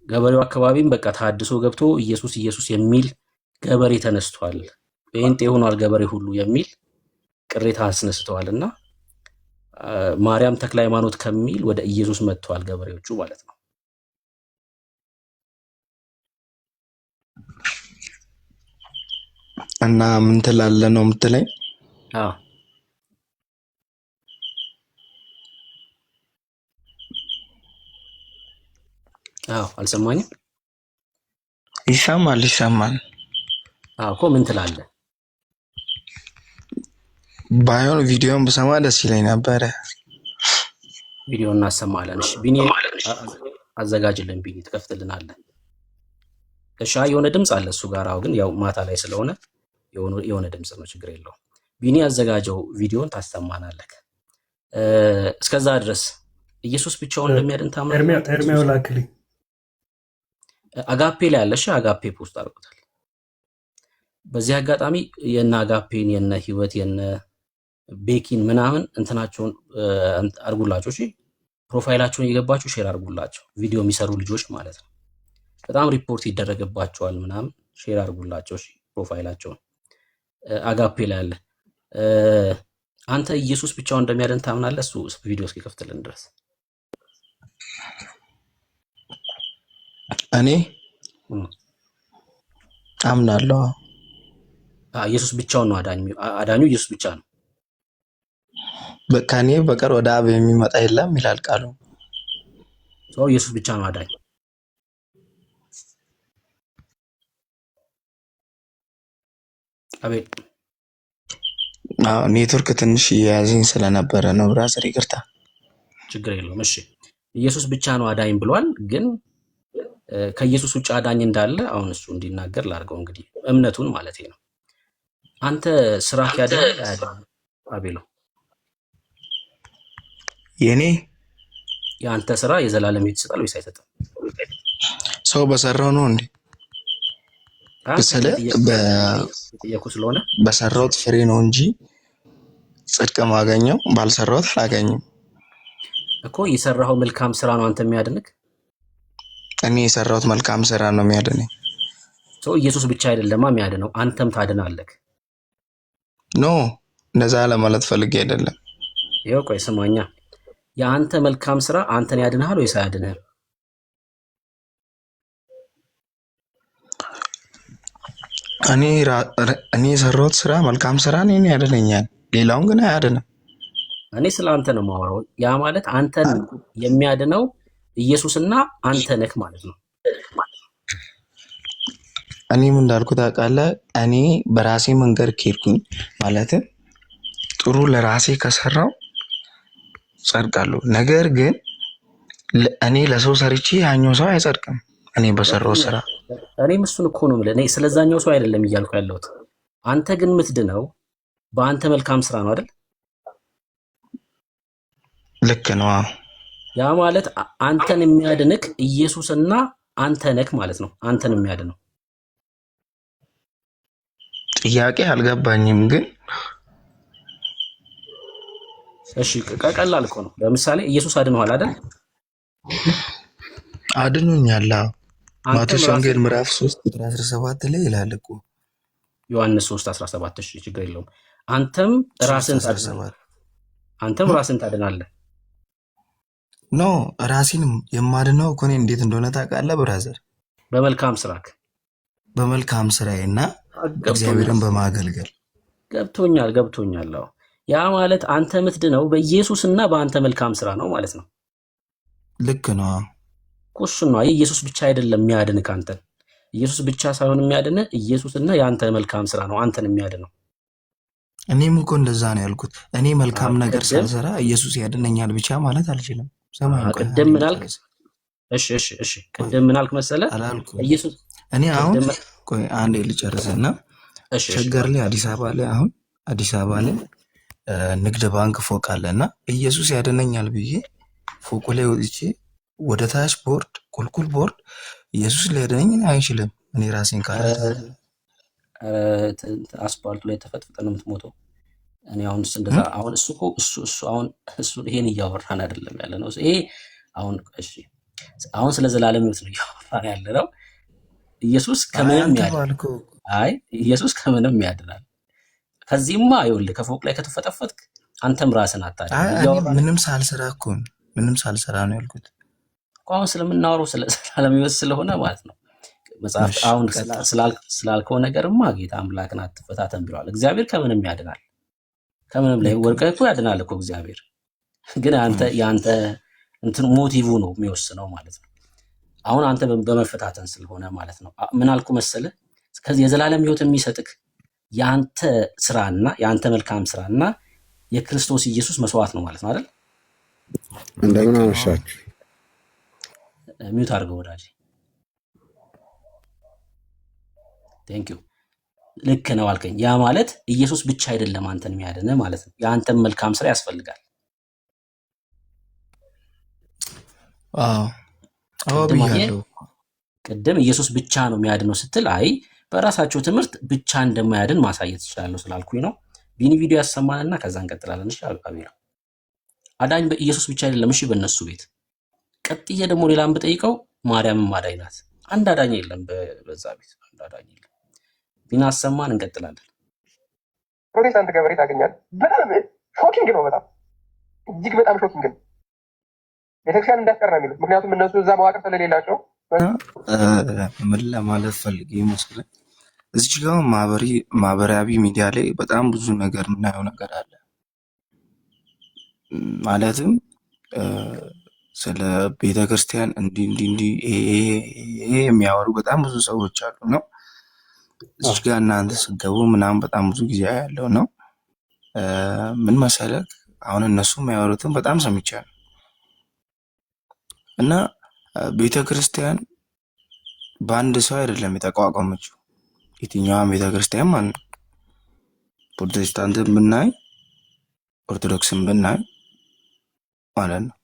ገበሬው አካባቢም በቃ ታድሶ ገብቶ ኢየሱስ ኢየሱስ የሚል ገበሬ ተነስቷል፣ ጴንጤ ሆኗል ገበሬ ሁሉ የሚል ቅሬታ አስነስተዋልና ማርያም ተክለ ሃይማኖት ከሚል ወደ ኢየሱስ መጥተዋል ገበሬዎቹ ማለት ነው። እና ምን ትላለህ ነው የምትለኝ? አልሰማኝም። ይሰማል። እኮ ምን ትላለህ? ባይሆን ቪዲዮን ብሰማ ደስ ይለኝ ነበረ። ቪዲዮ እናሰማለን። እሺ ቢኒ አዘጋጅልን። ቢኒ ትከፍትልናለህ? እሺ የሆነ ድምፅ አለ እሱ ጋር። አሁን ግን ያው ማታ ላይ ስለሆነ የሆነ ድምፅ ነው፣ ችግር የለውም። ቢኒ ያዘጋጀው ቪዲዮን ታሰማናለህ። እስከዛ ድረስ ኢየሱስ ብቻውን እንደሚያድን ታምናለህ? ኤርሚያው ላክልኝ። አጋፔ ላይ ያለሽ አጋፔ ፖስት አድርጎታል። በዚህ አጋጣሚ የነ አጋፔን የነ ህይወት የነ ቤኪን ምናምን እንትናቸውን አድርጉላቸው። እሺ ፕሮፋይላቸውን እየገባችሁ ሼር አድርጉላቸው። ቪዲዮ የሚሰሩ ልጆች ማለት ነው። በጣም ሪፖርት ይደረግባቸዋል ምናምን። ሼር አድርጉላቸው። እሺ ፕሮፋይላቸውን አጋፔ ላይ አለ። አንተ ኢየሱስ ብቻውን እንደሚያድን ታምናለህ? እሱ ቪዲዮ እስኪከፍትልን ድረስ እኔ አምናለሁ። ኢየሱስ ብቻውን ነው አዳኙ ኢየሱስ ብቻ ነው። ከኔ በቀር ወደ አብ የሚመጣ የለም ይላል ቃሉ። ኢየሱስ ብቻ ነው አዳኝ። አቤት ኔትወርክ ትንሽ እየያዘኝ ስለነበረ ነው ብራዘር፣ ይቅርታ። ችግር የለውም። እሺ ኢየሱስ ብቻ ነው አዳኝ ብሏል። ግን ከኢየሱስ ውጭ አዳኝ እንዳለ አሁን እሱ እንዲናገር ላድርገው። እንግዲህ እምነቱን ማለት ነው። አንተ ስራ ያደረገ አቤሎ፣ የአንተ ስራ የዘላለም ሕይወት ይሰጣል ወይስ አይሰጥም? ሰው በሰራው ነው እንዴ? ስለሆነ በሰራውት ፍሬ ነው እንጂ ጽድቅ ማገኘው ባልሰራውት አላገኝም እኮ። የሰራው መልካም ስራ ነው አንተ የሚያድንክ። እኔ የሰራውት መልካም ስራ ነው የሚያድነኝ። ኢየሱስ ብቻ አይደለም የሚያድነው፣ አንተም ታድናለህ። ኖ እንደዛ ለማለት ፈልጌ አይደለም። ይኸው ቆይ ስማኛ፣ የአንተ መልካም ስራ አንተን ያድንሃል ወይስ አያድንህም? እኔ የሰራሁት ስራ መልካም ስራ እኔን ያድነኛል፣ ሌላውን ግን አያድንም። እኔ ስለ አንተ ነው የማወራው። ያ ማለት አንተን የሚያድነው ኢየሱስና አንተ ነህ ማለት ነው። እኔም እንዳልኩ ታውቃለህ፣ እኔ በራሴ መንገድ ከሄድኩኝ ማለትም ጥሩ ለራሴ ከሰራው ጸድቃለሁ። ነገር ግን እኔ ለሰው ሰርቼ ያኛው ሰው አይጸድቅም። እኔ በሰራው ስራ እኔም እሱን እኮ ነው የምልህ። እኔ ስለዛኛው ሰው አይደለም እያልኩ ያለሁት። አንተ ግን የምትድነው በአንተ መልካም ስራ ነው አይደል? ልክ ነው። ያ ማለት አንተን የሚያድንክ ኢየሱስና አንተ ነህ ማለት ነው። አንተን የሚያድነው ጥያቄ አልገባኝም ግን እሺ ቀላል እኮ ነው። ለምሳሌ ኢየሱስ አድነዋል አይደል? አድኖኛል። ማቴዎስ ወንጌል ምዕራፍ 3 ቁጥር 17 ላይ ይላል እኮ። ዮሐንስ 3:17 እሺ ችግር የለውም። አንተም ራስን ታድናለህ። ኖ ራሴንም የማድነው እኮ እኔ እንዴት እንደሆነ ታውቃለህ ብራዘር? በመልካም ስራክ፣ በመልካም ስራዬና እግዚአብሔርን በማገልገል ገብቶኛል። ያ ማለት አንተ የምትድነው በኢየሱስና በአንተ መልካም ስራ ነው ማለት ነው። ልክ ነው። እሱ ነው። ኢየሱስ ብቻ አይደለም የሚያድንህ አንተን። ኢየሱስ ብቻ ሳይሆን የሚያድንህ ኢየሱስና የአንተ መልካም ስራ ነው አንተን የሚያድነው። እኔም እኮ እንደዛ ነው ያልኩት። እኔ መልካም ነገር ሳልሰራ ኢየሱስ ያድነኛል ብቻ ማለት አልችልም። ቅድም ምን አልክ? እሺ ቅድም ምን አልክ መሰለህ? አላልኩም ኢየሱስ እኔ አሁን ቅድም ቆይ አንዴ ልጨርስና እሺ ሸገር ላይ አዲስ አበባ ላይ ንግድ ባንክ ፎቅ አለና ኢየሱስ ያድነኛል ብዬ ፎቁ ላይ ወጥቼ ወደ ታች ቦርድ ቁልቁል ቦርድ ኢየሱስ ሊያድነኝ አይችልም እኔ ራሴን ካለ አስፓልቱ ላይ ተፈጥፍጠህ ነው የምትሞተው። እኔ አሁን እንደዛ አሁን እሱ ይሄን እያወራን አይደለም ያለ ነው። ይሄ አሁን ስለ ዘላለም ሕይወት ነው እያወራን ያለ ነው። ኢየሱስ ከምንም ያድናል። ከዚህማ ይኸውልህ ከፎቅ ላይ ከተፈጠፈጥክ አንተም ራስን አታድን። ምንም ሳልሰራ ነው ያልኩት። አሁን ስለምናወራው ስለ ዘላለም ሕይወት ስለሆነ ማለት ነው። መጽሐፍ አሁን ስላልከው ነገርማ ጌታ አምላክን አትፈታተን ብለዋል። እግዚአብሔር ከምንም ያድናል። ከምንም ላይ ወርቀህ እኮ ያድናል እኮ እግዚአብሔር። ግን የአንተ እንትን ሞቲቭ ነው የሚወስነው ማለት ነው። አሁን አንተ በመፈታተን ስለሆነ ማለት ነው። ምን አልኩ መሰለህ? ከዚህ የዘላለም ሕይወት የሚሰጥክ የአንተ ስራና የአንተ መልካም ስራና የክርስቶስ ኢየሱስ መስዋዕት ነው ማለት ነው አይደል? እንደምን አመሻችሁ። ሚውት አድርገው ወዳጅ። ቴንክ ዩ። ልክ ነው አልከኝ። ያ ማለት ኢየሱስ ብቻ አይደለም አንተን የሚያድንህ ማለት ነው። የአንተን መልካም ስራ ያስፈልጋል። ቅድም ኢየሱስ ብቻ ነው የሚያድነው ስትል አይ በራሳቸው ትምህርት ብቻ እንደማያድን ማሳየት እችላለሁ ስላልኩኝ ነው። ቢኒ ቪዲዮ ያሰማንና ከዛ እንቀጥላለን። እሺ አቢላ አዳኝ በኢየሱስ ብቻ አይደለም። እሺ በእነሱ ቤት ቀጥዬ ደግሞ ሌላም ብጠይቀው ማርያምም አዳኝ ናት። አንድ አዳኝ የለም በዛ ቤት አንድ አዳኝ የለም። ቢና አሰማን እንቀጥላለን። ፕሮቴስታንት ገበሬ ታገኛለህ። በጣም ሾኪንግ ነው። በጣም እጅግ በጣም ሾኪንግ ነው። ቤተክርስቲያን እንዳትቀር ነው የሚሉት። ምክንያቱም እነሱ እዛ መዋቅር ስለሌላቸው ምን ለማለት ፈልጌ ይመስላል እዚች ጋር ማህበራዊ ሚዲያ ላይ በጣም ብዙ ነገር የምናየው ነገር አለ። ማለትም ስለ ቤተክርስቲያን እንዲህ የሚያወሩ በጣም ብዙ ሰዎች አሉ ነው። እዚች ጋር እናንተ ስገቡ ምናምን በጣም ብዙ ጊዜ ያለው ነው። ምን መሰለህ አሁን እነሱ የሚያወሩትን በጣም ሰምቻለሁ እና ቤተክርስቲያን በአንድ ሰው አይደለም የተቋቋመችው። የትኛዋም ቤተክርስቲያን ማለት ነው። ፕሮቴስታንትን ብናይ ኦርቶዶክስን ብናይ ማለት ነው።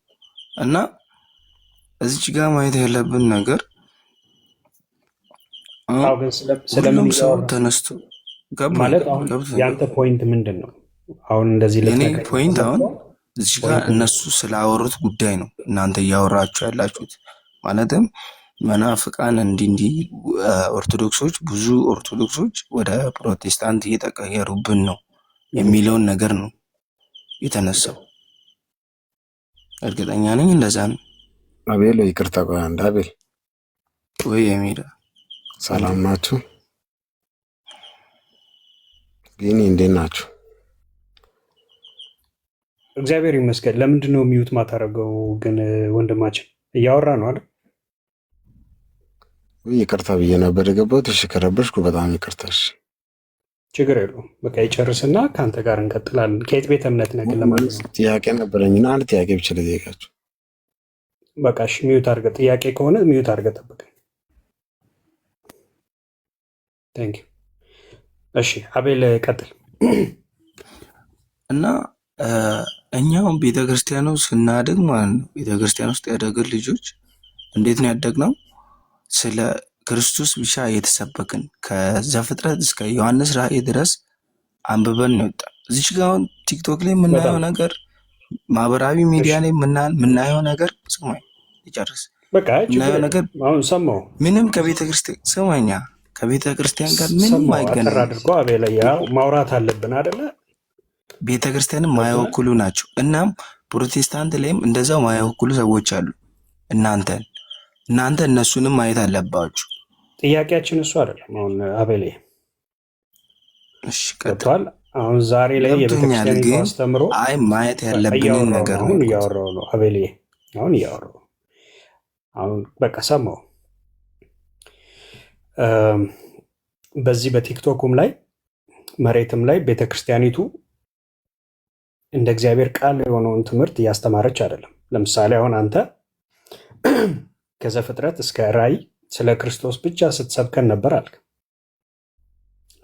እና እዚች ጋር ማየት ያለብን ነገር ሁሉም ሰው ተነስቶ ማለት አሁን ያንተ ፖይንት ምንድን ነው? አሁን እንደዚህ ለኔ ፖይንት አሁን እዚህ ጋር እነሱ ስላወሩት ጉዳይ ነው እናንተ እያወራችሁ ያላችሁት። ማለትም መናፍቃን እንዲህ ኦርቶዶክሶች ብዙ ኦርቶዶክሶች ወደ ፕሮቴስታንት እየተቀየሩብን ነው የሚለውን ነገር ነው የተነሳው። እርግጠኛ ነኝ እንደዛ ነው። አቤል ይቅርታ ቆይ አንድ አቤል ወይ የሚዳ ሰላም ናችሁ? ግን እንዴት ናችሁ? እግዚአብሔር ይመስገን። ለምንድን ነው ሚዩት ማታረገው ግን? ወንድማችን እያወራ ነው አይደል? ይቅርታ ብዬ ነበር የገባሁት። እሺ ከረበሽኩ በጣም ይቅርታሽ። ችግር የለውም። በቃ ይጨርስና ከአንተ ጋር እንቀጥላለን። ከየት ቤተ እምነት ነህ ግን? ለማለት ጥያቄ ነበረኝና አንድ ጥያቄ ብቻ ልጠይቃችሁ። በቃ እሺ ሚዩት አድርገህ፣ ጥያቄ ከሆነ ሚዩት አድርገህ ጠብቀኝ። ቴንክ ዩ። እሺ አቤል ቀጥል። እና እኛም ቤተክርስቲያኑ ስናድግ ማለት ነው ቤተክርስቲያን ውስጥ ያደግን ልጆች እንዴት ነው ያደግነው? ስለ ክርስቶስ ብቻ እየተሰበክን ከዘፍጥረት እስከ ዮሐንስ ራእይ ድረስ አንብበን ነው የወጣ። እዚች ጋር አሁን ቲክቶክ ላይ የምናየው ነገር፣ ማህበራዊ ሚዲያ ላይ የምናየው ነገር ስማኝ ይጨርስ። የምናየው ነገር ምንም ከቤተክርስቲያን ስማኛ ከቤተክርስቲያን ጋር ምንም አይገናኝም። አድርጎ አቤል ያው ማውራት አለብን አይደለ? ቤተክርስቲያንን ማይወክሉ ናቸው። እናም ፕሮቴስታንት ላይም እንደዛው ማይወክሉ ሰዎች አሉ። እናንተ እነሱንም ማየት አለባችሁ። ጥያቄያችን እሱ አይደለም። አሁን አቤል እሺ ቀጥቷል። አሁን ዛሬ ላይ የቤተክርስቲያን አስተምሮ አይ ማየት ያለብንን ነገር ነው እያወራው ነው አቤል። አሁን እያወራው አሁን በቃ ሰማው። በዚህ በቲክቶኩም ላይ መሬትም ላይ ቤተክርስቲያኒቱ እንደ እግዚአብሔር ቃል የሆነውን ትምህርት እያስተማረች አይደለም። ለምሳሌ አሁን አንተ ከዘፍጥረት እስከ ራእይ ስለ ክርስቶስ ብቻ ስትሰብከን ነበር አልክ።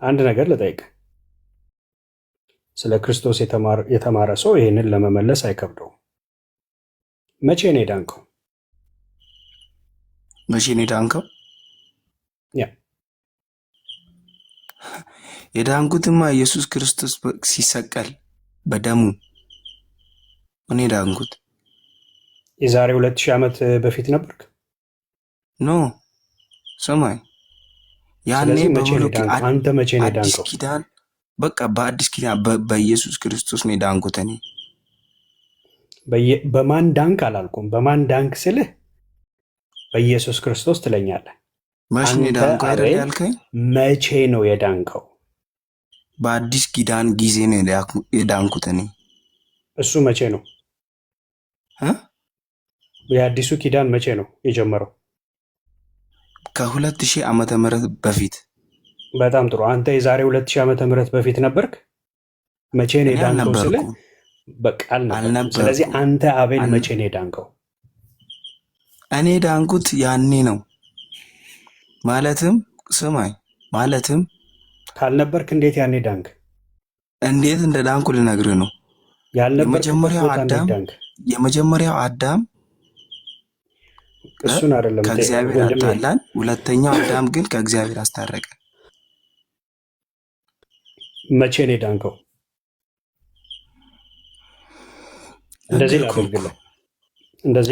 አንድ ነገር ልጠይቅ። ስለ ክርስቶስ የተማረ ሰው ይህንን ለመመለስ አይከብደውም። መቼ ነው የዳንከው? መቼ ነው የዳንከው? ያ የዳንኩትማ ኢየሱስ ክርስቶስ ሲሰቀል በደሙ እኔ ዳንኩት። የዛሬ 2000 ዓመት በፊት ነበርክ? ኖ ሰማይ ያኔ አንተ መቼ ነው የዳንከው? ኪዳን በቃ በአዲስ ኪዳን በኢየሱስ ክርስቶስ ነው የዳንኩት። እኔ በማን ዳንክ አላልኩም። በማን ዳንክ ስልህ በኢየሱስ ክርስቶስ ትለኛለህ። መቼ ነው የዳንከው አይደል ያልከኝ? መቼ ነው የዳንከው? በአዲስ ኪዳን ጊዜ ነው የዳንኩት እኔ። እሱ መቼ ነው? የአዲሱ ኪዳን መቼ ነው የጀመረው? ከ2000 ዓመተ ምህረት በፊት። በጣም ጥሩ። አንተ የዛሬ 2000 ዓመተ ምህረት በፊት ነበርክ? መቼ ነው የዳንከው ስልህ በቃ አልነበርኩም። ስለዚህ አንተ አቤል መቼ ነው የዳንከው? እኔ ዳንኩት ያኔ ነው ማለትም ስማኝ፣ ማለትም ካልነበርክ እንዴት ያኔ ዳንክ? እንዴት እንደ ዳንኩ ልነግርህ ነው። የመጀመሪያው አዳም እሱን አይደለም ከእግዚአብሔር አጣላን። ሁለተኛው አዳም ግን ከእግዚአብሔር አስታረቀ። መቼ ነው የዳንከው? እንደዚህ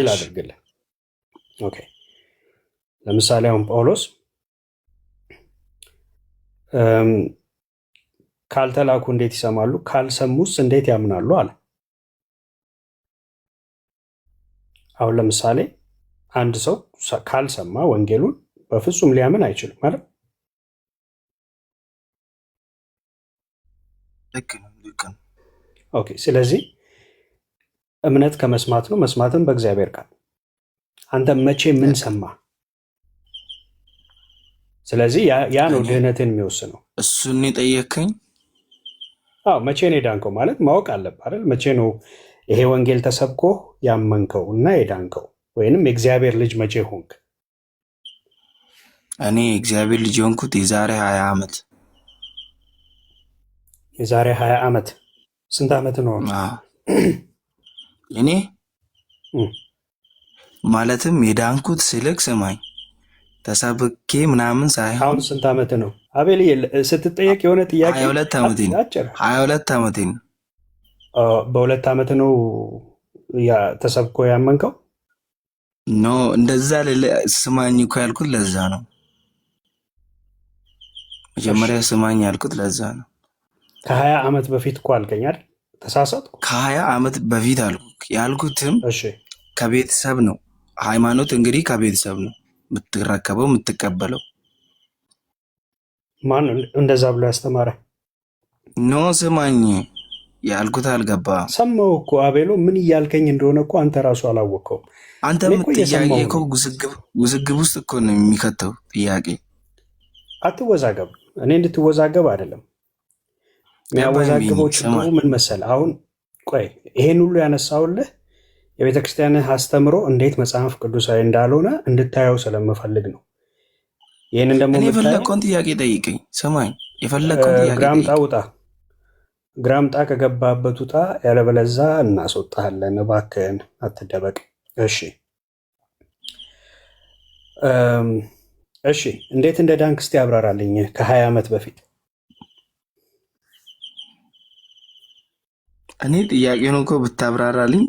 ላድርግልህ። ኦኬ፣ ለምሳሌ አሁን ጳውሎስ ካልተላኩ እንዴት ይሰማሉ? ካልሰሙስ እንዴት ያምናሉ አለ። አሁን ለምሳሌ አንድ ሰው ካልሰማ ወንጌሉን በፍጹም ሊያምን አይችልም ማለት ልክ ነው። ኦኬ፣ ስለዚህ እምነት ከመስማት ነው፣ መስማትም በእግዚአብሔር ቃል። አንተ መቼ ምን ሰማ? ስለዚህ ያ ነው ድህነትን የሚወስነው። እሱን የጠየከኝ? አዎ፣ መቼ ነው የዳንከው ማለት ማወቅ አለብህ አይደል? መቼ ነው ይሄ ወንጌል ተሰብኮ ያመንከው እና የዳንከው? ወይንም የእግዚአብሔር ልጅ መቼ ሆንክ? እኔ የእግዚአብሔር ልጅ ሆንኩት የዛሬ 20 ዓመት። የዛሬ 20 ዓመት። ስንት ዓመት ነው እኔ? ማለትም የዳንኩት ስልክ ስማኝ፣ ተሰብኬ ምናምን ሳይሆን። አሁን ስንት ዓመት ነው አቤል? ስትጠየቅ የሆነ ጥያቄ 22 ዓመቴ ነው። 22 ዓመቴ ነው። በ2 ዓመት ነው ተሰብኮ ያመንከው? ኖ እንደዛ ስማኝ እኮ ያልኩት ለዛ ነው። መጀመሪያ ስማኝ ያልኩት ለዛ ነው። ከ20 ዓመት በፊት እኮ አልከኝ አይደል? ተሳሳትኩ? ከ20 ዓመት በፊት ያልኩትም ከቤተሰብ ነው። ሃይማኖት እንግዲህ ከቤተሰብ ነው የምትረከበው የምትቀበለው። ማን እንደዛ ብሎ ያስተማረ? ኖ ስማኝ ያልኩት አልገባ። ሰማሁ እኮ አቤሎ፣ ምን እያልከኝ እንደሆነ እኮ አንተ ራሱ አላወቀውም። አንተ ጥያቄ እኮ ውዝግብ ውስጥ እኮ ነው የሚከተው ጥያቄ። አትወዛገብ። እኔ እንድትወዛገብ አይደለም የሚያወዛግበው። ችግሩ ምን መሰለህ? አሁን ቆይ ይሄን ሁሉ ያነሳውልህ የቤተ ክርስቲያንህ አስተምሮ እንዴት መጽሐፍ ቅዱሳዊ እንዳልሆነ እንድታየው ስለምፈልግ ነው። ይህንን ደግሞ የፈለግከውን ጥያቄ ጠይቀኝ። ስማኝ፣ የፈለግከውን ጥያቄ ግራምጣ ውጣ፣ ግራምጣ ከገባበት ውጣ፣ ያለበለዛ እናስወጣሃለን። እባክህን አትደበቅ። እሺ፣ እንዴት እንደ ዳንክ እስቲ ያብራራልኝ። ከ20 ዓመት በፊት እኔ ጥያቄውን እኮ ብታብራራልኝ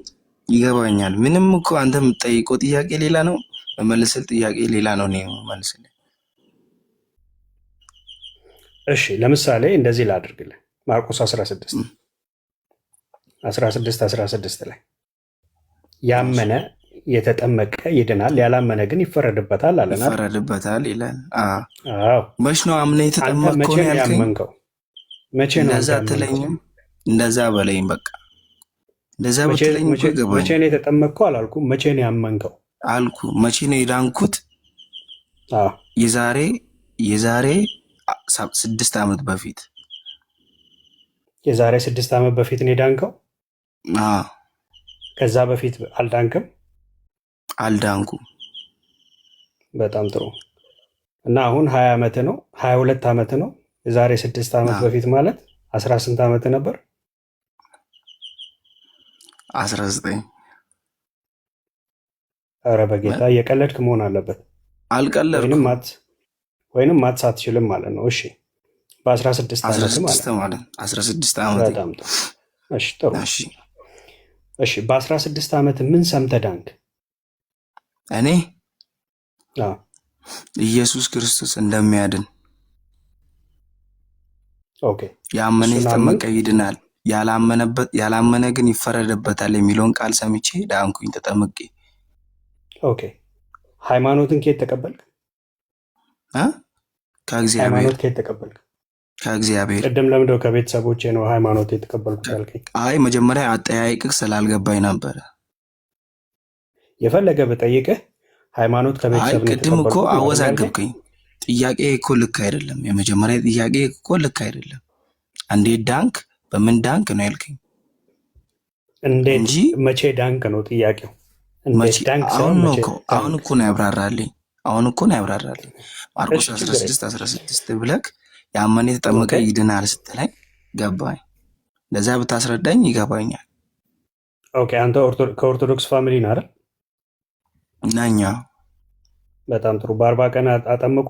ይገባኛል። ምንም እኮ አንተ የምትጠይቀው ጥያቄ ሌላ ነው፣ መመልስል ጥያቄ ሌላ ነው። እኔ መልስል። እሺ፣ ለምሳሌ እንደዚህ ላድርግልህ። ማርቆስ 16 ላይ ያመነ የተጠመቀ ይድናል፣ ያላመነ ግን ይፈረድበታል አለና ይፈረድበታል ይላል። መች ነው አምነ የተጠመቅከው ያመንከው? መቼ ነው? እንደዛ አትለኝም? እንደዛ በለኝ በቃ። እንደዛ በትለኝ መቼ ነው የተጠመቅከው አላልኩም። መቼ ነው ያመንከው አልኩ። መቼ ነው የዳንኩት? የዛሬ 6 ዓመት በፊት። የዛሬ 6 ዓመት በፊት ነው የዳንከው? ከዛ በፊት አልዳንክም? አልዳንኩም። በጣም ጥሩ። እና አሁን 20 ዓመት ነው 22 ዓመት ነው። የዛሬ 6 ዓመት በፊት ማለት 18 ዓመት ነበር። 19 ኧረ በጌታ እየቀለድክ መሆን አለበት። አልቀለድኩም። ወይንም ማትስ አትችልም ማለት ነው። እሺ በ16 ዓመት ማለት 16 ዓመት። በጣም ጥሩ። እሺ ጥሩ። እሺ በ16 ዓመት ምን ሰምተህ ዳንክ? እኔ ኢየሱስ ክርስቶስ እንደሚያድን፣ ኦኬ፣ ያመነ የተጠመቀ ይድናል፣ ያላመነ ግን ይፈረድበታል የሚለውን ቃል ሰምቼ ዳንኩኝ ተጠምቄ። ኦኬ፣ ሃይማኖትን ከየት ተቀበልክ? ከእግዚአብሔር። ሃይማኖት ከየት ተቀበልክ? ከእግዚአብሔር። ቅድም ለምንድነው ከቤተሰቦቼ ነው ሃይማኖት የተቀበልኩት ያልከኝ? አይ መጀመሪያ አጠያይቅህ ስላልገባኝ ነበረ። የፈለገ ብጠይቅህ ሃይማኖት ከቤተሰብ ነው። ቅድም እኮ አወዛገብከኝ። ጥያቄ እኮ ልክ አይደለም። የመጀመሪያ ጥያቄ እኮ ልክ አይደለም። እንዴት ዳንክ፣ በምን ዳንክ ነው ያልከኝ? እንዴት መቼ ዳንክ ነው ጥያቄው። አሁን እኮ ነው ያብራራልኝ። ማርቆስ 16 ብለክ ያመነ የተጠመቀ ይድናል ስትለኝ ገባኝ። ለዛ ብታስረዳኝ ይገባኛል። ኦኬ፣ አንተ ከኦርቶዶክስ ፋሚሊ ነህ አይደል? ናኛ። በጣም ጥሩ። በ40 ቀን አጠመቁ?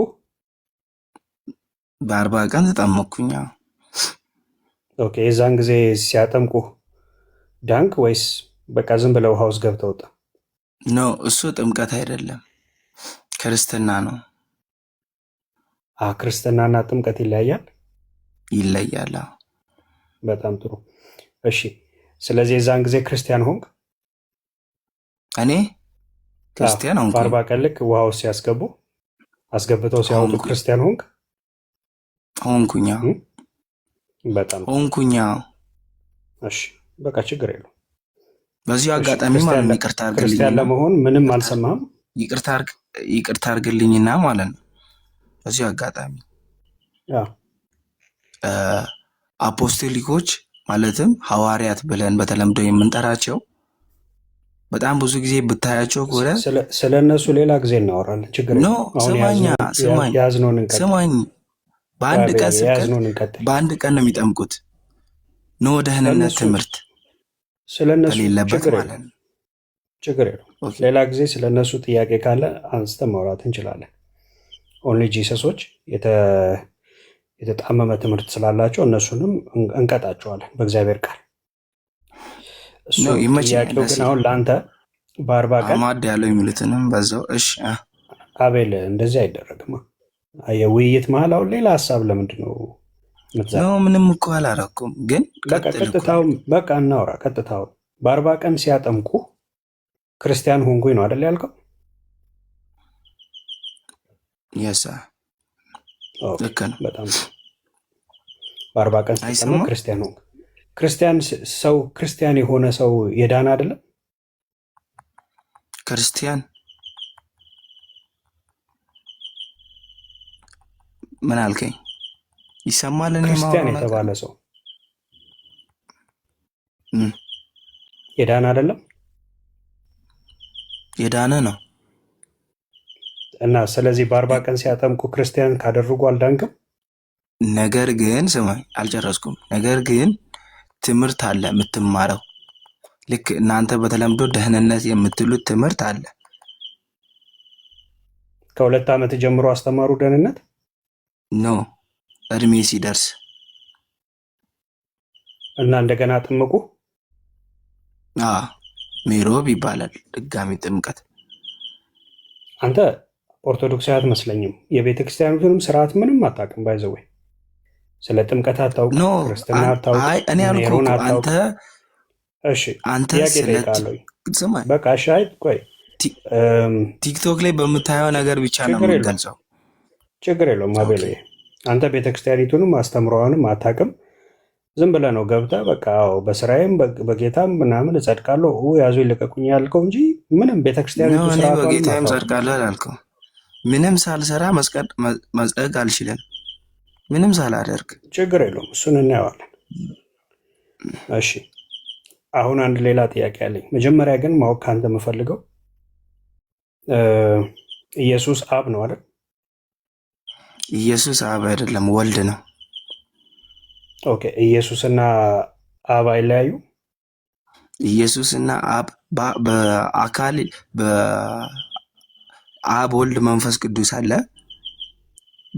በ40 ቀን ተጠመቅኩኝ። ኦኬ፣ የዛን ጊዜ ሲያጠምቁ ዳንክ ወይስ በቃ ዝም ብለው ውሃ ውስጥ ገብተህ ወጣ? ኖ፣ እሱ ጥምቀት አይደለም፣ ክርስትና ነው። ክርስትናና ጥምቀት ይለያያል? ይለያል። በጣም ጥሩ። እሺ፣ ስለዚህ የዛን ጊዜ ክርስቲያን ሆንክ? እኔ ክርስቲያን ሆንኩ። በ40 ቀን ልክ ውሃ ውስጥ ሲያስገቡ አስገብተው ሲያወጡ ክርስቲያን ሆንክ? ሆንኩኛ። በጣም ሆንኩኛ። እሺ፣ በቃ ችግር የለውም። በዚሁ አጋጣሚ ማለት ነው ይቅርታ አድርግልኝ። ክርስቲያን ለመሆን ምንም አልሰማህም? ይቅርታ አድርግልኝና ማለት ነው በዚሁ አጋጣሚ አፖስቶሊኮች ማለትም ሐዋርያት ብለን በተለምዶ የምንጠራቸው በጣም ብዙ ጊዜ ብታያቸው ከሆነ ስለ እነሱ ሌላ ጊዜ እናወራለን። ችግር ስማኝ። በአንድ ቀን ነው የሚጠምቁት። ኖ ደህንነት ትምህርት ስለነሱ በሌለበት ማለት ነው። ችግር የለውም። ሌላ ጊዜ ስለነሱ ጥያቄ ካለ አንስተን ማውራት እንችላለን። ኦንሊ ጂሰሶች የተጣመመ ትምህርት ስላላቸው እነሱንም እንቀጣቸዋለን በእግዚአብሔር ቃል። ጥያቄው ግን አሁን ለአንተ በ40 ቀን ማድ ያለው የሚሉትንም በዛው። እሺ አቤል፣ እንደዚህ አይደረግማ። የውይይት መሀል አሁን ሌላ ሀሳብ ለምንድን ነው ነው? ምንም እኮ አላረኩም፣ ግን በቃ እናውራ። ቀጥታው በ40 ቀን ሲያጠምቁ ክርስቲያን ሆንኩኝ ነው አይደል ያልከው? የሳ ልክ ነው። በጣም በ40 ቀን ሲጠመቅ ክርስቲያን ሆንክ። ክርስቲያን የሆነ ሰው የዳነ አይደለም? ክርስቲያን ምን አልከኝ? ይሰማል? ክርስቲያን የተባለ ሰው የዳነ አይደለም? የዳነ ነው። እና ስለዚህ በ40 ቀን ሲያጠምቁ ክርስቲያን ካደረጉ አልዳንክም። ነገር ግን ስማኝ፣ አልጨረስኩም። ነገር ግን ትምህርት አለ የምትማረው። ልክ እናንተ በተለምዶ ደህንነት የምትሉት ትምህርት አለ። ከ2 ዓመት ጀምሮ አስተማሩ ደህንነት? ኖ፣ እድሜ ሲደርስ እና እንደገና አጠመቁ። ሜሮብ ይባላል ድጋሚ ጥምቀት። አንተ ኦርቶዶክሳዊ አትመስለኝም። የቤተ ክርስቲያኑትንም ስርዓት ምንም አታውቅም። ባይዘወይ ስለ ጥምቀት አታውቅም፣ ክርስትና አታውቅም። እኔ ያልኩህ አንተ ጥያቄ ጠይቃለሁ። በቃ ሻይ ቆይ፣ ቲክቶክ ላይ በምታየው ነገር ብቻ ነው የምገልጸው። ችግር የለውም አቤል፣ አንተ ቤተክርስቲያኒቱንም አስተምረዋንም አታውቅም። ዝም ብለህ ነው ገብተህ በቃ በስራዬም በጌታም ምናምን እጸድቃለሁ ያዙ ይልቀቁኝ ያልከው እንጂ ምንም ቤተክርስቲያኒቱ ስርዓት በጌታም እጸድቃለሁ አላልከው። ምንም ሳልሰራ መጽደቅ አልችልም፣ ምንም ሳላደርግ። ችግር የለውም፣ እሱን እናየዋለን። እሺ አሁን አንድ ሌላ ጥያቄ አለኝ። መጀመሪያ ግን ማወቅ ከአንተ የምፈልገው ኢየሱስ አብ ነው አይደል? ኢየሱስ አብ አይደለም ወልድ ነው። ኦኬ። ኢየሱስና አብ አይለያዩ? ኢየሱስና አብ በአካል በአብ ወልድ መንፈስ ቅዱስ አለ፣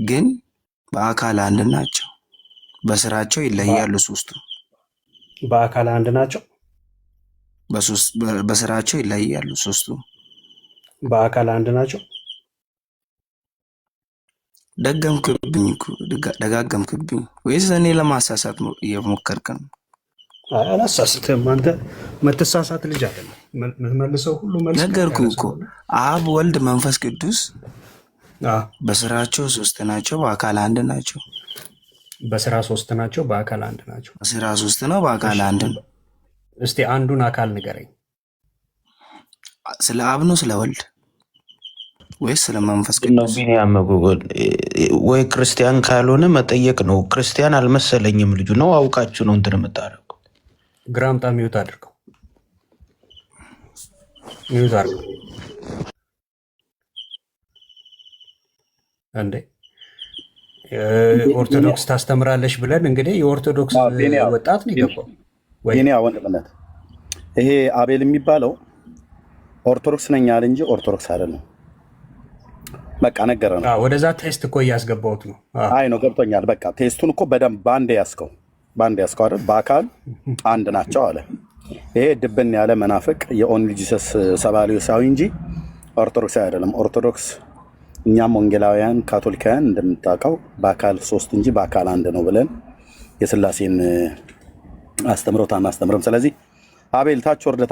ግን በአካል አንድ ናቸው። በስራቸው ይለያሉ። ሶስቱ በአካል አንድ ናቸው፣ በስራቸው ይለያሉ። ሶስቱ በአካል አንድ ናቸው። ደጋገምክብኝ ወይስ እኔ ለማሳሳት እየሞከርክ ነው? አላሳስትም። አንተ መተሳሳት ልጅ አይደለም። የምትመልሰው ሁሉ መልስ ነገርኩህ እኮ። አብ ወልድ መንፈስ ቅዱስ በስራቸው ሶስት ናቸው፣ በአካል አንድ ናቸው። በስራ ሶስት ናቸው፣ በአካል አንድ ናቸው። በስራ ሶስት ነው፣ በአካል አንድ ነው። እስቲ አንዱን አካል ንገረኝ። ስለ አብ ነው ስለ ወልድ ወይስ ስለ መንፈስ ቅዱስ? ወይ ክርስቲያን ካልሆነ መጠየቅ ነው። ክርስቲያን አልመሰለኝም ልጁ ነው። አውቃችሁ ነው እንትን የምታደርገው። ግራምጣ ሚዩት አድርገው፣ ሚዩት አድርገው እንዴ። ኦርቶዶክስ ታስተምራለች ብለን እንግዲህ የኦርቶዶክስ ወጣት ነው የገባው። የኔ ወንድምነት ይሄ አቤል የሚባለው ኦርቶዶክስ ነኝ አለ እንጂ ኦርቶዶክስ አይደለም። በቃ ነገረ ነው። ወደዛ ቴስት እኮ እያስገባሁት ነው። አይ ነው ገብቶኛል። በቃ ቴስቱን እኮ በደንብ ባንዴ ያስከው አይደል? በአካል አንድ ናቸው አለ። ይሄ ድብን ያለ መናፍቅ የኦንሊ ጂሰስ ሰባሊዮሳዊ እንጂ ኦርቶዶክስ አይደለም። ኦርቶዶክስ እኛም ወንጌላውያን ካቶሊካውያን እንደምታውቀው በአካል ሶስት እንጂ በአካል አንድ ነው ብለን የስላሴን አስተምሮት አናስተምርም። ስለዚህ አቤል ታች ወርደታ